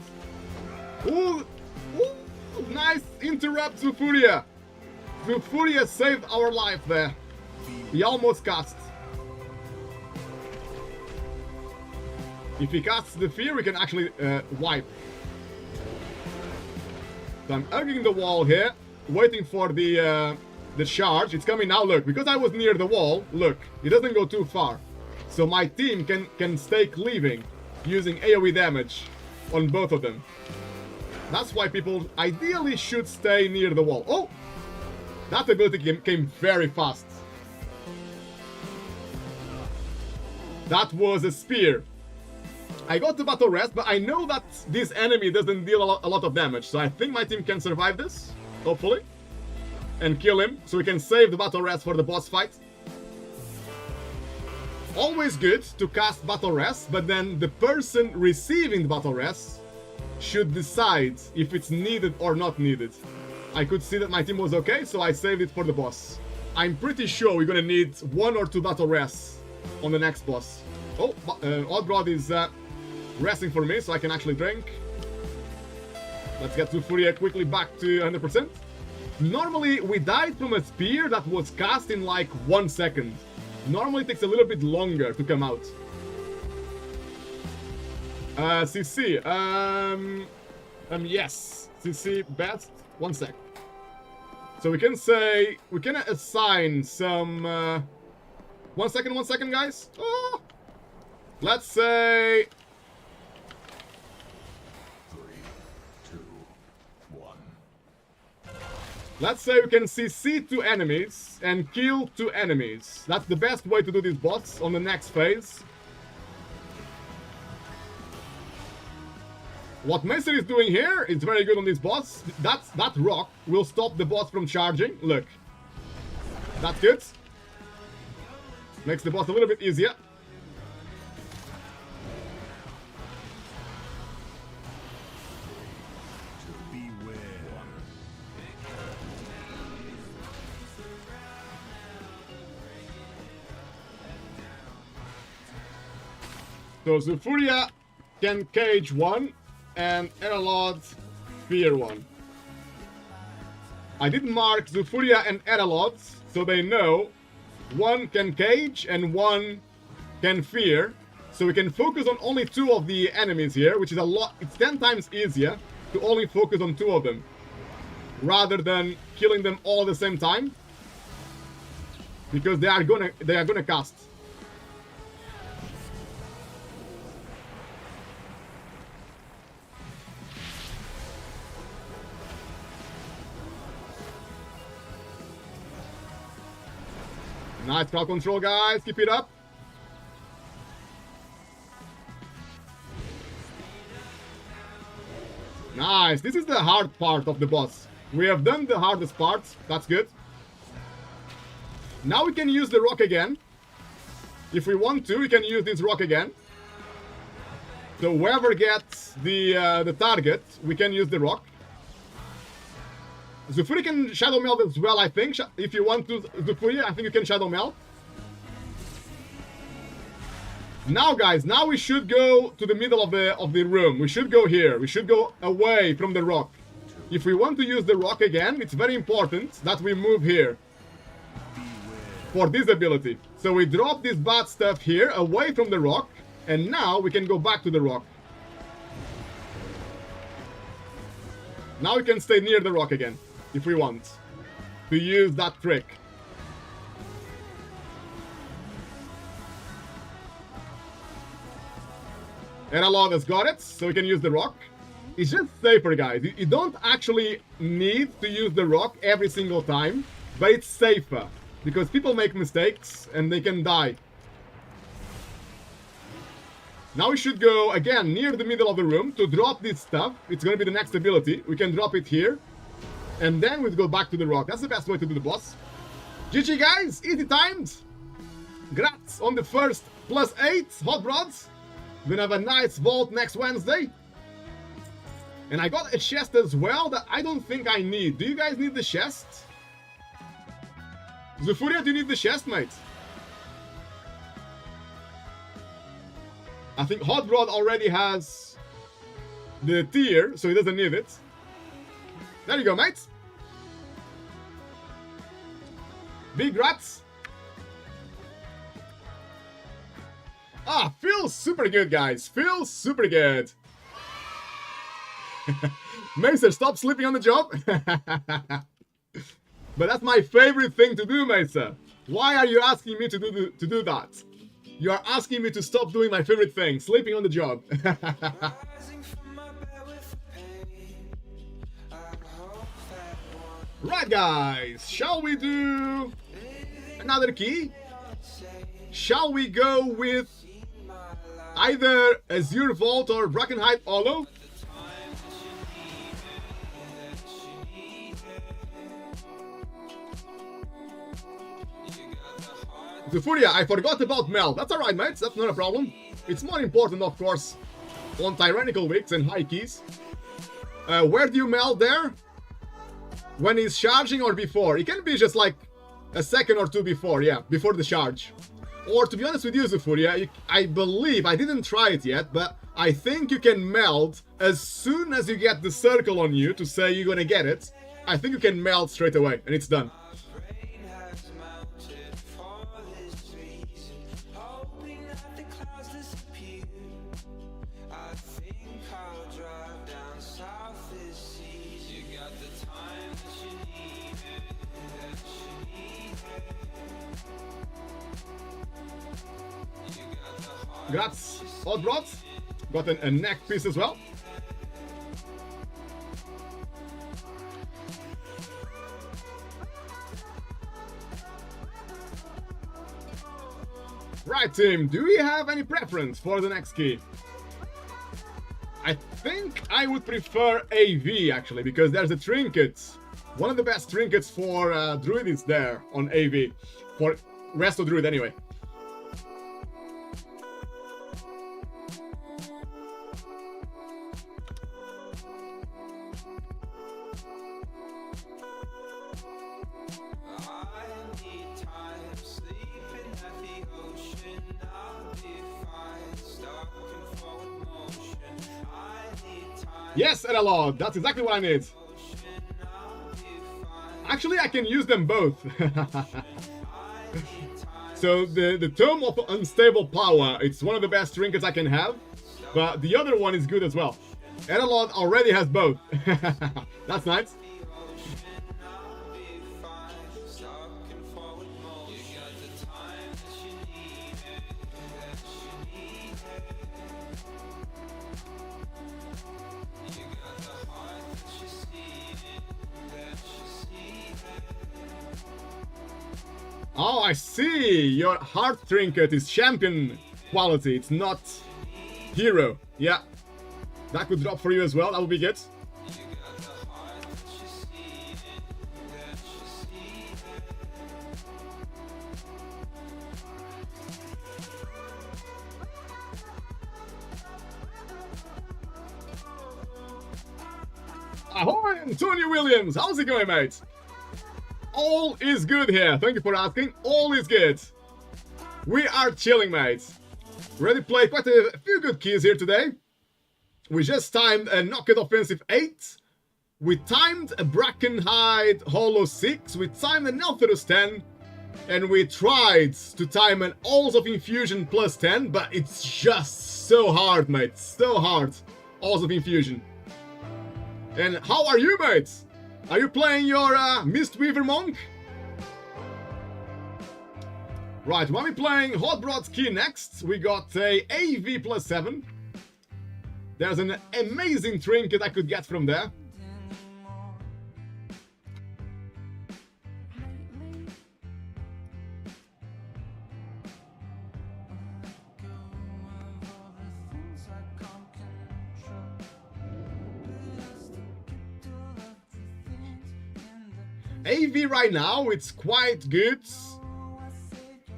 Ooh, ooh, nice interrupt, Zufuria. Zufuria saved our life there. He almost cast. If he casts the fear, we can actually wipe. So I'm hugging the wall here, waiting for the charge. It's coming now, look. Because I was near the wall, look, it doesn't go too far. So my team can stay cleaving, using AoE damage on both of them. That's why people ideally should stay near the wall. Oh! That ability came very fast. That was a spear. I got the battle rest, but I know that this enemy doesn't deal a lot of damage, so I think my team can survive this, hopefully, and kill him, so we can save the battle rest for the boss fight. Always good to cast battle rest, but then the person receiving the battle rest should decide if it's needed or not needed. I could see that my team was okay, so I saved it for the boss. I'm pretty sure we're gonna need 1 or 2 battle rests on the next boss. Oh, Odd Rod is resting for me, so I can actually drink. Let's get Zufuria quickly back to 100%. Normally, we died from a spear that was cast in like 1 second. Normally, it takes a little bit longer to come out. CC, yes. CC best. 1 sec. So we can say, we can assign some, 1 second, guys. Oh. Let's say 3, 2, 1. Let's say we can CC 2 enemies and kill 2 enemies. That's the best way to do this boss on the next phase. What Mason is doing here is very good on this boss. That rock will stop the boss from charging. Look. That's good. Makes the boss a little bit easier. So Zufuria can cage 1 and Eralod fear 1. I did mark Zufuria and Eralod so they know 1 can cage and 1 can fear. So we can focus on only 2 of the enemies here, which is a lot. It's 10 times easier to only focus on 2 of them rather than killing them all at the same time, because they are gonna cast. Nice crowd control, guys. Keep it up. Nice. This is the hard part of the boss. We have done the hardest part. That's good. Now we can use the rock again. If we want to, we can use this rock again. So whoever gets the target, we can use the rock. Zufuria can Shadow Melt as well, I think. If you want to, Zufuria, I think you can Shadow Melt. Now, guys, now we should go to the middle of the room. We should go here. We should go away from the rock. If we want to use the rock again, it's very important that we move here for this ability. So we drop this bad stuff here, away from the rock, and now we can go back to the rock. Now we can stay near the rock again, if we want to use that trick. Eralod has got it, so we can use the rock. It's just safer, guys. You don't actually need to use the rock every single time, but it's safer, because people make mistakes and they can die. Now we should go, again, near the middle of the room to drop this stuff. It's going to be the next ability. We can drop it here. And then we go back to the rock. That's the best way to do the boss. GG, guys. Easy timed. Grats on the first +8 hot rods. We're going to have a nice vault next Wednesday. And I got a chest as well that I don't think I need. Do you guys need the chest? Zufuria, do you need the chest, mate? I think Hot Rod already has the tier, so he doesn't need it. There you go, mate. Big rats. Ah, feels super good, guys. Feels super good. Mason, stop sleeping on the job. But that's my favorite thing to do, Mason. Why are you asking me to do that? You are asking me to stop doing my favorite thing, sleeping on the job. Right, guys, shall we do another key? Shall we go with Either Azure Vault or Brackenhide Hollow. Furia, I forgot about Mel. That's alright, mates. That's not a problem. It's more important, of course, on Tyrannical Wicks and high keys. Where do you meld there? When he's charging or before? It can be just like a second or two before, yeah, before the charge. Or to be honest with you, Zufuria, I believe, I didn't try it yet, but I think you can meld as soon as you get the circle on you to say you're gonna get it. I think you can meld straight away, and it's done. Grats, Oddbrot. Got a neck piece as well. Right, team, do we have any preference for the next key? I think I would prefer AV, actually, because there's a trinket. One of the best trinkets for Druid is there on AV. For Resto Druid, anyway. Yes, Analog, that's exactly what I need. Actually, I can use them both. So the Tome of Unstable Power, it's one of the best trinkets I can have, but the other one is good as well. Analog already has both. That's nice. Oh, I see! Your heart trinket is champion quality, it's not hero. Yeah. That could drop for you as well, that would be good. Ahoy, Antonio Williams! How's it going, mate? All is good here. Thank you for asking. All is good. We are chilling, mates. Already played quite a few good keys here today. We just timed a Knockout Offensive 8. We timed a Brackenhide Hollow 6. We timed an Elferus 10. And we tried to time an Halls of Infusion plus 10. But it's just so hard, mate. So hard. Halls of Infusion. And how are you, mates? Are you playing your Mistweaver Monk? Right, when we're playing Hotbrod's Key next, we got a AV plus 7. There's an amazing trinket I could get from there. AV right now, it's quite good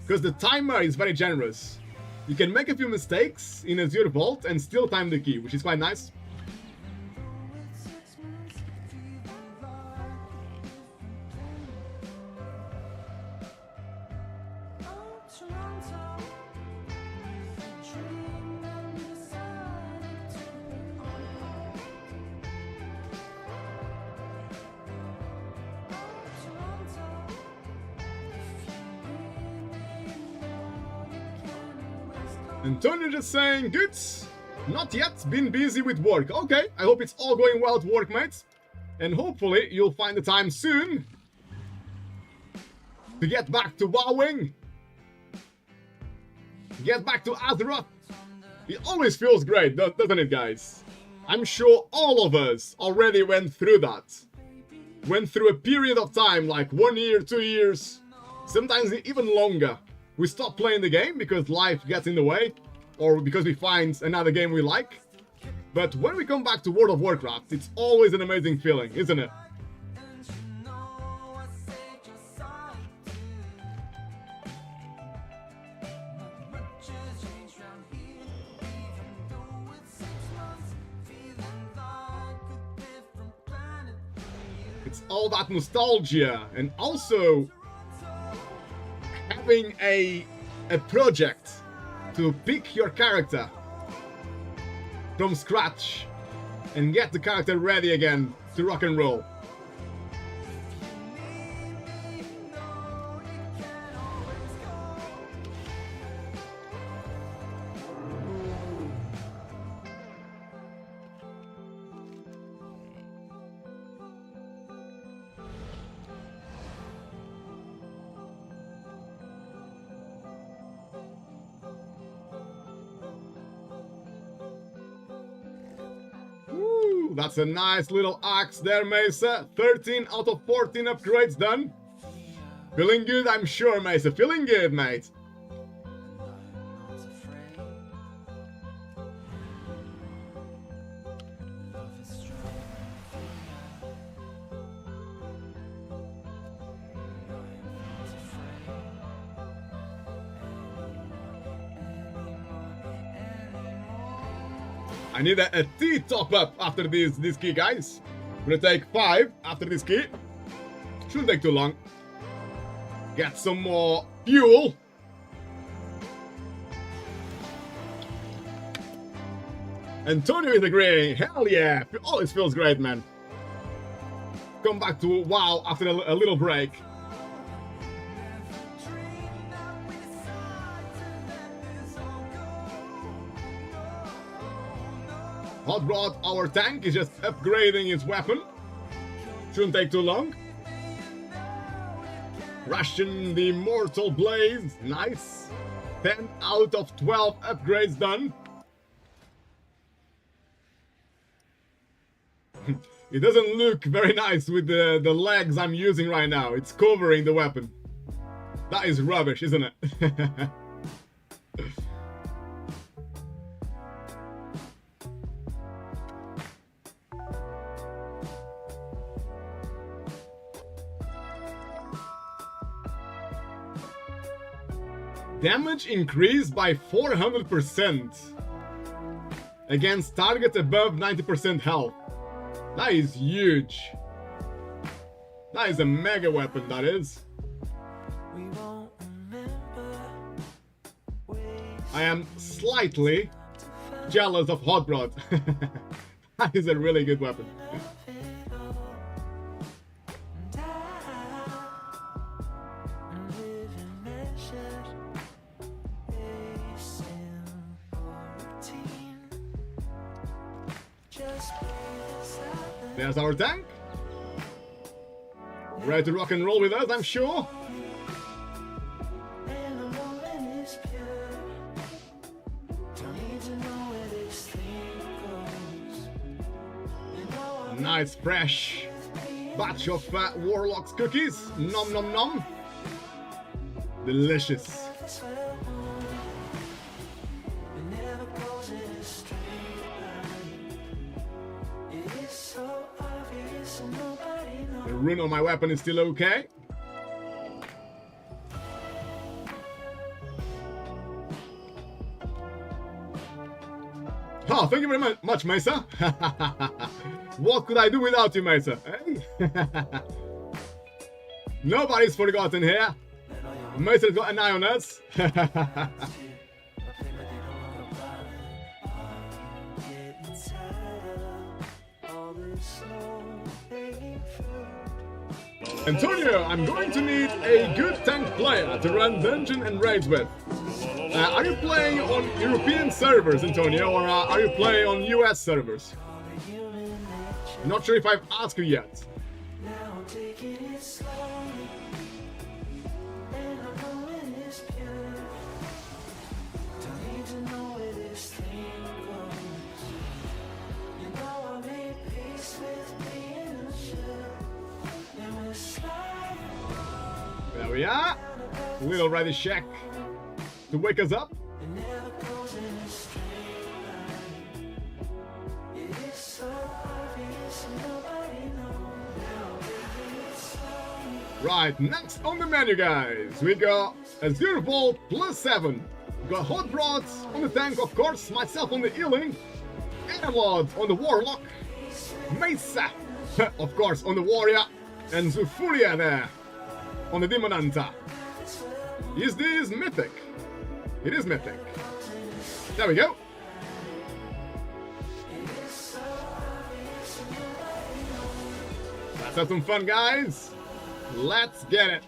because the timer is very generous. You can make a few mistakes in Azure Vault and still time the key, which is quite nice. Antonio just saying, good. Not yet, been busy with work. Okay, I hope it's all going well at work, mates. And hopefully you'll find the time soon to get back to wowing. Get back to Azeroth. It always feels great, doesn't it, guys? I'm sure all of us already went through that. Went through a period of time, like 1 year, 2 years, sometimes even longer. We stop playing the game because life gets in the way. or because we find another game we like. But when we come back to World of Warcraft, it's always an amazing feeling, isn't it? It's all that nostalgia, and also having a project to pick your character from scratch and get the character ready again to rock and roll. That's a nice little axe there, Mesa. 13 out of 14 upgrades done. Feeling good, I'm sure, Mesa. Feeling good, mate. I need a T top up after this key, guys. I'm gonna take 5 after this key. Shouldn't take too long. Get some more fuel. Antonio is agreeing. Hell yeah. Always feels great, man. Come back to WoW after a little break. Hot Rod, our tank, is just upgrading its weapon. Shouldn't take too long. Russian the Immortal Blaze, nice. 10 out of 12 upgrades done. It doesn't look very nice with the legs I'm using right now. It's covering the weapon. That is rubbish, isn't it? Damage increased by 400% against targets above 90% health. That is huge. That is a mega weapon, that is. I am slightly jealous of Hot Rod. That is a really good weapon. There's our tank. Ready to rock and roll with us, I'm sure. Nice fresh batch of Warlock's cookies. Nom nom nom. Delicious. The rune on my weapon is still okay. Oh, thank you very much, Mesa. What could I do without you, Mesa? Eh? Nobody's forgotten here. Mesa's got an eye on us. Antonio, I'm going to need a good tank player to run dungeon and raids with. Are you playing on European servers, Antonio, or are you playing on US servers? I'm not sure if I've asked you yet. There we are. Little ready check to wake us up. Right, next on the menu, guys, we got Azure Vault +7. We got Hot Rods on the tank, of course, myself on the healing, Airlord on the Warlock, Mesa, of course, on the Warrior, and Zufuria there on the Demon Hunter. Is this Mythic? It is Mythic. There we go. Let's have some fun, guys. Let's get it.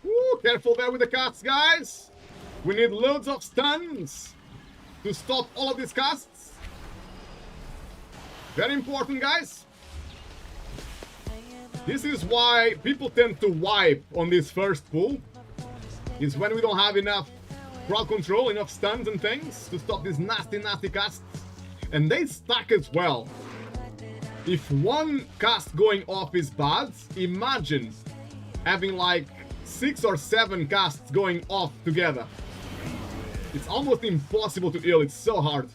Woo, careful there with the casts, guys. We need loads of stuns to stop all of these casts. Very important, guys. This is why people tend to wipe on this first pull. Is when we don't have enough crowd control, enough stuns and things to stop these nasty casts. And they stack as well. If one cast going off is bad, imagine having like 6 or 7 casts going off together. It's almost impossible to heal, it's so hard.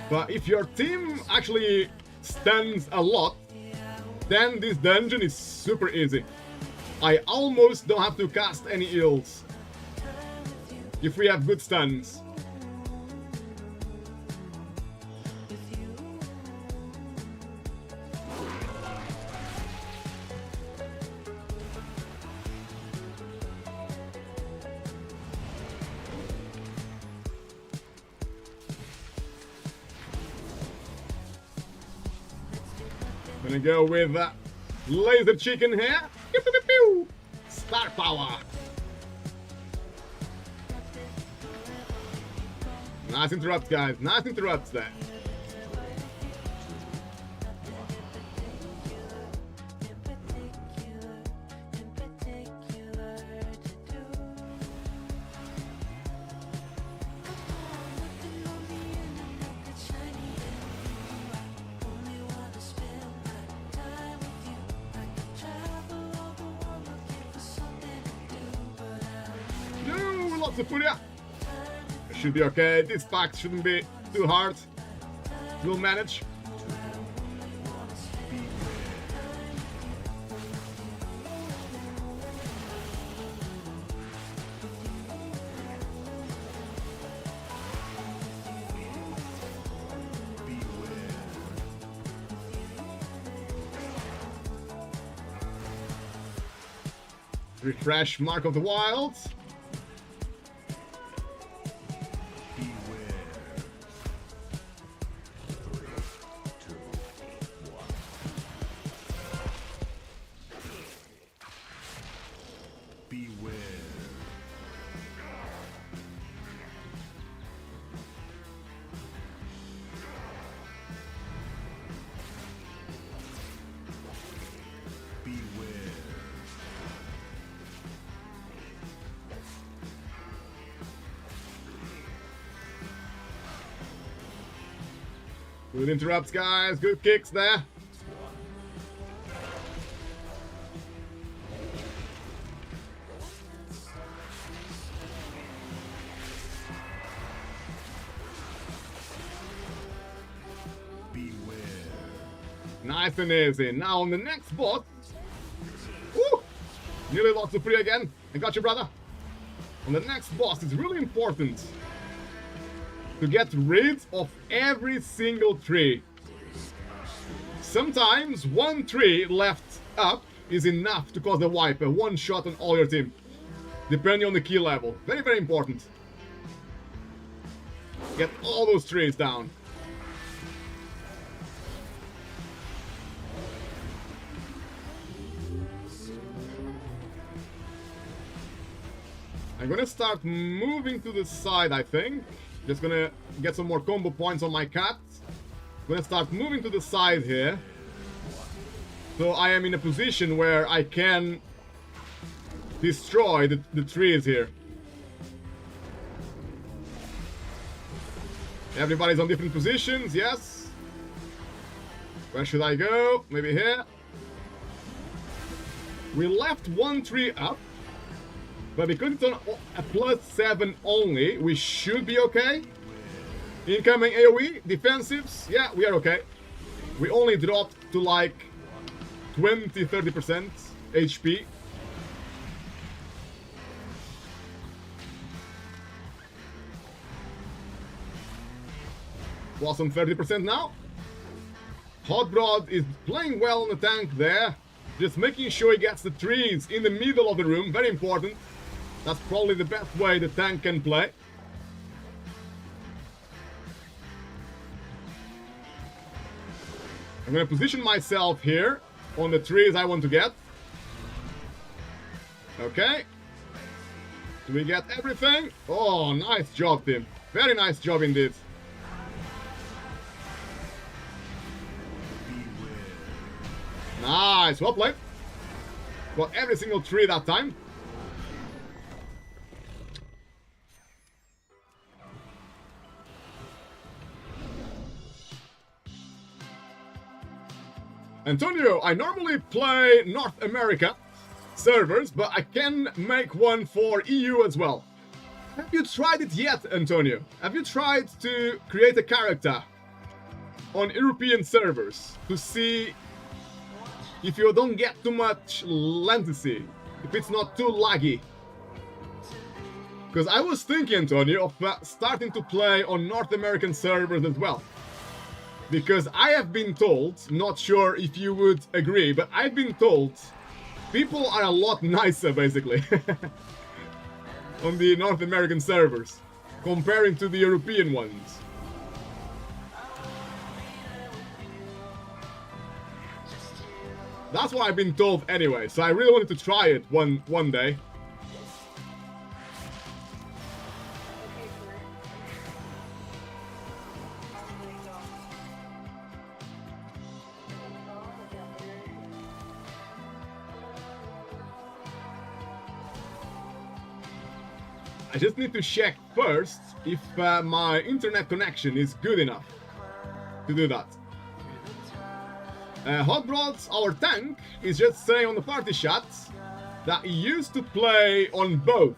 But if your team actually stuns a lot, then this dungeon is super easy. I almost don't have to cast any heals if we have good stuns. Gonna go with laser chicken here. Pew, pew, pew, pew. Star power. Nice interrupts, guys. Nice interrupts there. Lots of Furia. Should be okay. This pack shouldn't be too hard. We'll manage. Refresh Mark of the Wilds. Good interrupts, guys. Good kicks there. Nice and easy. Now on the next boss. Woo! Nearly lost the free again. I got you, brother. On the next boss, it's really important to get rid of every single tree. Sometimes one tree left up is enough to cause a wipe, a one shot on all your team, depending on the key level. Very, very important. Get all those trees down. I'm gonna start moving to the side, I think. Just gonna get some more combo points on my cat. Gonna start moving to the side here. So I am in a position where I can destroy the trees here. Everybody's on different positions, yes. Where should I go? Maybe here. We left one tree up. But because it's on a +7 only, we should be okay. Incoming AoE, defensives, yeah, we are okay. We only dropped to like 20-30% HP. Was on 30% now. Hot Rod is playing well on the tank there. Just making sure he gets the trees in the middle of the room, very important. That's probably the best way the tank can play. I'm gonna position myself here on the trees I want to get. Okay. Do we get everything? Oh, nice job, team. Very nice job indeed. Nice, well played. Got every single tree that time. Antonio, I normally play North America servers, but I can make one for EU as well. Have you tried it yet, Antonio? Have you tried to create a character on European servers to see if you don't get too much latency, if it's not too laggy? Because I was thinking, Antonio, of starting to play on North American servers as well. Because I have been told, not sure if you would agree, but I've been told people are a lot nicer, basically, on the North American servers, comparing to the European ones. That's what I've been told anyway, so I really wanted to try it one day. I just need to check first if my internet connection is good enough to do that. Hot Rods, our tank, is just saying on the party chat that he used to play on both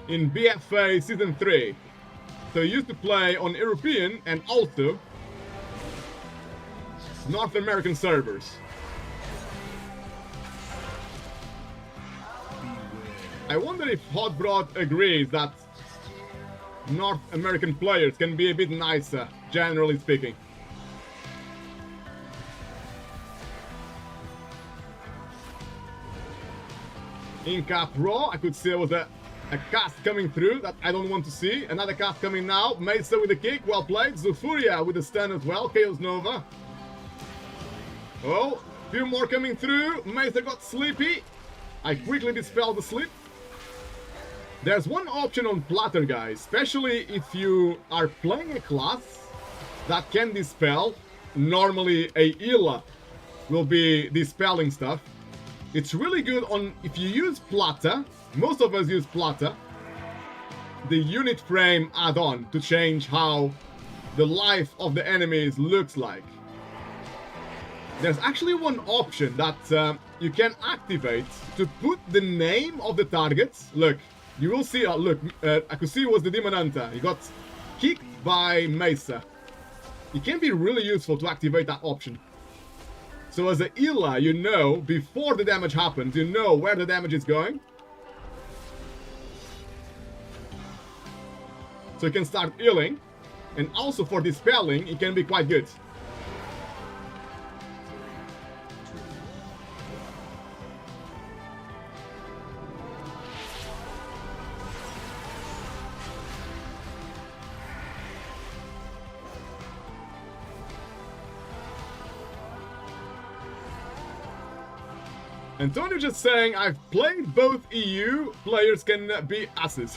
in BFA Season 3. So he used to play on European and also North American servers. I wonder if Hot Rod agrees that North American players can be a bit nicer, generally speaking. In cap raw, I could see there was a cast coming through that I don't want to see. Another cast coming now. Mesa with a kick, well played. Zufuria with a stun as well. Chaos Nova. Oh, a few more coming through. Mesa got sleepy. I quickly dispelled the sleep. There's one option on Platter, guys, especially if you are playing a class that can dispel. Normally a Ila will be dispelling stuff. It's really good on if you use Platter. Most of us use Platter, the unit frame add-on, to change how the life of the enemies looks like. There's actually one option that you can activate to put the name of the target. Look, you will see, look, I could see it was the Demon Hunter. He got kicked by Mesa. It can be really useful to activate that option. So as a healer, you know, before the damage happens, you know where the damage is going. So you can start healing. And also for dispelling, it can be quite good. Antonio just saying, I've played both EU, players can be asses.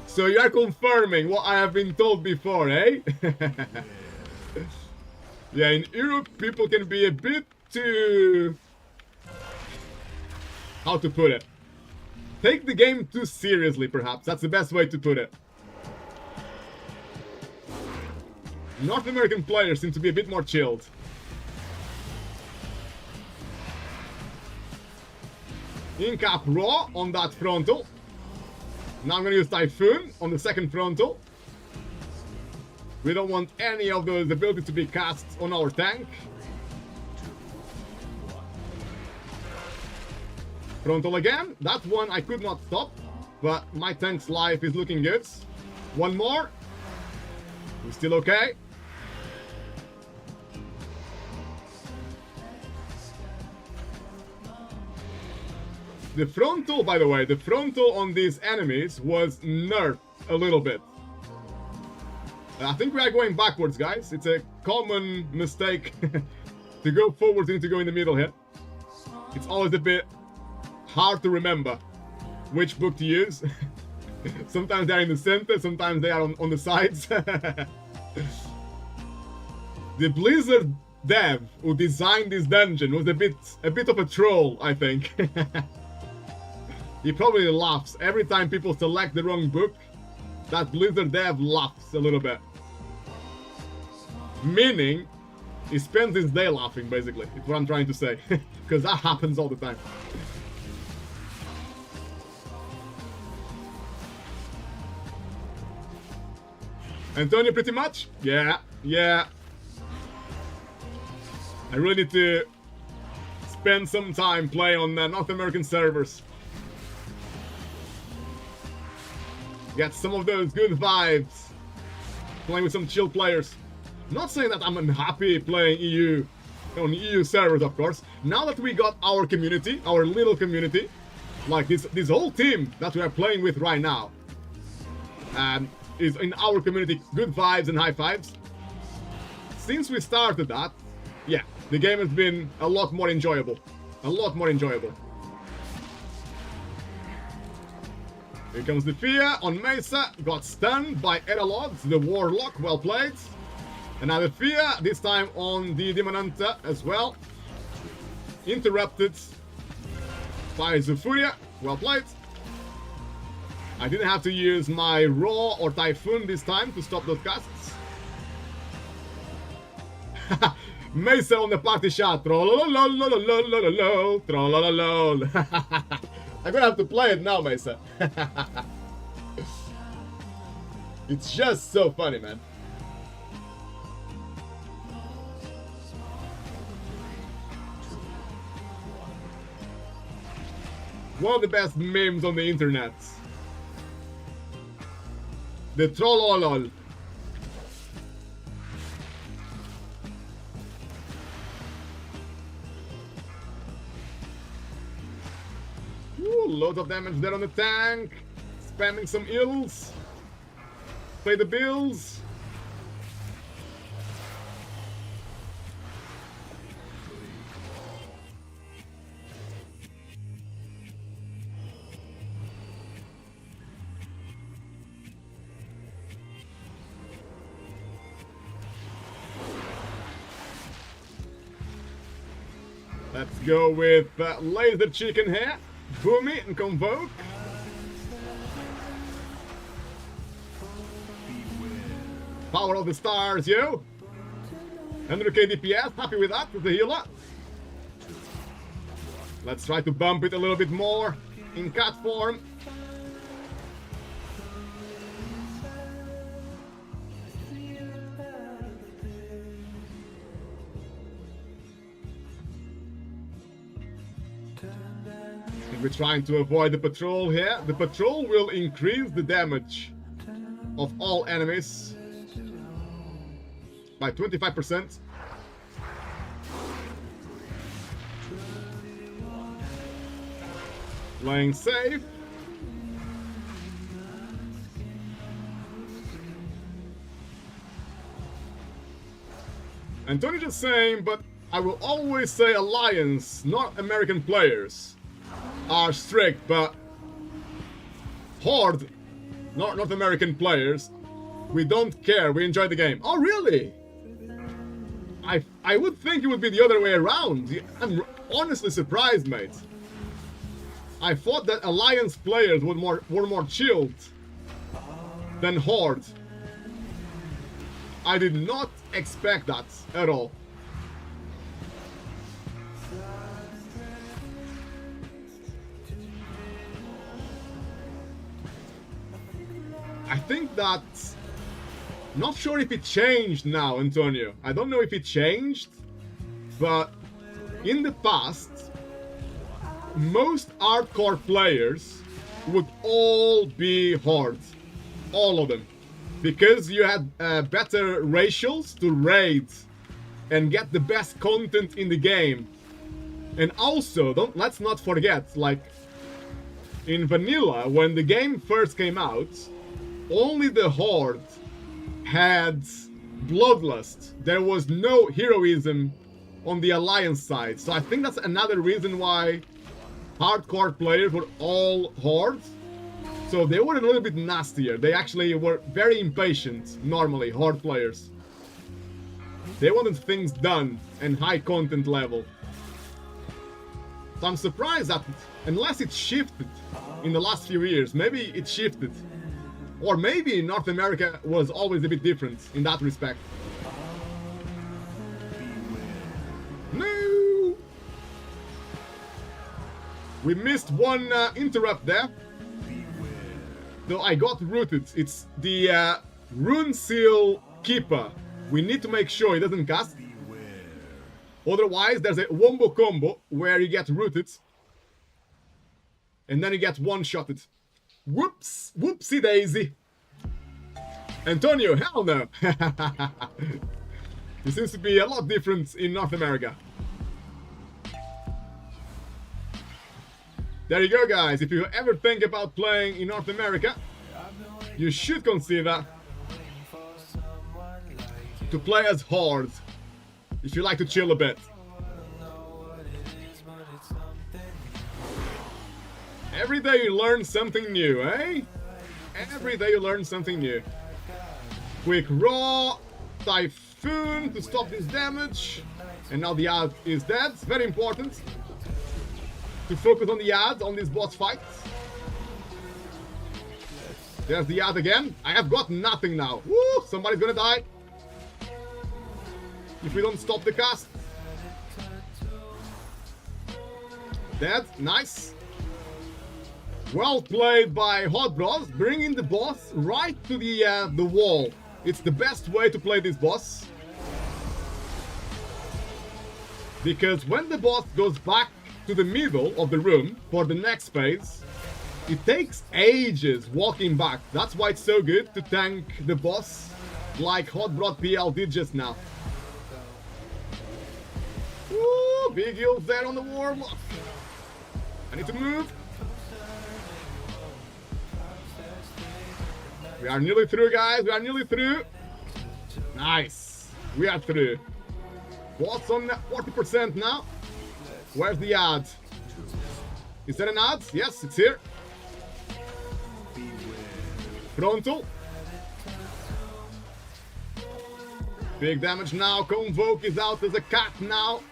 So you are confirming what I have been told before, eh? Yeah, in Europe, people can be a bit too... how to put it? Take the game too seriously, perhaps. That's the best way to put it. North American players seem to be a bit more chilled. In-cap Raw on that frontal. Now I'm gonna use Typhoon on the second frontal. We don't want any of those abilities to be cast on our tank. Frontal again. That one I could not stop, but my tank's life is looking good. One more. We're still okay. The frontal, by the way, the frontal on these enemies was nerfed a little bit. I think we are going backwards, guys. It's a common mistake to go forward. You need to go in the middle here. It's always a bit hard to remember which book to use. Sometimes they're in the center, sometimes they are on the sides. The Blizzard dev who designed this dungeon was a bit of a troll, I think. He probably laughs every time people select the wrong book. That Blizzard dev laughs a little bit. Meaning, he spends his day laughing, basically. It's what I'm trying to say. Because that happens all the time. Antonio, pretty much? Yeah. I really need to spend some time playing on North American servers. Get some of those good vibes. Playing with some chill players. Not saying that I'm unhappy playing EU on EU servers, of course. Now that we got our community, our little community, like this whole team that we are playing with right now, is in our community, good vibes and high fives. Since we started that, yeah, the game has been a lot more enjoyable. A lot more enjoyable. Here comes the Fear on Mesa. Got stunned by Eralod, the Warlock. Well played. Another Fear, this time on the Demonanta as well. Interrupted by Zufuria. Well played. I didn't have to use my Raw or Typhoon this time to stop those casts. Mesa on the party shot. Trollolololololololol. Trollololol. I'm gonna have to play it now, Mesa. It's just so funny, man. One of the best memes on the internet. The trollolol. Ooh, loads of damage there on the tank. Spamming some ills. Play the bills. Let's go with Laser Chicken here. Boomy and Convoke. Power of the stars, yo. 100k DPS, happy with that, with the healer. Let's try to bump it a little bit more in cat form. We're trying to avoid the patrol here. The patrol will increase the damage of all enemies by 25%. Playing safe. Antonio just saying, but I will always say Alliance, not American players, are strict, but Horde, not North American players, we don't care, we enjoy the game. Oh, really? I would think it would be the other way around. I'm honestly surprised, mate. I thought that Alliance players were more chilled than Horde. I did not expect that at all. I think that... Not sure if it changed now, Antonio. I don't know if it changed, but in the past, most hardcore players would all be hordes. All of them. Because you had better ratios to raid and get the best content in the game. And also, let's not forget, like, in vanilla, when the game first came out, only the horde had bloodlust. There was no heroism on the alliance side. So I think that's another reason why hardcore players were all hordes. So they were a little bit nastier. They actually were very impatient, normally, horde players. They wanted things done and high content level. So I'm surprised that, unless it shifted in the last few years, maybe it shifted. Or maybe North America was always a bit different in that respect. No! We missed one interrupt there. Though I got rooted. It's the Rune Seal Keeper. We need to make sure he doesn't cast. Otherwise, there's a wombo combo where you get rooted. And then you get one-shotted. Whoops! Whoopsie daisy! Antonio, hell no! It seems to be a lot different in North America. There you go, guys. If you ever think about playing in North America, you should consider to play as horde if you like to chill a bit. Every day you learn something new, eh? Every day you learn something new. Quick raw, typhoon to stop this damage. And now the ad is dead. Very important to focus on the ad on this boss fight. There's the ad again. I have got nothing now. Woo! Somebody's gonna die if we don't stop the cast. Dead. Nice. Well played by Hot Bros, bringing the boss right to the wall. It's the best way to play this boss. Because when the boss goes back to the middle of the room for the next phase, it takes ages walking back. That's why it's so good to tank the boss like Hot Bros PL did just now. Woo! Big heals there on the Warlock. I need to move. We are nearly through, guys. We are nearly through. Nice. We are through. Boss on 40% now. Where's the ad? Is there an ad? Yes, it's here. Frontal. Big damage now. Convoke is out as a cat now.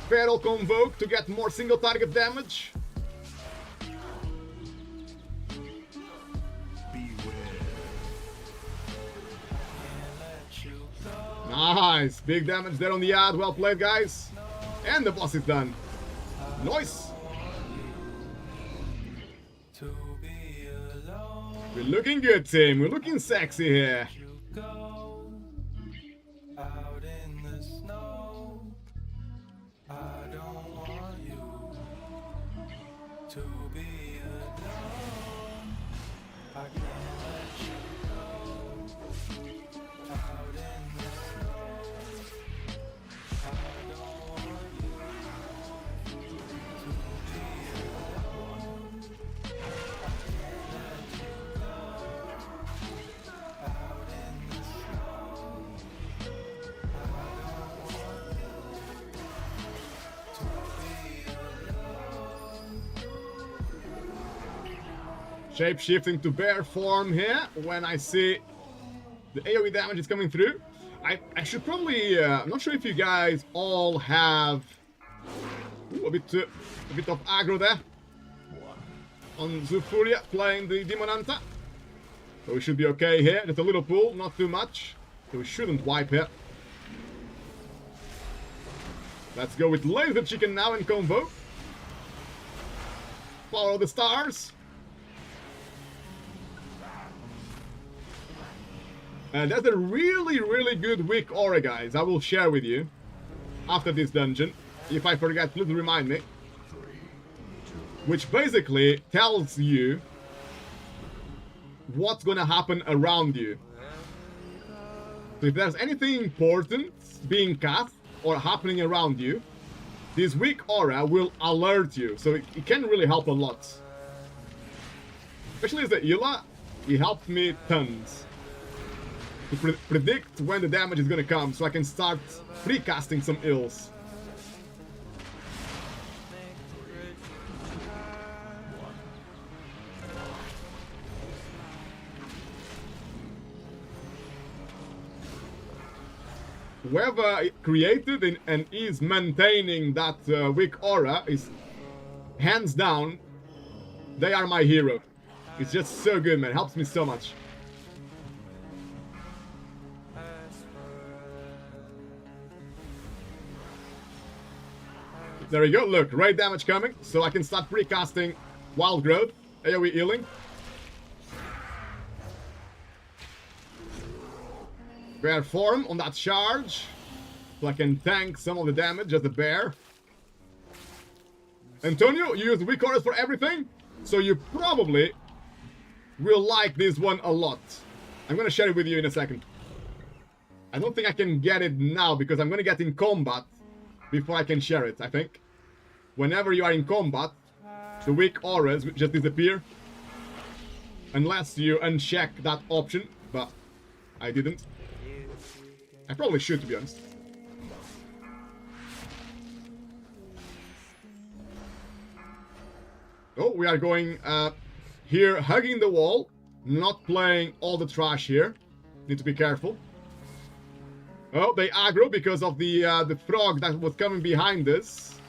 Feral Convoke to get more single target damage. Nice. Big damage there on the ad. Well played, guys. And the boss is done. Nice. We're looking good, team. We're looking sexy here. Shape-shifting to bear form here when I see the AoE damage is coming through. I should probably, I'm not sure if you guys all have a bit of aggro there on Zufuria playing the Demon Hunter. So we should be okay here. Just a little pull, not too much. So we shouldn't wipe it. Let's go with Laser Chicken now in combo. Follow the stars. And that's a really, really good weak aura, guys. I will share with you after this dungeon. If I forget, please remind me. Which basically tells you what's gonna happen around you. So if there's anything important being cast or happening around you, this weak aura will alert you. So it can really help a lot. Especially as the healer, it helped me tons. To predict when the damage is gonna come, so I can start pre-casting some ills. Whoever created and is maintaining that weak aura is, hands down, they are my hero. It's just so good, man. It helps me so much. There we go, look, raid damage coming, so I can start pre-casting Wild Growth, AoE healing. Bear form on that charge, so I can tank some of the damage as the bear. Antonio, you use weak auras for everything, so you probably will like this one a lot. I'm gonna share it with you in a second. I don't think I can get it now, because I'm gonna get in combat before I can share it, I think. Whenever you are in combat, the weak auras just disappear. Unless you uncheck that option, but I didn't. I probably should, to be honest. Oh, we are going here, hugging the wall. Not playing all the trash here. Need to be careful. Oh, they aggro because of the frog that was coming behind us.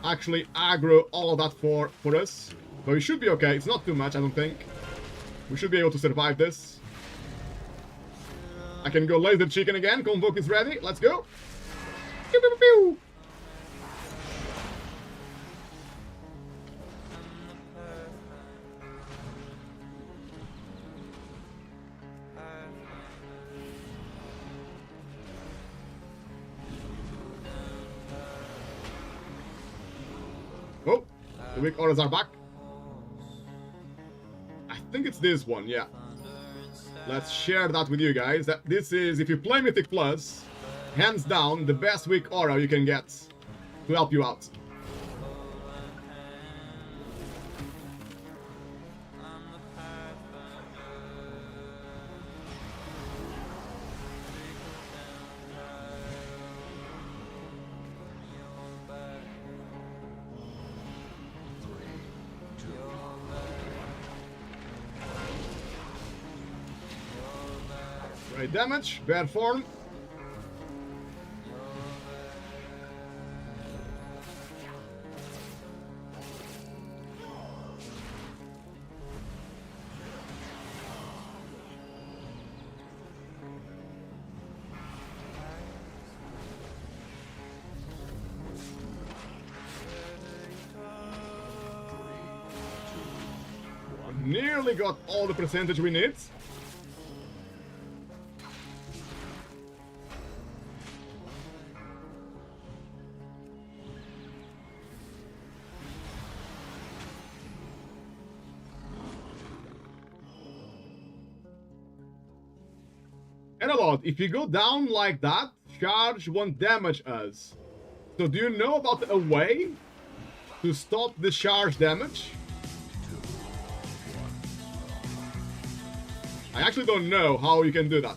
Actually aggro all of that for us. But we should be okay. It's not too much, I don't think. We should be able to survive this. I can go Laser Chicken again. Convoke is ready. Let's go. Pew, pew, pew. Oh, the weak auras are back. I think it's this one, yeah. Let's share that with you guys. This is, if you play Mythic Plus, hands down, the best weak aura you can get to help you out. Right, damage, bad form. Nearly got all the percentage we need. And a lot. If you go down like that, charge won't damage us. So do you know about a way to stop the charge damage? I actually don't know how you can do that.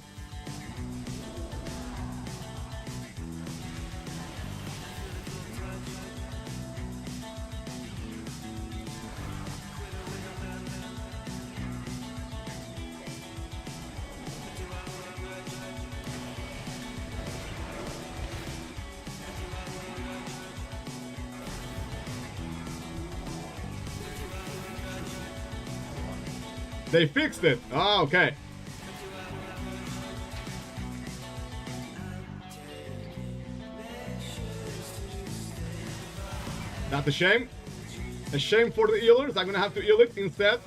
They fixed it. Oh, okay. That's a shame. A shame for the healers. I'm gonna have to heal it instead.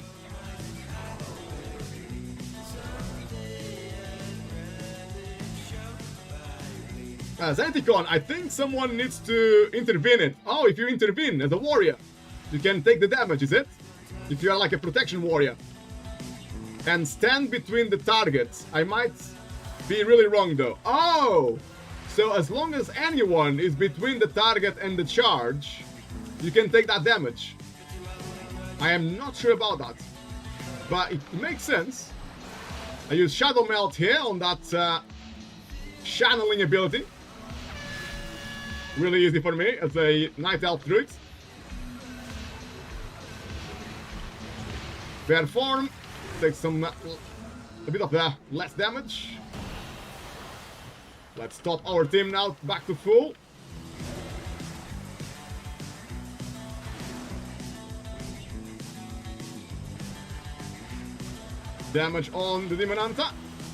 Xanticon, I think someone needs to intervene it. Oh, if you intervene as a warrior, you can take the damage, is it? If you are like a protection warrior. And stand between the targets. I might be really wrong though. Oh! So as long as anyone is between the target and the charge, you can take that damage. I am not sure about that. But it makes sense. I use Shadow Melt here on that channeling ability. Really easy for me as a Night Elf Druid. Bear form. Take some a bit of less damage. Let's stop our team now back to full. Damage on the Demon Hunter.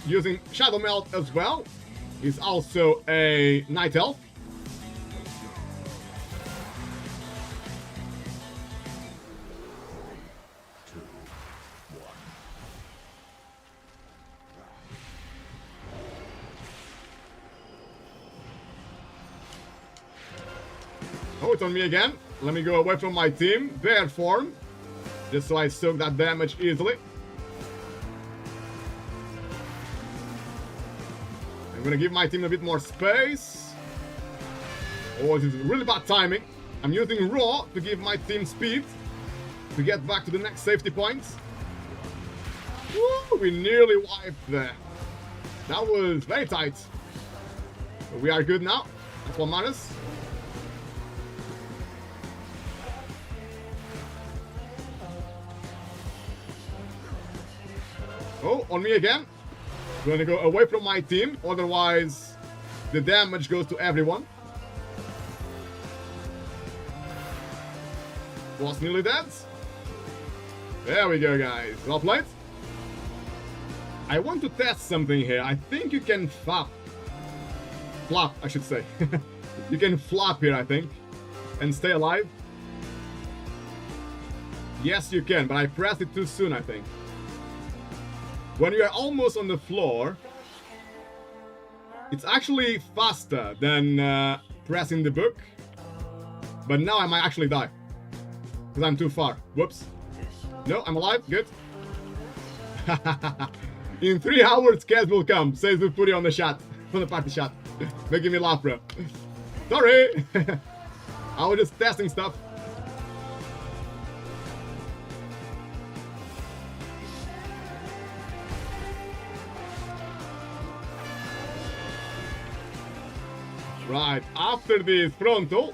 Using Shadow Melt as well. He's also a Night Elf. Oh, it's on me again. Let me go away from my team. Bear form. Just so I soak that damage easily. I'm gonna give my team a bit more space. Oh, this is really bad timing. I'm using Raw to give my team speed to get back to the next safety point. Woo, we nearly wiped there. That was very tight. But we are good now. That's what matters. Oh, on me again. I'm gonna go away from my team, otherwise the damage goes to everyone. Was nearly dead. There we go, guys. Well played. I want to test something here. I think you can flap, I should say. You can flap here, I think, and stay alive. Yes, you can, but I pressed it too soon, I think. When you are almost on the floor, it's actually faster than pressing the book. But now I might actually die. Because I'm too far. Whoops. No, I'm alive. Good. In 3 hours, Kez will come, says the Fury on the chat. On the party chat. Making me laugh, bro. Sorry. I was just testing stuff. Right, after this frontal,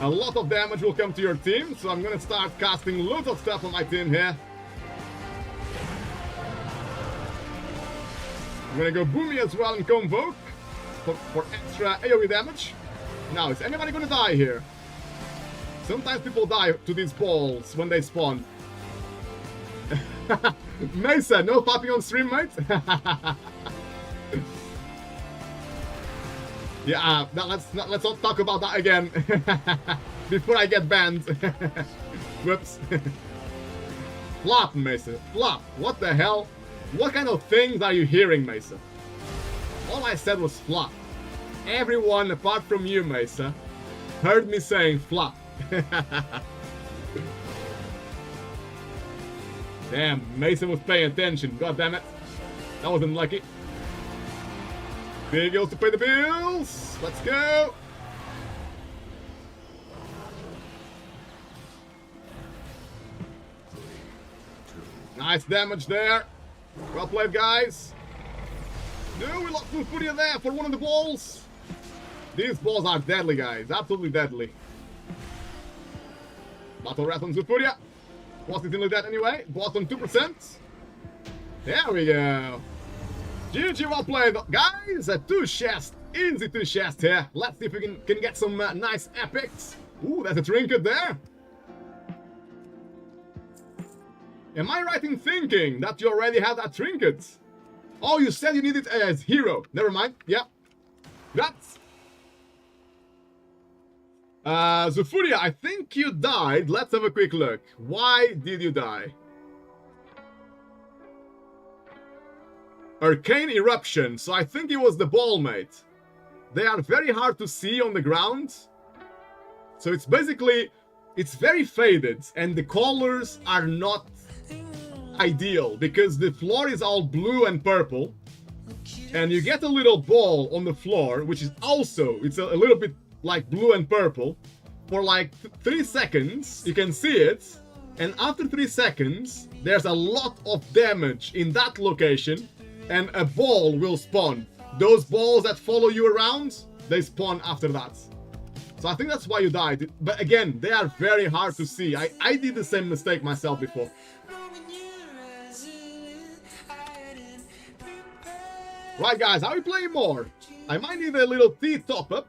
a lot of damage will come to your team, so I'm gonna start casting loads of stuff on my team here. I'm gonna go Boomy as well and Convoke for extra AoE damage. Now, is anybody gonna die here? Sometimes people die to these balls when they spawn. Mesa, no popping on stream, mate? Yeah, let's not talk about that again. Before I get banned. Whoops. Flop, Mesa. Flop. What the hell? What kind of things are you hearing, Mesa? All I said was flop. Everyone apart from you, Mesa, heard me saying flop. Damn, Mesa was paying attention. God damn it. That was unlucky. Big Hills to pay the bills. Let's go. Nice damage there. Well played, guys. No, we lost Furia there for one of the balls. These balls are deadly, guys. Absolutely deadly. Battle Rat on Furia. Was it in that anyway? Boss on 2%. There we go. GG, well played, guys. A 2-chest, easy 2-chest here. Let's see if we can get some nice epics. Ooh, there's a trinket there. Am I right in thinking that you already have that trinket? Oh, you said you need it as hero. Never mind. Yeah. That's Zufuria, I think you died. Let's have a quick look. Why did you die? Arcane Eruption. So I think it was the ball, mate. They are very hard to see on the ground. So it's basically... It's very faded. And the colors are not ideal. Because the floor is all blue and purple. And you get a little ball on the floor. Which is also... It's a little bit like blue and purple. For like 3 seconds. You can see it. And after 3 seconds... There's a lot of damage in that location. And a ball will spawn. Those balls that follow you around, they spawn after that. So I think that's why you died. But again, they are very hard to see. I did the same mistake myself before. Right, guys, how are we playing more? I might need a little tea top up,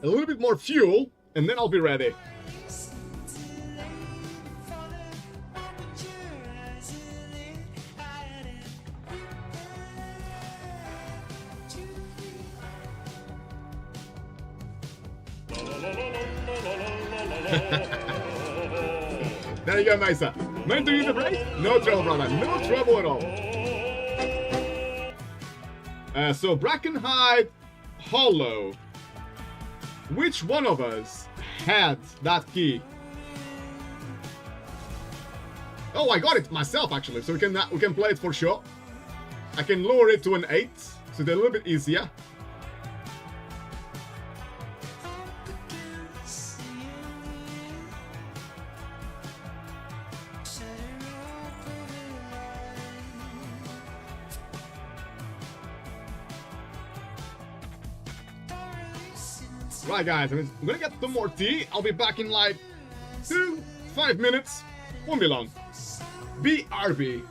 a little bit more fuel, and then I'll be ready. There you go, Mesa. Meant to use the break? No trouble, brother. No trouble at all. So, Brackenhide, Hollow. Which one of us had that key? Oh, I got it myself, actually. So we can play it for sure. I can lower it to an 8, so it's a little bit easier. Right, guys, I'm gonna get some more tea. I'll be back in like 5 minutes. Won't be long. BRB.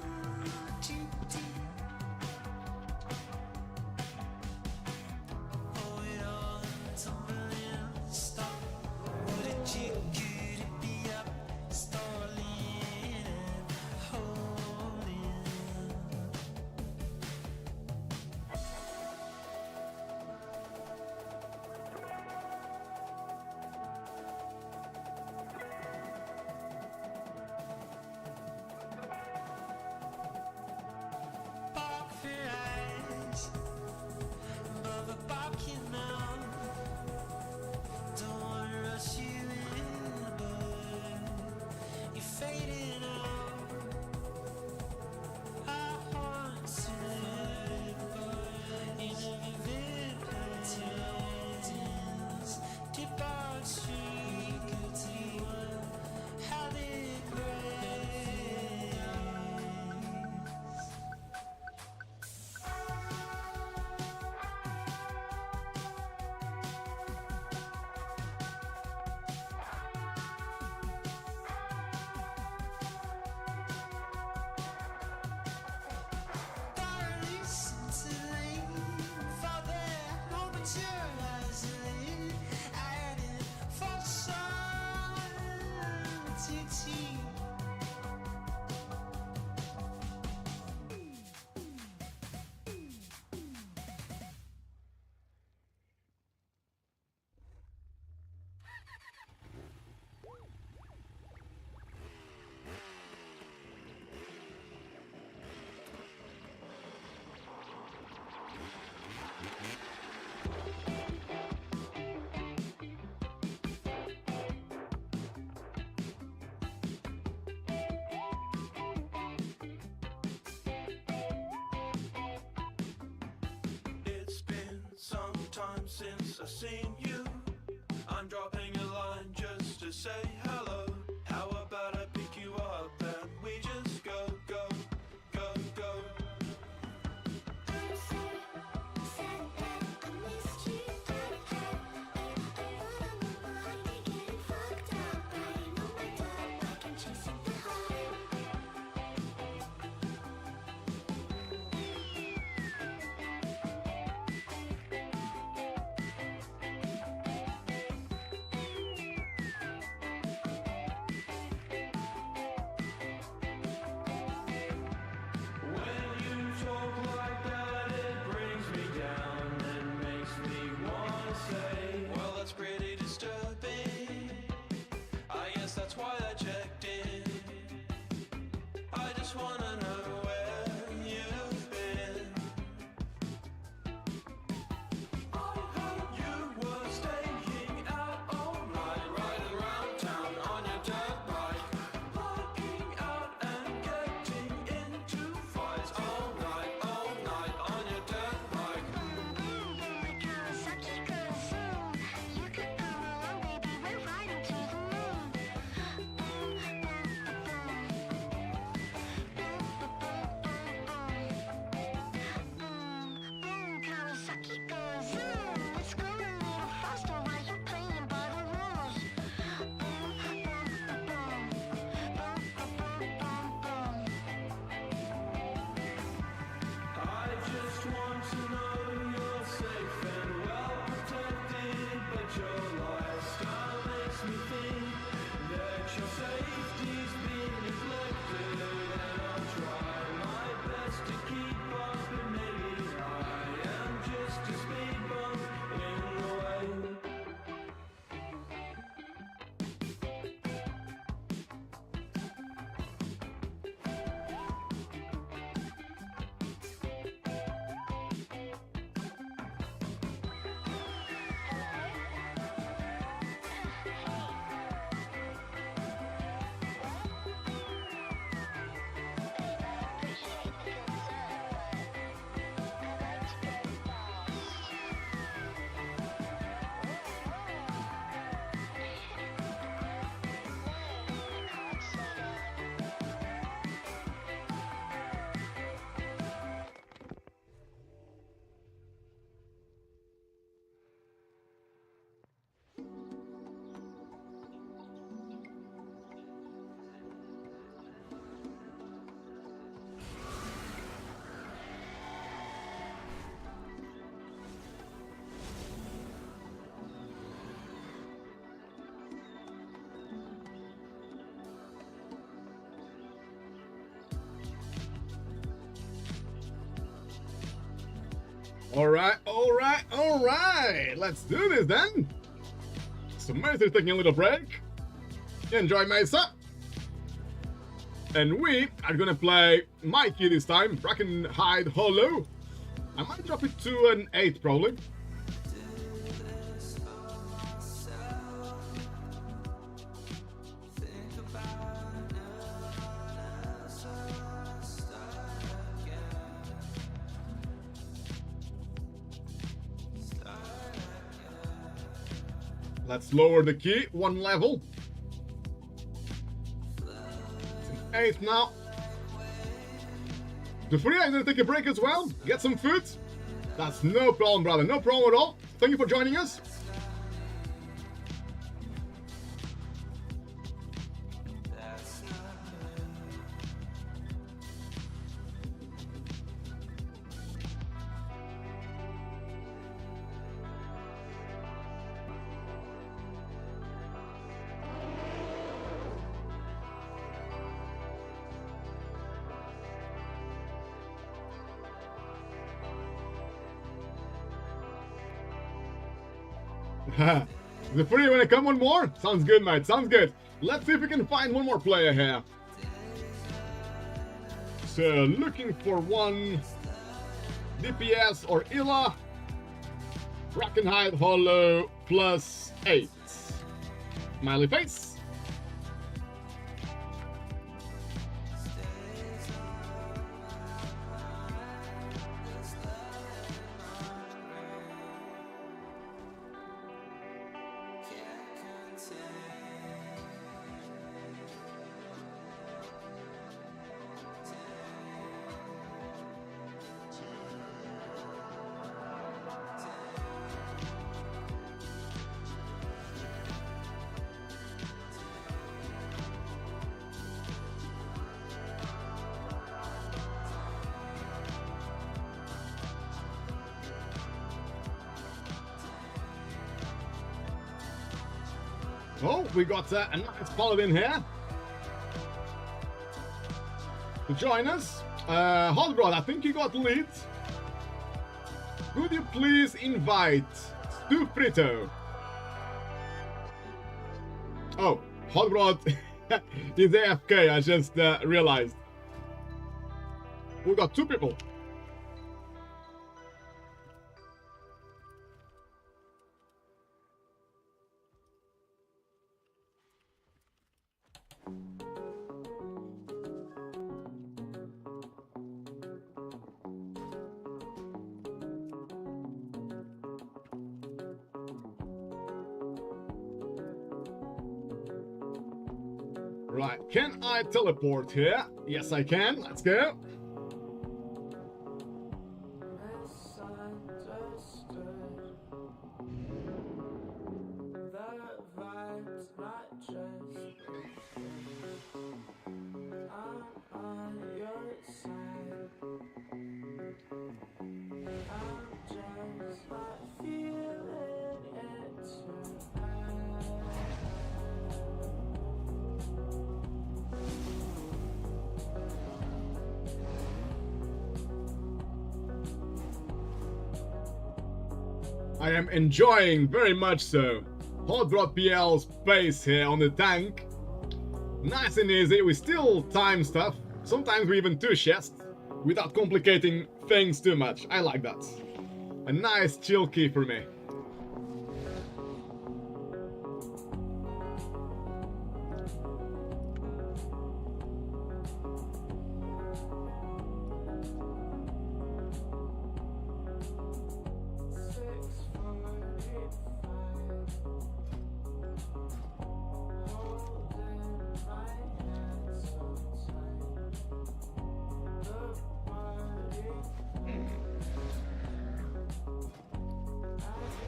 Since I've seen you, I'm dropping a line just to say hello. How about I pick you up and we just go, go, go, go. Alright, alright, alright. Let's do this then. So Mythic's taking a little break. Enjoy, Mesa. And we are gonna play Mikey this time. Brackenhide Hollow. I might drop it to an 8 probably. Let's lower the key one level. It's an 8 now. The free, I'm gonna take a break as well. Get some food. That's no problem, brother. No problem at all. Thank you for joining us. The free, wanna come one more? Sounds good, mate. Sounds good. Let's see if we can find one more player here. So, looking for one DPS or Illa. Brackenhide Hollow plus 8. Smiley face. Oh, we got a nice paladin here to join us. Hot Rod, I think you got the lead. Could you please invite Stu Frito? Oh, Hot Rod is AFK, I just realized. We got 2 people. Right, can I teleport here? Yes, I can. Let's go. I am enjoying very much so. Hot Rod PL's pace here on the tank. Nice and easy, we still time stuff. Sometimes we even two chests without complicating things too much. I like that. A nice chill key for me.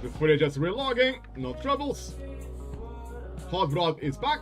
The footage just relogging, no troubles. Hot Rod is back.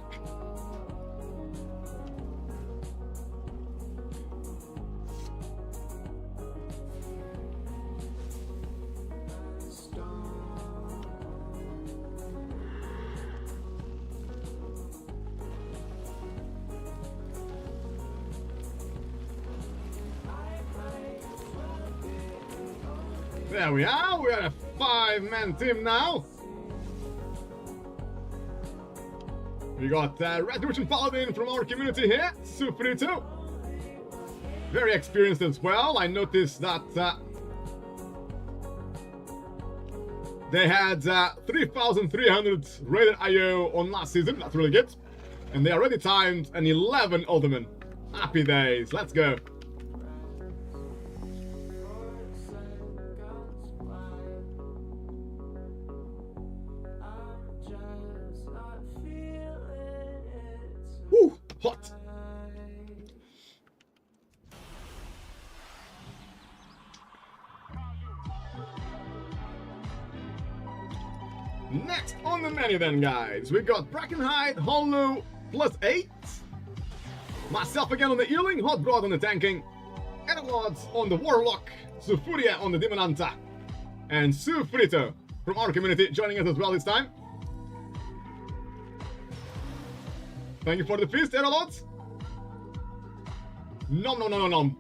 There we are. We are a 5-man team now. We got Red Russian Paladin from our community here, Sufrito. Very experienced as well. I noticed that they had 3,300 rated IO on last season. That's really good. And they already timed an 11 Alderman. Happy days. Let's go. Woo, hot. Next on the menu then, guys, we got Brackenhide, Hollow, +8. Myself again on the healing, Hot Rod on the tanking, Edwards on the Warlock, Sufuria on the Demon Hunter, and Sufrito from our community joining us as well this time. Thank you for the feast, Edwards. Nom nom nom nom nom.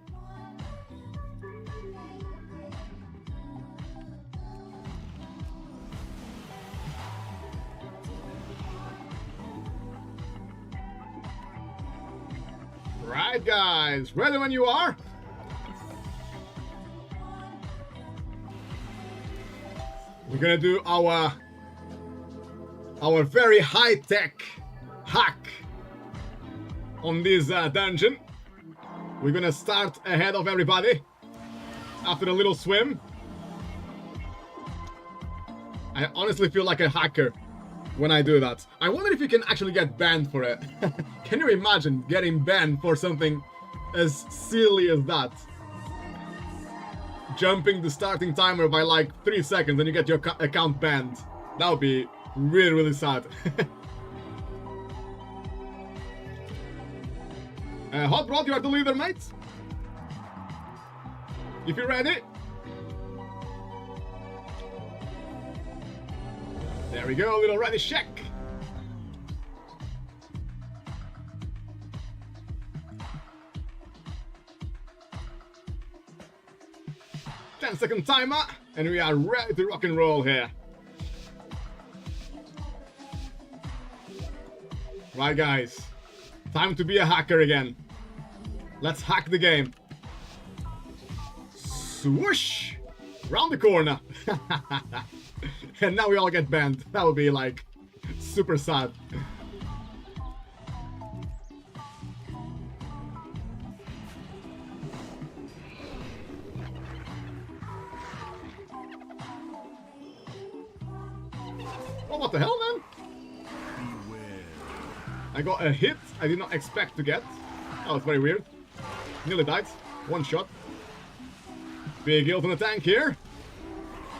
Right, guys, ready when you are. We're gonna do our very high-tech hack on this dungeon. We're gonna start ahead of everybody after a little swim. I honestly feel like a hacker when I do that. I wonder if you can actually get banned for it. Can you imagine getting banned for something as silly as that? Jumping the starting timer by like 3 seconds and you get your account banned. That would be really, really sad. Hot Rod, you are the leader, mate. If you're ready. There we go, a little ready check. Ten-second timer, and we are ready to rock and roll here. Right, guys, time to be a hacker again. Let's hack the game. Swoosh! Round the corner. And now we all get banned. That would be like super sad. Oh, what the hell, man? I got a hit I did not expect to get. That was very weird. Nearly died. One shot. Big heal from the tank here.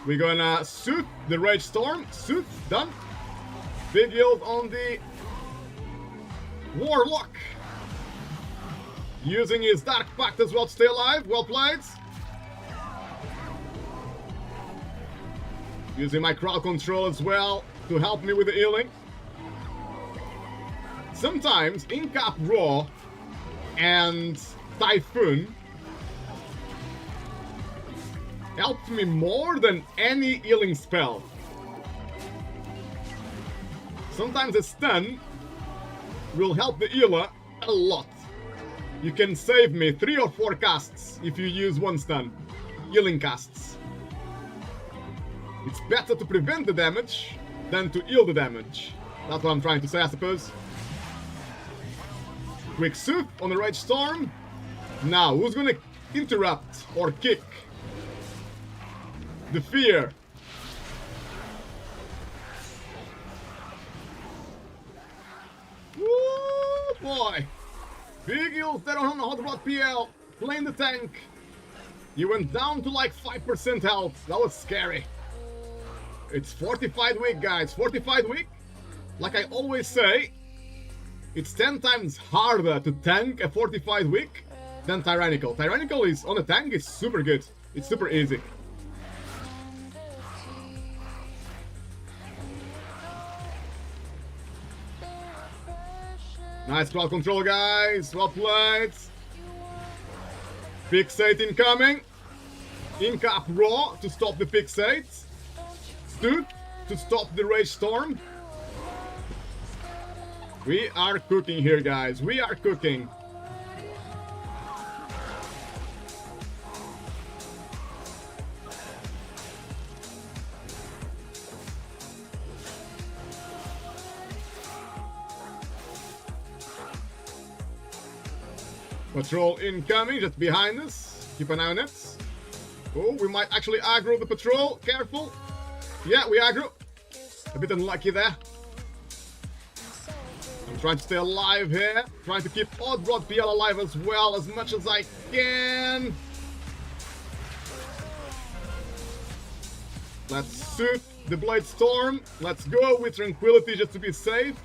We're gonna Soothe the Rage Storm. Soothe, done. Big heal on the Warlock. Using his Dark Pact as well to stay alive. Well played. Using my crowd control as well to help me with the healing. Sometimes in-cap Raw and Typhoon helped me more than any healing spell. Sometimes a stun will help the healer a lot. You can save me 3 or 4 casts if you use one stun. Healing casts. It's better to prevent the damage than to heal the damage. That's what I'm trying to say, I suppose. Quick Soothe on the Rage Storm. Now, who's gonna interrupt or kick the fear? Woo, boy! Big heals there on the Hot Rod PL. Playing the tank. You went down to like 5% health. That was scary. It's Fortified Week, guys. Fortified Week, like I always say, it's 10 times harder to tank a Fortified Week than Tyrannical. Tyrannical is on a tank is super good. It's super easy. Nice crowd control, guys. Well played. Fixate incoming. Incap Raw to stop the fixate. Stood to stop the Rage Storm. We are cooking here, guys. We are cooking. Patrol incoming, just behind us. Keep an eye on it. Oh, we might actually aggro the patrol. Careful. Yeah, we aggro. A bit unlucky there. I'm trying to stay alive here. Trying to keep Odd Rod PL alive as well, as much as I can. Let's suit the Blade Storm. Let's go with Tranquility just to be safe.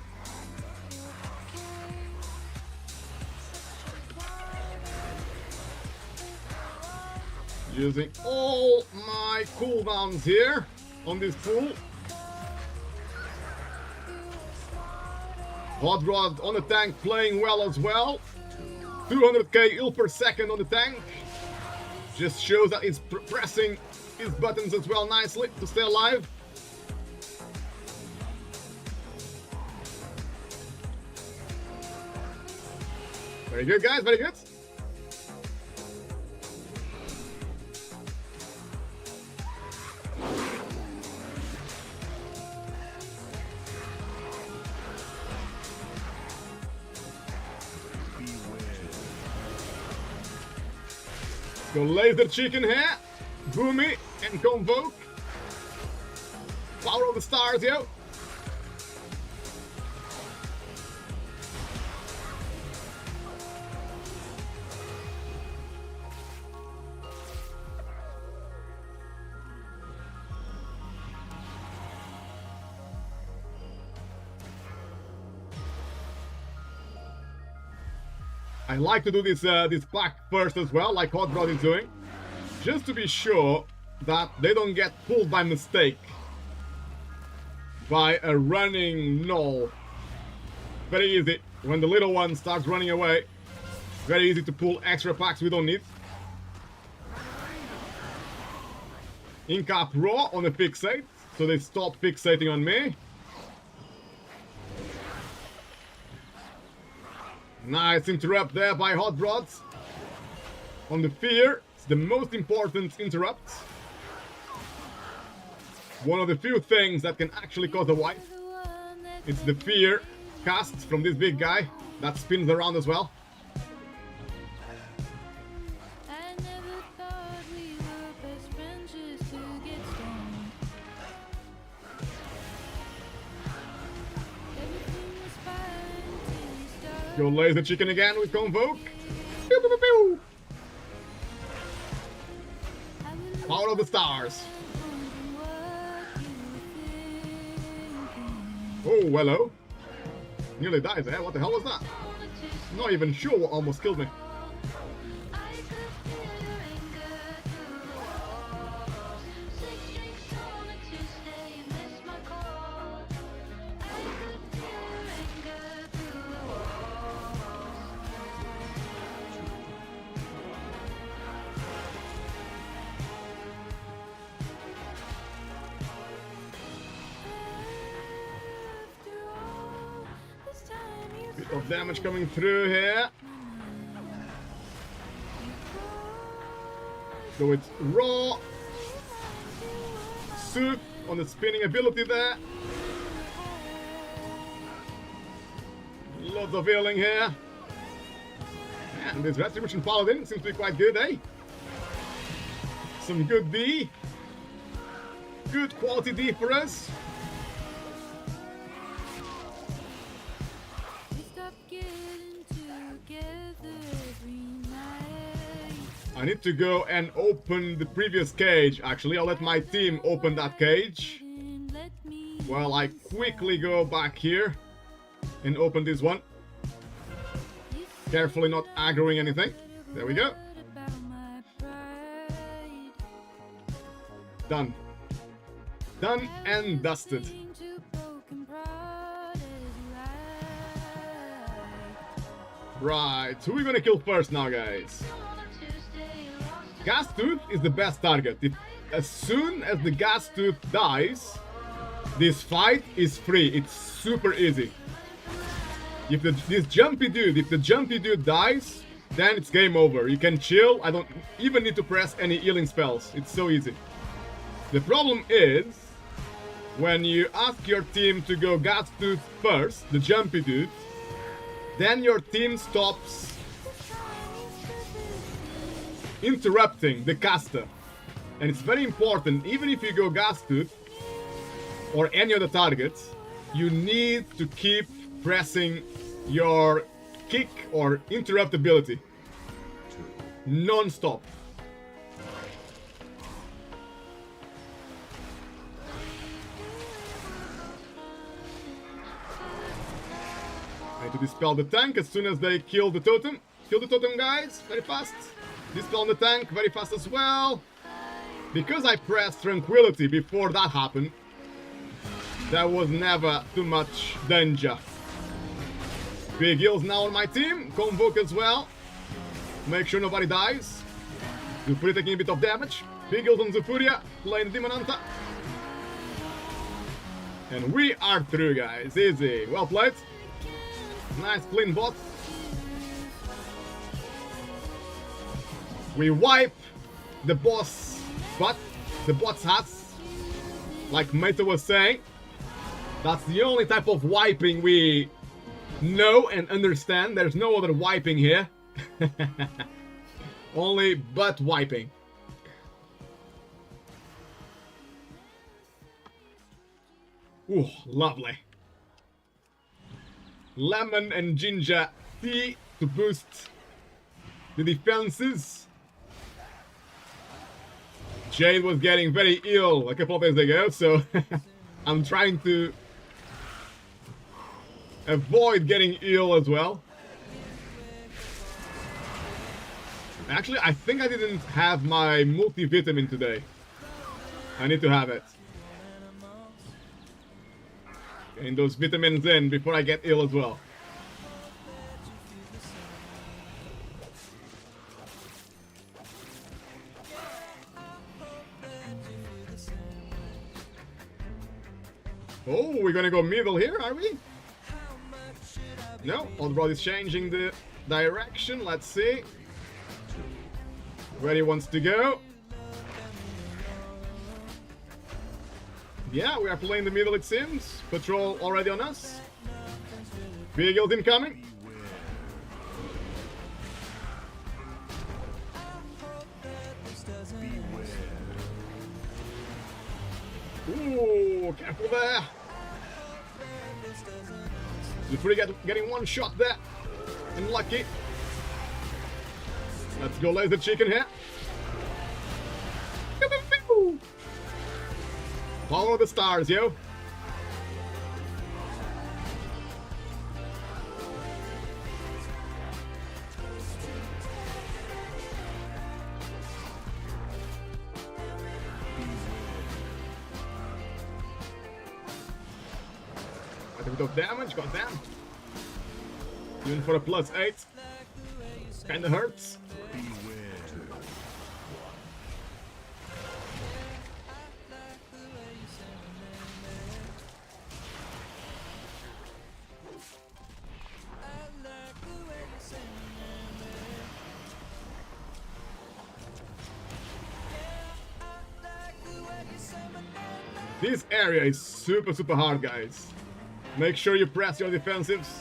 Using all my cooldowns here on this pool. Hot Rod on the tank playing well as well. 200k ill per second on the tank. Just shows that he's pressing his buttons as well nicely to stay alive. Very good, guys, very good. Go Laser Chicken here, Boomy and Convoke. Power of the stars, yo. I like to do this pack first as well, like Hot Rod is doing, just to be sure that they don't get pulled by mistake by a running null. Very easy. When the little one starts running away, very easy to pull extra packs we don't need. Incap Raw on the fixate, so they stop fixating on me. Nice interrupt there by Hot Rods. On the Fear, it's the most important interrupt. One of the few things that can actually cause a wipe. It's the Fear cast from this big guy that spins around as well. Go Laser Chicken again with Convoke. Pew, pew, pew, pew. Power of the stars. Oh, hello. Nearly died there. What the hell was that? Not even sure what almost killed me. Bit of damage coming through here. So it's Raw. Suit on the spinning ability there. Lots of healing here. And this Retribution Paladin seems to be quite good, eh? Some good D. Good quality D for us. I need to go and open the previous cage. Actually, I'll let my team open that cage. While I quickly go back here and open this one. Carefully not aggroing anything. There we go. Done. Done and dusted. Right, who are we gonna kill first now, guys? Gas Tooth is the best target. As soon as the Gas Tooth dies, this fight is free. It's super easy. If the jumpy dude dies, then it's game over. You can chill. I don't even need to press any healing spells. It's so easy. The problem is when you ask your team to go Gas Tooth first, the jumpy dude, then your team stops interrupting the caster. And it's very important, even if you go Gas Tooth or any other targets, you need to keep pressing your kick or interrupt ability non-stop. I need to dispel the tank as soon as they kill the totem. Kill the totem, guys, very fast. Dispel the tank very fast as well. Because I pressed Tranquility before that happened, there was never too much danger. Big heals now on my team. Convoke as well. Make sure nobody dies. Zufuria taking a bit of damage. Big heals on Zufuria. Playing Demon Hunter. And we are through, guys. Easy. Well played. Nice clean bot. We wipe the boss butt, the bot's hats. Like Meta was saying. That's the only type of wiping we know and understand. There's no other wiping here. Only butt wiping. Ooh, lovely. Lemon and ginger tea to boost the defenses. Jade was getting very ill a couple of days ago, so I'm trying to avoid getting ill as well. Actually, I think I didn't have my multivitamin today. I need to have it. Getting those vitamins in before I get ill as well. Oh, we're gonna go middle here, are we? No, Old Rod is changing the direction. Let's see where he wants to go. Yeah, we are playing the middle, it seems. Patrol already on us. Big heals incoming. Ooh, careful there. Zufuria getting one shot there. Unlucky. Let's go laser chicken here. Follow the stars, yo. Quite a bit of damage, goddamn. Even for a +8. Kinda hurts. This area is super hard, guys. Make sure you press your defensives.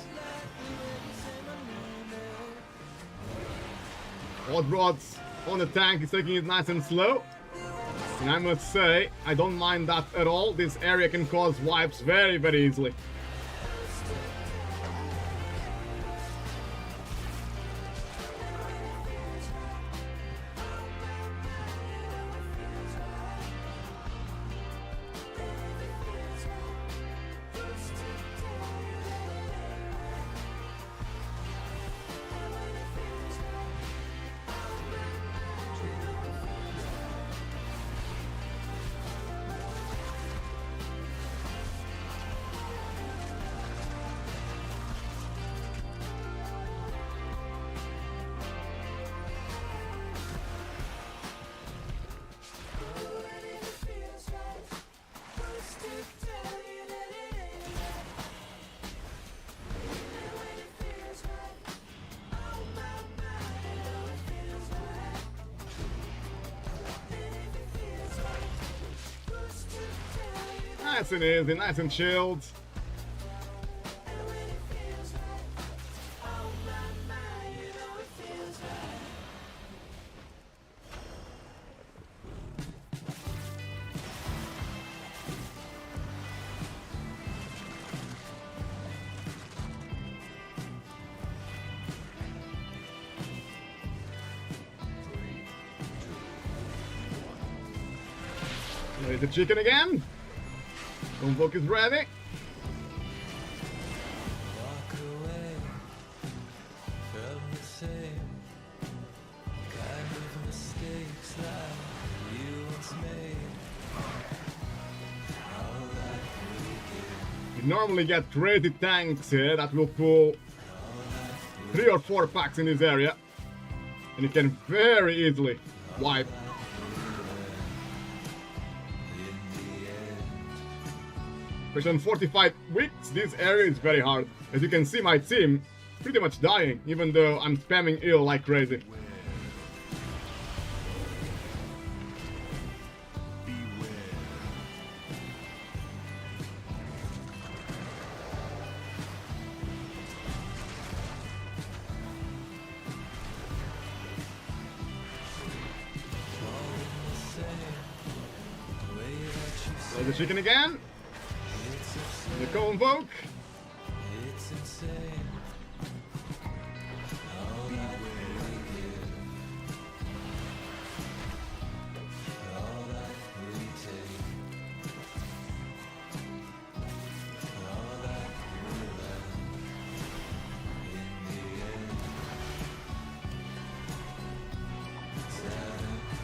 Odd Rod's on the tank is taking it nice and slow. And I must say, I don't mind that at all. This area can cause wipes very easily. Nice and easy, nice and chilled. There's the chicken again. Convoke is ready. Walk away from the same kind of mistakes that you once made. All that we You normally get crazy tanks here that will pull 3 or 4 packs in this area. And you can very easily wipe. Especially on 45 weeks, this area is very hard. As you can see, my team pretty much dying, even though I'm spamming ill like crazy. There's the chicken again. The convoke. It's insane. All that we give, all that we take, all that we learn. In the end, time returns.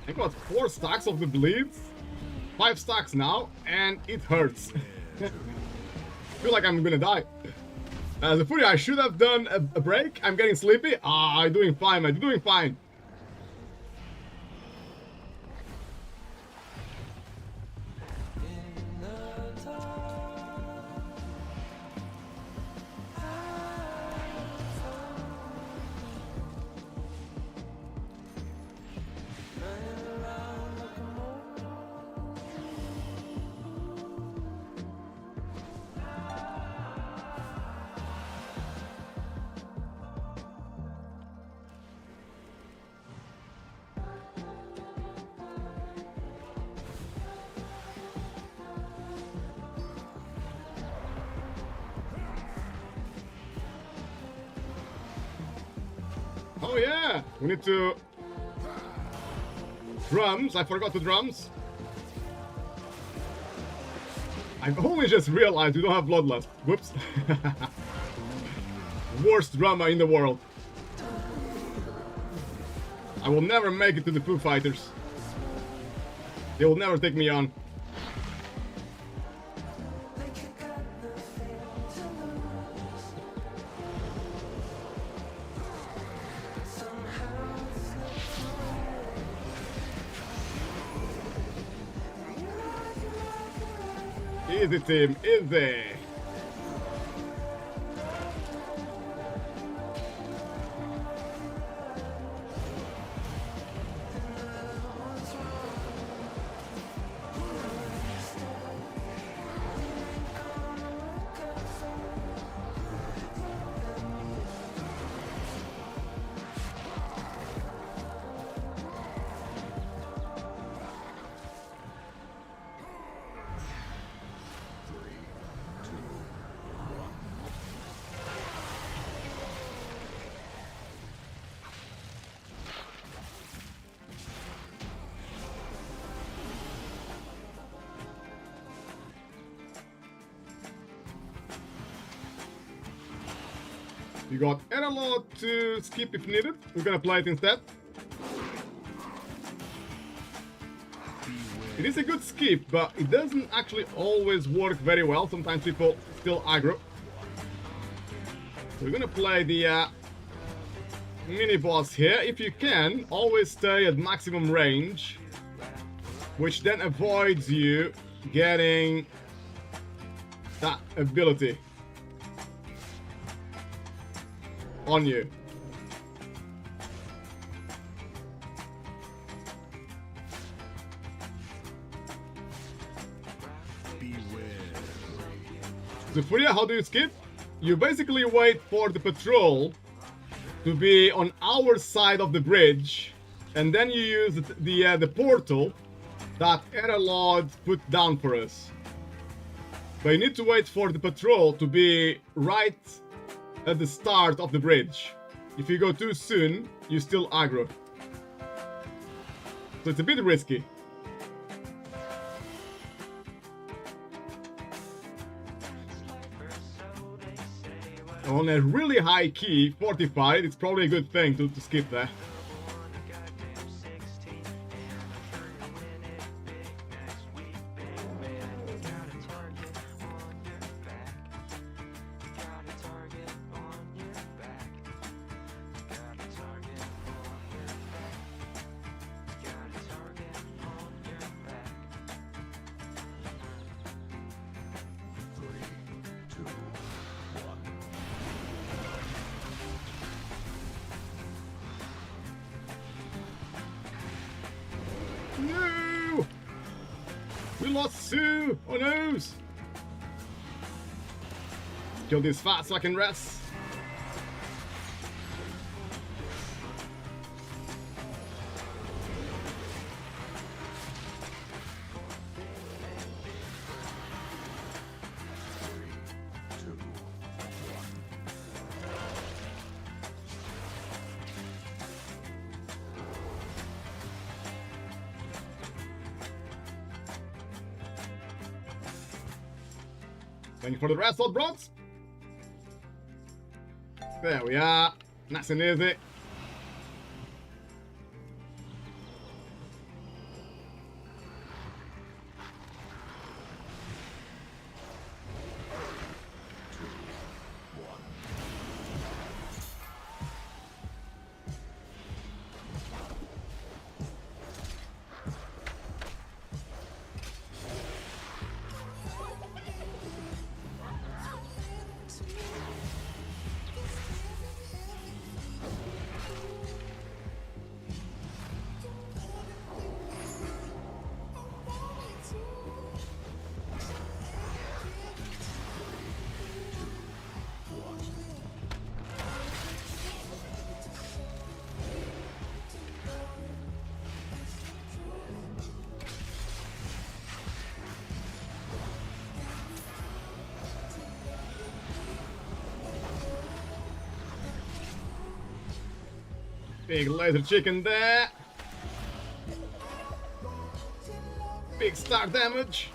I got 4 stacks of the bleeds, 5 stacks now, and it hurts. Feel like I'm gonna die. The Fury, I should have done a break. I'm getting sleepy. I'm doing fine, man. Doing fine. Oh yeah, we need to... Drums, I forgot the drums. I've only just realized we don't have bloodlust. Whoops. worst drama in the world. I will never make it to the Foo Fighters. They will never take me on. Easy team, easy. You got analog to skip if needed. We're gonna play it instead. It is a good skip, but it doesn't actually always work very well. Sometimes people still aggro. So we're gonna play the mini boss here. If you can, always stay at maximum range, which then avoids you getting that ability on you. So for you, how do you skip? You basically wait for the patrol to be on our side of the bridge, and then you use the portal that Lord put down for us. But you need to wait for the patrol to be right at the start of the bridge. If you go too soon, you still aggro. So it's a bit risky. On a really high key, fortified, it's probably a good thing to skip there. No! We lost Sue! Oh no! Kill this fast so I can rest. Thank you for the rest, old bros. There we are. Nice and easy. Big laser chicken there. Big star damage.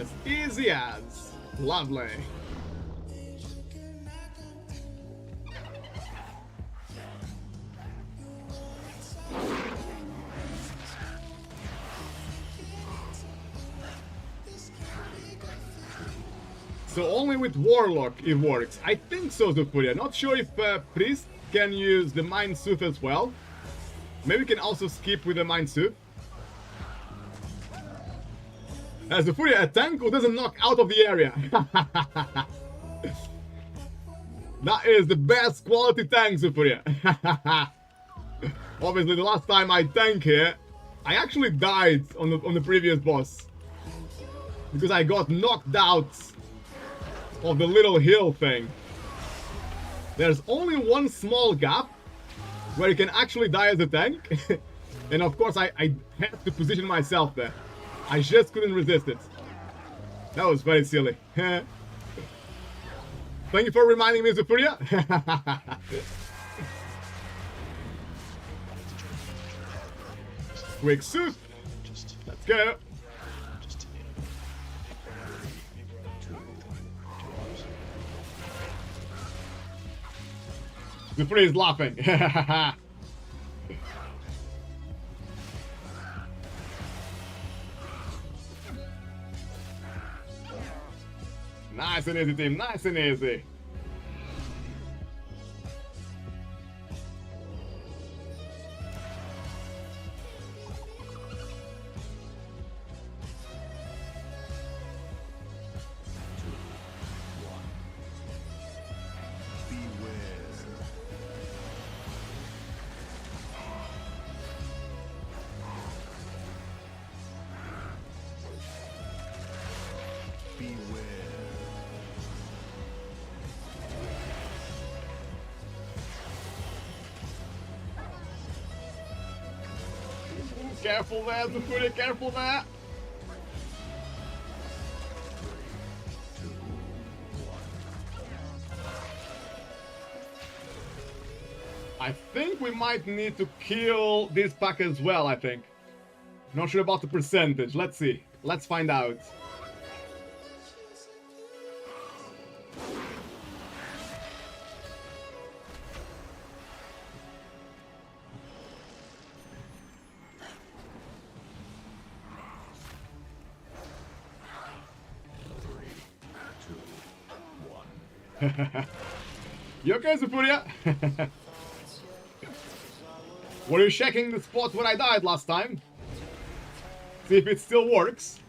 As easy as. Lovely. So only with Warlock it works. I think so, Zufuria. Not sure if Priest can use the Mind Sooth as well. Maybe we can also skip with the Mind Sooth. As Zufuria, a tank who doesn't knock out of the area. That is the best quality tank, Zufuria. Obviously, the last time I tanked here, I actually died on the previous boss. Because I got knocked out of the little hill thing. There's only one small gap where you can actually die as a tank. And of course I had to position myself there. I just couldn't resist it. That was very silly. Thank you for reminding me, Zufuria. Quick soup. Let's go. Zufuria is laughing. Nice and easy, team. Nice and easy. Careful there, Zufuria, careful there. I think we might need to kill this pack as well, I think. Not sure about the percentage. Let's see. Let's find out. You okay, Zufuria? Were you checking the spot where I died last time? See if it still works.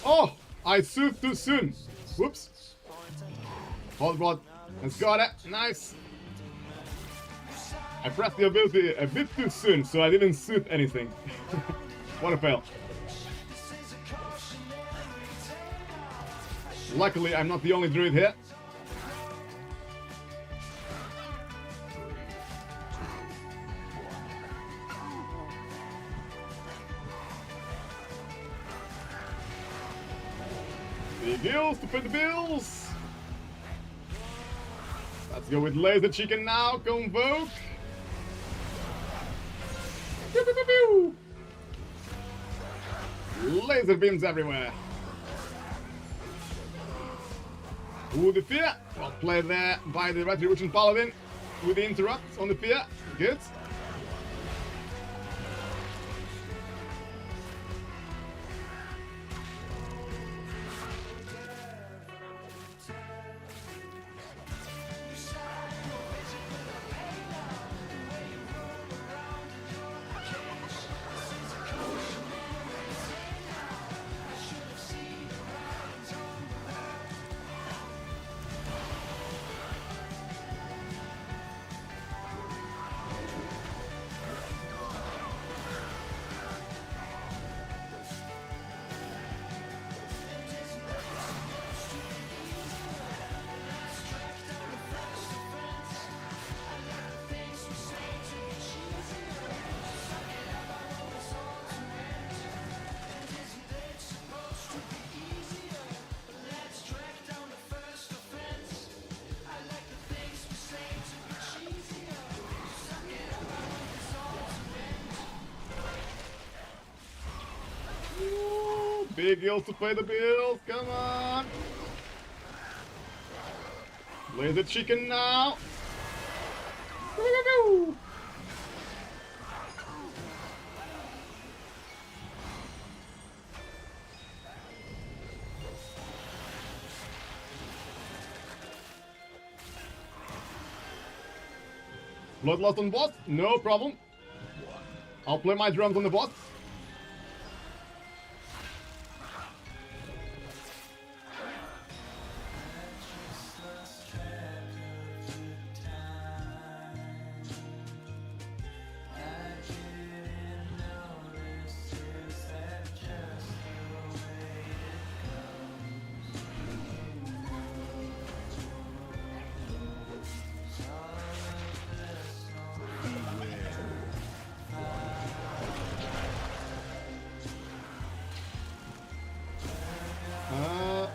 Oh, I soothed too soon. Whoops. Hold blood. Let's got it. Nice. I pressed the ability a bit too soon, so I didn't soothe anything. What a fail. Luckily, I'm not the only druid here. The gills to pay the bills. Let's go with laser chicken now. Convoke. Pew, pew, pew, pew. Laser beams everywhere. Ooh, the fear. Well played there by the Retribution Paladin with the interrupt on the fear. Good. Big heals to pay the bills. Come on. Laser chicken now. Woo-hoo-hoo. Bloodlust on boss? No problem. I'll play my drums on the boss.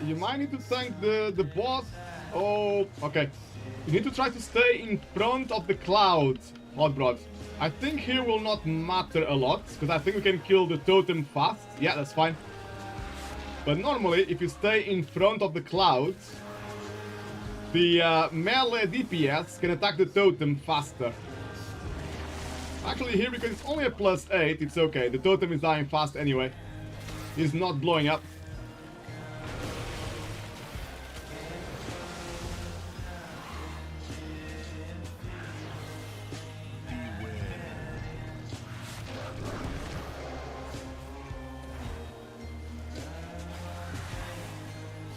You might need to thank the boss. Oh, okay. You need to try to stay in front of the clouds, Hot Brods. I think here will not matter a lot, because I think we can kill the totem fast. Yeah, that's fine. But normally, if you stay in front of the clouds, the melee DPS can attack the totem faster. Actually here, because it's only a +8, it's okay. The totem is dying fast anyway. He's not blowing up.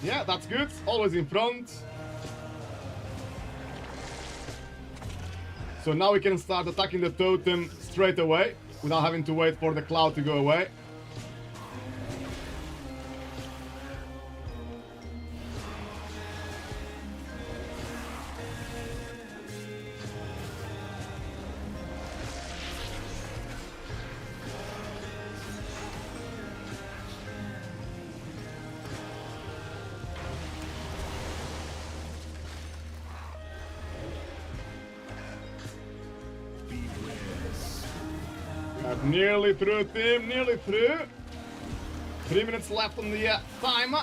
Yeah, that's good. Always in front. So now we can start attacking the totem straight away without having to wait for the cloud to go away. Nearly through, team, nearly through. 3 minutes left on the timer.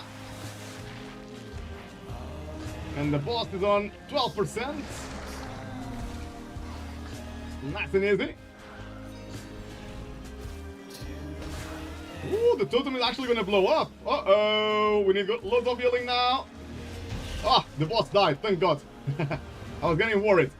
And the boss is on 12%. Nice and easy. Ooh, the totem is actually gonna blow up. Uh-oh, we need loads of healing now. Ah, the boss died, thank God. I was getting worried.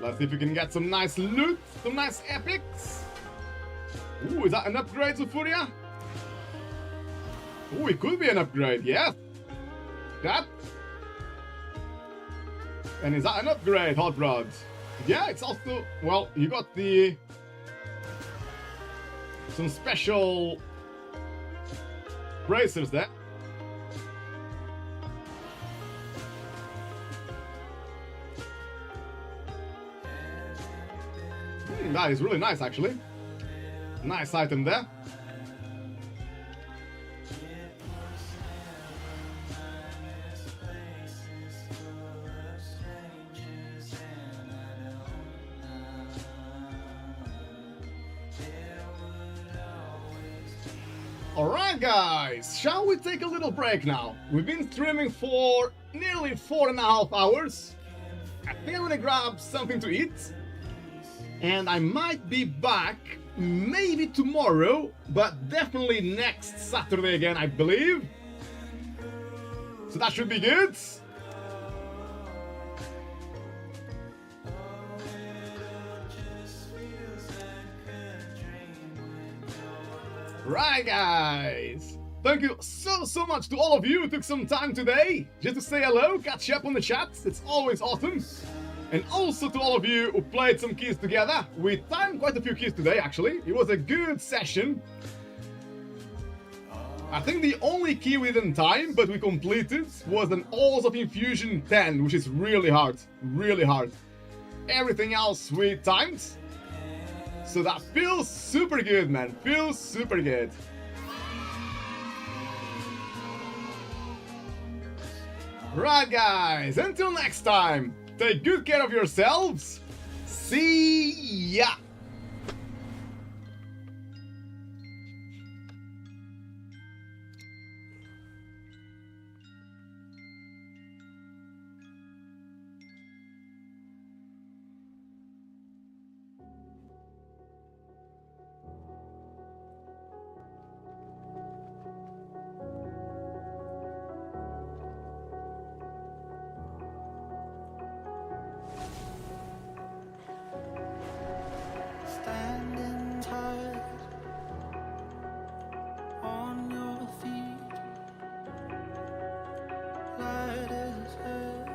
Let's see if we can get some nice loot, some nice epics. Ooh, is that an upgrade to Furia? Ooh, it could be an upgrade, yes. That. And is that an upgrade, Hot Rod? Yeah, it's also, well, you got the some special bracers there. That is really nice, actually. Nice item there. Alright guys, shall we take a little break now? We've been streaming for nearly 4.5 hours. I think I'm gonna grab something to eat. And I might be back maybe tomorrow, but definitely next Saturday again, I believe. So that should be good. Right, guys. Thank you so much to all of you who took some time today just to say hello, catch up on the chat. It's always awesome. And also to all of you who played some keys together. We timed quite a few keys today, actually. It was a good session. I think the only key we didn't time, but we completed, was an Halls of Infusion 10, which is really hard. Really hard. Everything else we timed. So that feels super good, man. Feels super good. Right, guys. Until next time. Take good care of yourselves. See ya. Standing tight on your feet, light as air,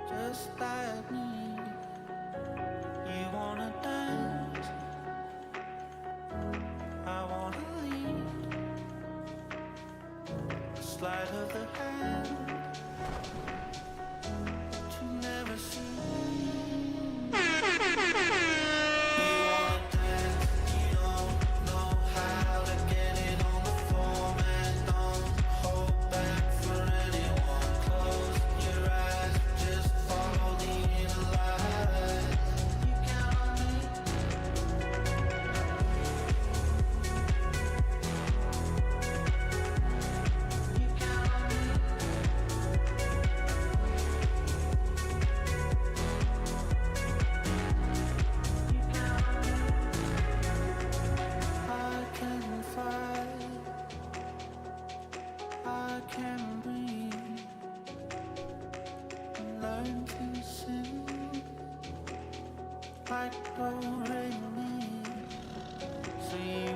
just like me. You wanna dance, I wanna lead. Sleight of the hand to never see. I can fly, I can breathe, learn to sing like do re mi. So you